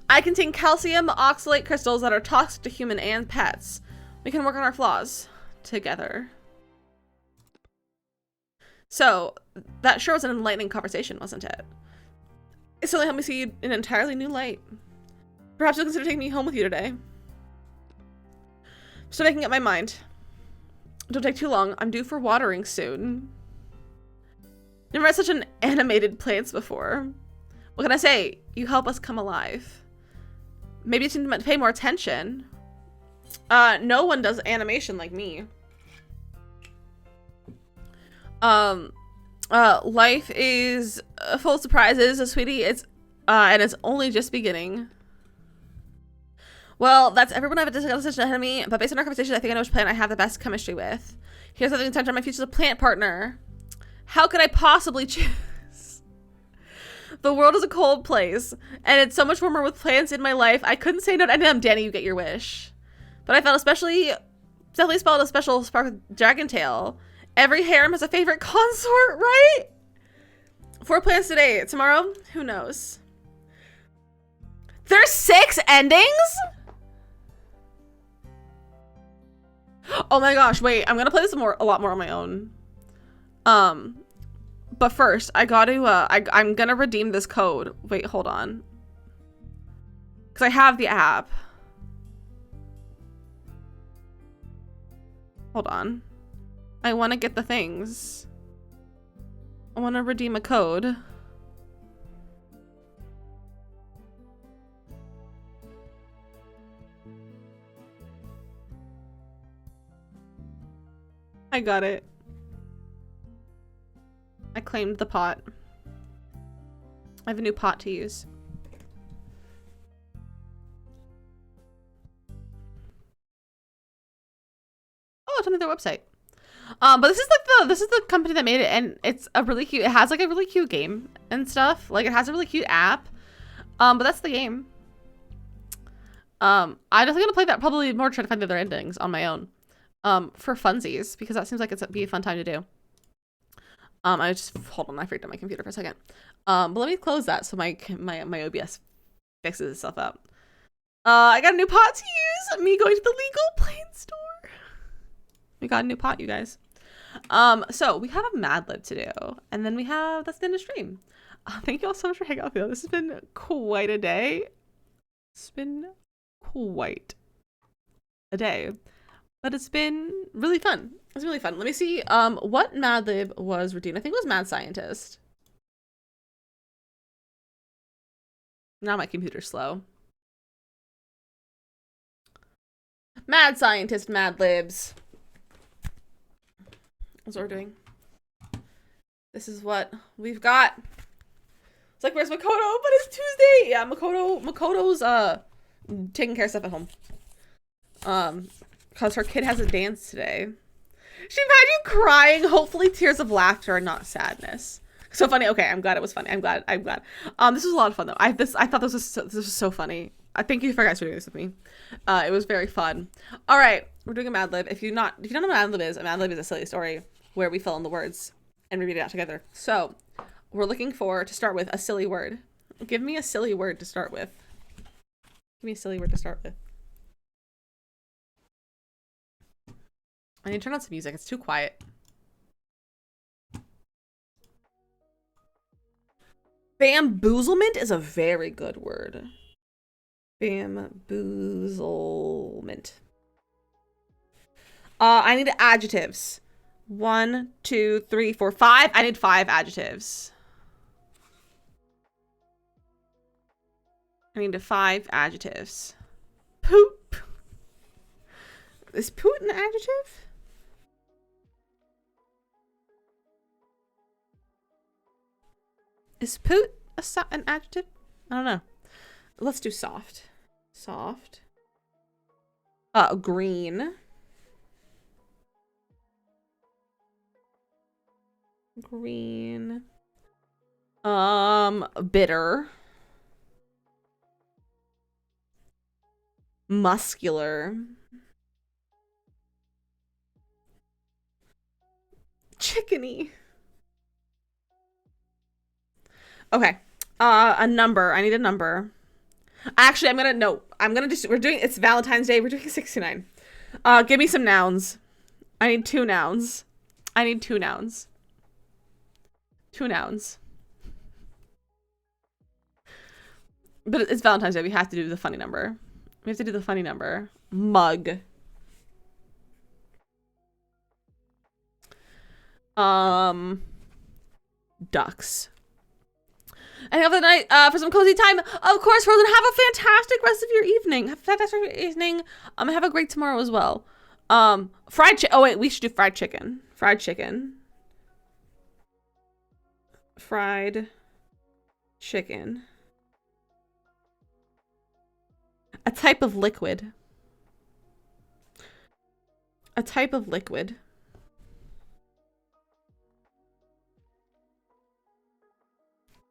I contain calcium oxalate crystals that are toxic to human and pets. We can work on our flaws together. So, that sure was an enlightening conversation, wasn't it? It certainly helped me see you in an entirely new light. Perhaps you'll consider taking me home with you today. Still making up my mind. Don't take too long. I'm due for watering soon. Never had such an animated plants before. What can I say? You help us come alive. Maybe you need to pay more attention. No one does animation like me. Life is full of surprises, sweetie. And it's only just beginning. Well, that's everyone I've discussed ahead of me, but based on our conversation, I think I know which plant I have the best chemistry with. Here's something to turn my future plant partner. How could I possibly choose? The world is a cold place, and it's so much warmer with plants in my life. I couldn't say no to any of them. Danny, you get your wish. But I felt definitely spelled a special spark with dragon tail. Every harem has a favorite consort, right? 4 plants today. Tomorrow, who knows? There's 6 endings? Oh my gosh, wait, I'm gonna play this a lot more on my own. But first, I gotta, I'm gonna redeem this code. Wait, hold on. Because I have the app. Hold on. I want to get the things. I want to redeem a code. I got it. I claimed the pot. I have a new pot to use. Oh, it's on their website. But this is the company that made it, and it's a really cute. It has like a really cute game and stuff. Like it has a really cute app. But that's the game. I'm definitely gonna play that probably more, try to find the other endings on my own. For funsies, because that seems like it'd be a fun time to do. I just hold on, I freaked out my computer for a second. But let me close that so my OBS fixes itself up. I got a new pot to use. Me going to the legal plant store. We got a new pot, you guys. So we have a Mad Lib to do, and then that's the end of stream. Thank you all so much for hanging out with me. This has been quite a day. It's been quite a day, but it's been really fun. It's really fun. Let me see. What Mad Lib was redeemed? I think it was Mad Scientist. Now my computer's slow. Mad Scientist, Mad Libs. That's what we're doing. This is what we've got. It's like, where's Makoto? But it's Tuesday. Yeah, Makoto's taking care of stuff at home. Because her kid has a dance today. She had you crying. Hopefully tears of laughter and not sadness. So funny. Okay, I'm glad it was funny. I'm glad. This was a lot of fun though. I thought this was so funny. I thank you for guys for doing this with me. It was very fun. All right, we're doing a Mad Lib. If you don't know what Mad Lib is, a Mad Lib is a silly story where we fill in the words and we read it out together. So we're looking to start with a silly word. Give me a silly word to start with. Give me a silly word to start with. I need to turn on some music. It's too quiet. Bamboozlement is a very good word. Bamboozlement. I need adjectives. 1, 2, 3, 4, 5. I need 5 adjectives. I need 5 adjectives. Poop. Is poop an adjective? Is poot an adjective? I don't know. Let's do soft. Soft. Green. Green. Bitter. Muscular. Chickeny. Okay. A number. I need a number. Actually, we're doing, it's Valentine's Day. We're doing 69. Give me some nouns. I need 2 nouns. I need 2 nouns. 2 nouns. But it's Valentine's Day. We have to do the funny number. We have to do the funny number. Mug. Ducks. And have a night for some cozy time. Of course, Frozen, have a fantastic rest of your evening. Have a fantastic evening. Have a great tomorrow as well. Fried chicken. Oh wait, we should do fried chicken. Fried chicken. Fried chicken. A type of liquid. A type of liquid.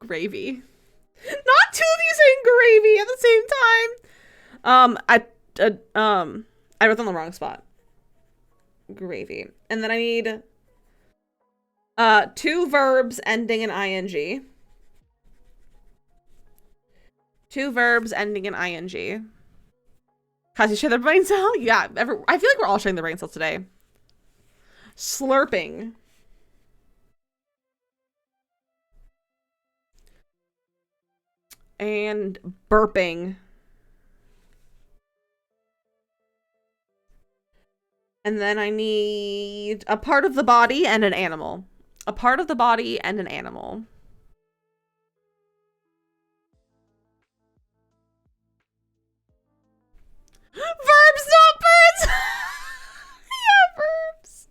Gravy. Not 2 of you saying gravy at the same time. I wrote on the wrong spot. Gravy. And then I need 2 verbs ending in ing. 2 verbs ending in ing. Cause you share their brain cell? Yeah, I feel like we're all sharing the brain cells today. Slurping. And burping. And then I need a part of the body and an animal. A part of the body and an animal. Verbs, not birds! Yeah, verbs.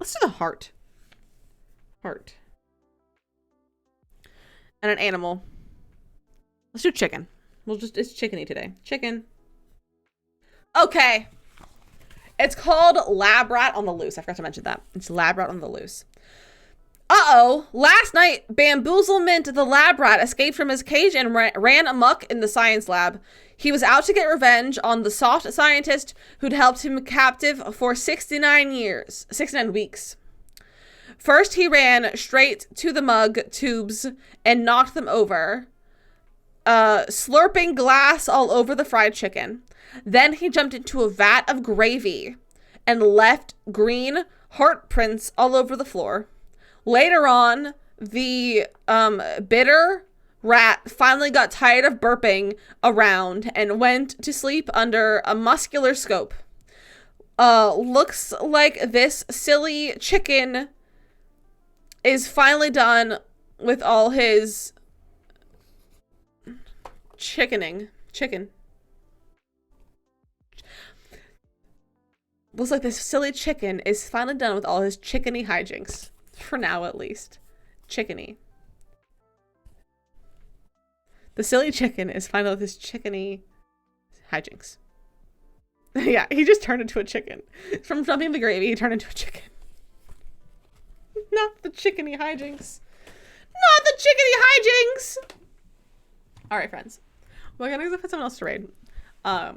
Let's do the heart. Heart. And an animal. Let's do chicken. It's chickeny today. Chicken. Okay. It's called Lab Rat on the Loose. I forgot to mention that. It's Lab Rat on the Loose. Uh-oh. Last night, Bamboozlement the Lab Rat escaped from his cage and ran amok in the science lab. He was out to get revenge on the soft scientist who'd helped him captive for 69 weeks. First, he ran straight to the mug tubes and knocked them over, slurping glass all over the fried chicken. Then he jumped into a vat of gravy and left green heart prints all over the floor. Later on, the bitter rat finally got tired of burping around and went to sleep under a muscular scope. Looks like this silly chicken is finally done with all his chicken. Looks like this silly chicken is finally done with all his chickeny hijinks. For now, at least. Chickeny. The silly chicken is finally with his chickeny hijinks. Yeah, he just turned into a chicken. From jumping the gravy, he turned into a chicken. Not the chickeny hijinks. Not the chickeny hijinks! Alright, friends. We're gonna go find someone else to raid. I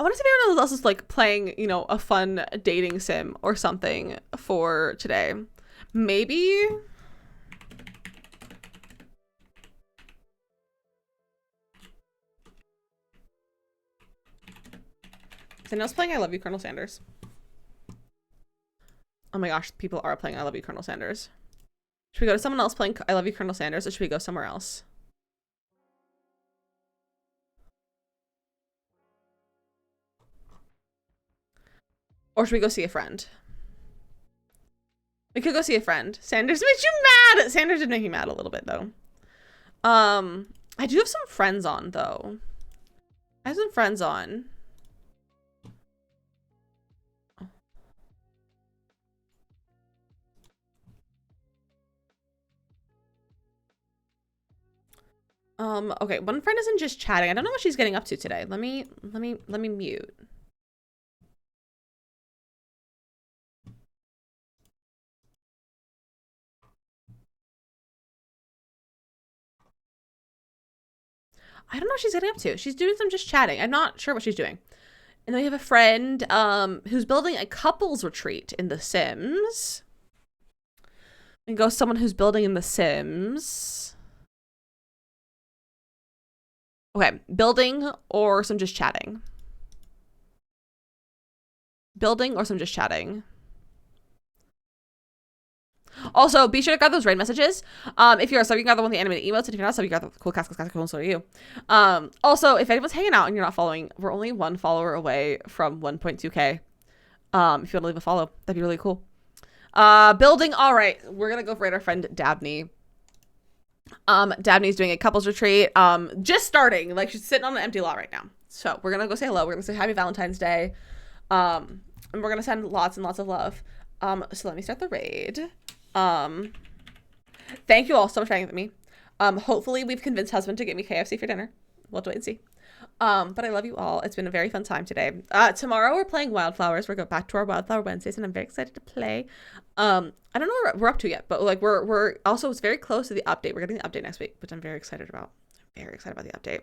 want to see if anyone else is like playing, you know, a fun dating sim or something for today. Maybe. Is anyone else playing I Love You, Colonel Sanders? Oh my gosh, people are playing I Love You, Colonel Sanders. Should we go to someone else playing I Love You, Colonel Sanders, or should we go somewhere else? Or should we go see a friend? We could go see a friend. Sanders made you mad! Sanders did make me mad a little bit, though. I do have some friends on, though. I have some friends on. Okay, one friend isn't just chatting. I don't know what she's getting up to today. Let me mute. I don't know what she's getting up to. She's doing some just chatting. I'm not sure what she's doing. And then we have a friend who's building a couples retreat in The Sims. And go someone who's building in The Sims. Okay, building or some just chatting? Building or some just chatting? Also, be sure to grab those raid messages. If you're a sub, you can grab the one with the animated emotes. And if you're not a sub, you grab the cool cast, cool, so are you. Also, if anyone's hanging out and you're not following, we're only 1 follower away from 1.2k. If you want to leave a follow, that'd be really cool. Building. All right, we're gonna go raid our friend Dabney. Dabney's doing a couples retreat. Just starting. Like, she's sitting on an empty lot right now. So we're gonna go say hello. We're gonna say Happy Valentine's Day. And we're gonna send lots and lots of love. So let me start the raid. Thank you all so much for hanging with me. Hopefully we've convinced husband to get me KFC for dinner. We'll have to wait and see. But I love you all. It's been a very fun time today. Tomorrow we're playing Wildflowers. We're going back to our Wildflower Wednesdays, and I'm very excited to play. I don't know what we're up to yet, but like we're also, it's very close to the update. We're getting the update next week, which I'm very excited about. I'm very excited about the update.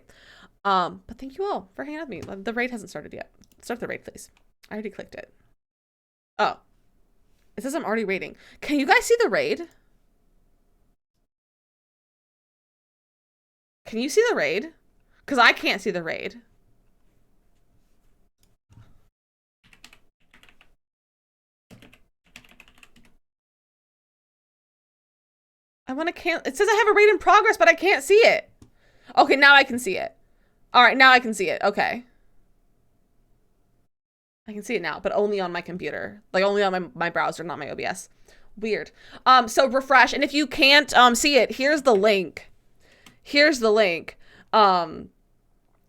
But thank you all for hanging out with me. The raid hasn't started yet. Start the raid, please. I already clicked it. Oh. It says I'm already raiding. Can you guys see the raid? Can you see the raid? Because I can't see the raid. I want to cancel. It says I have a raid in progress, but I can't see it. Okay, now I can see it. All right, now I can see it. Okay. I can see it now, but only on my computer. Like, only on my browser, not my OBS. Weird. So refresh. And if you can't see it, here's the link. Here's the link.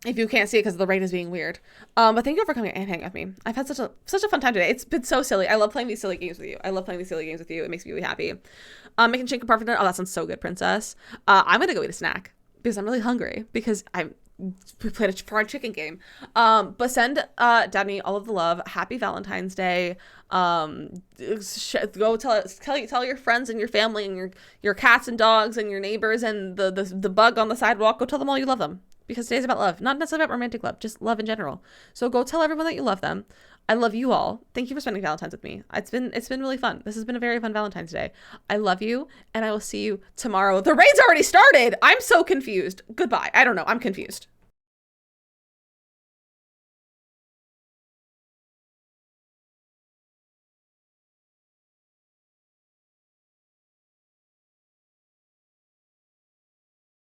If you can't see it because the raid is being weird. But thank you for coming and hanging with me. I've had such a fun time today. It's been so silly. I love playing these silly games with you. It makes me really happy. Making chicken parfait dinner. Oh, that sounds so good, princess. I'm gonna go eat a snack because I'm really hungry because we played a fried chicken game. But send Dabney all of the love. Happy Valentine's Day. Go tell your friends and your family and your cats and dogs and your neighbors and the bug on the sidewalk. Go tell them all you love them. Because today's about love, not necessarily about romantic love, just love in general. So go tell everyone that you love them. I love you all. Thank you for spending Valentine's with me. It's been really fun. This has been a very fun Valentine's Day. I love you, and I will see you tomorrow. The raid's already started. I'm so confused. Goodbye. I don't know. I'm confused.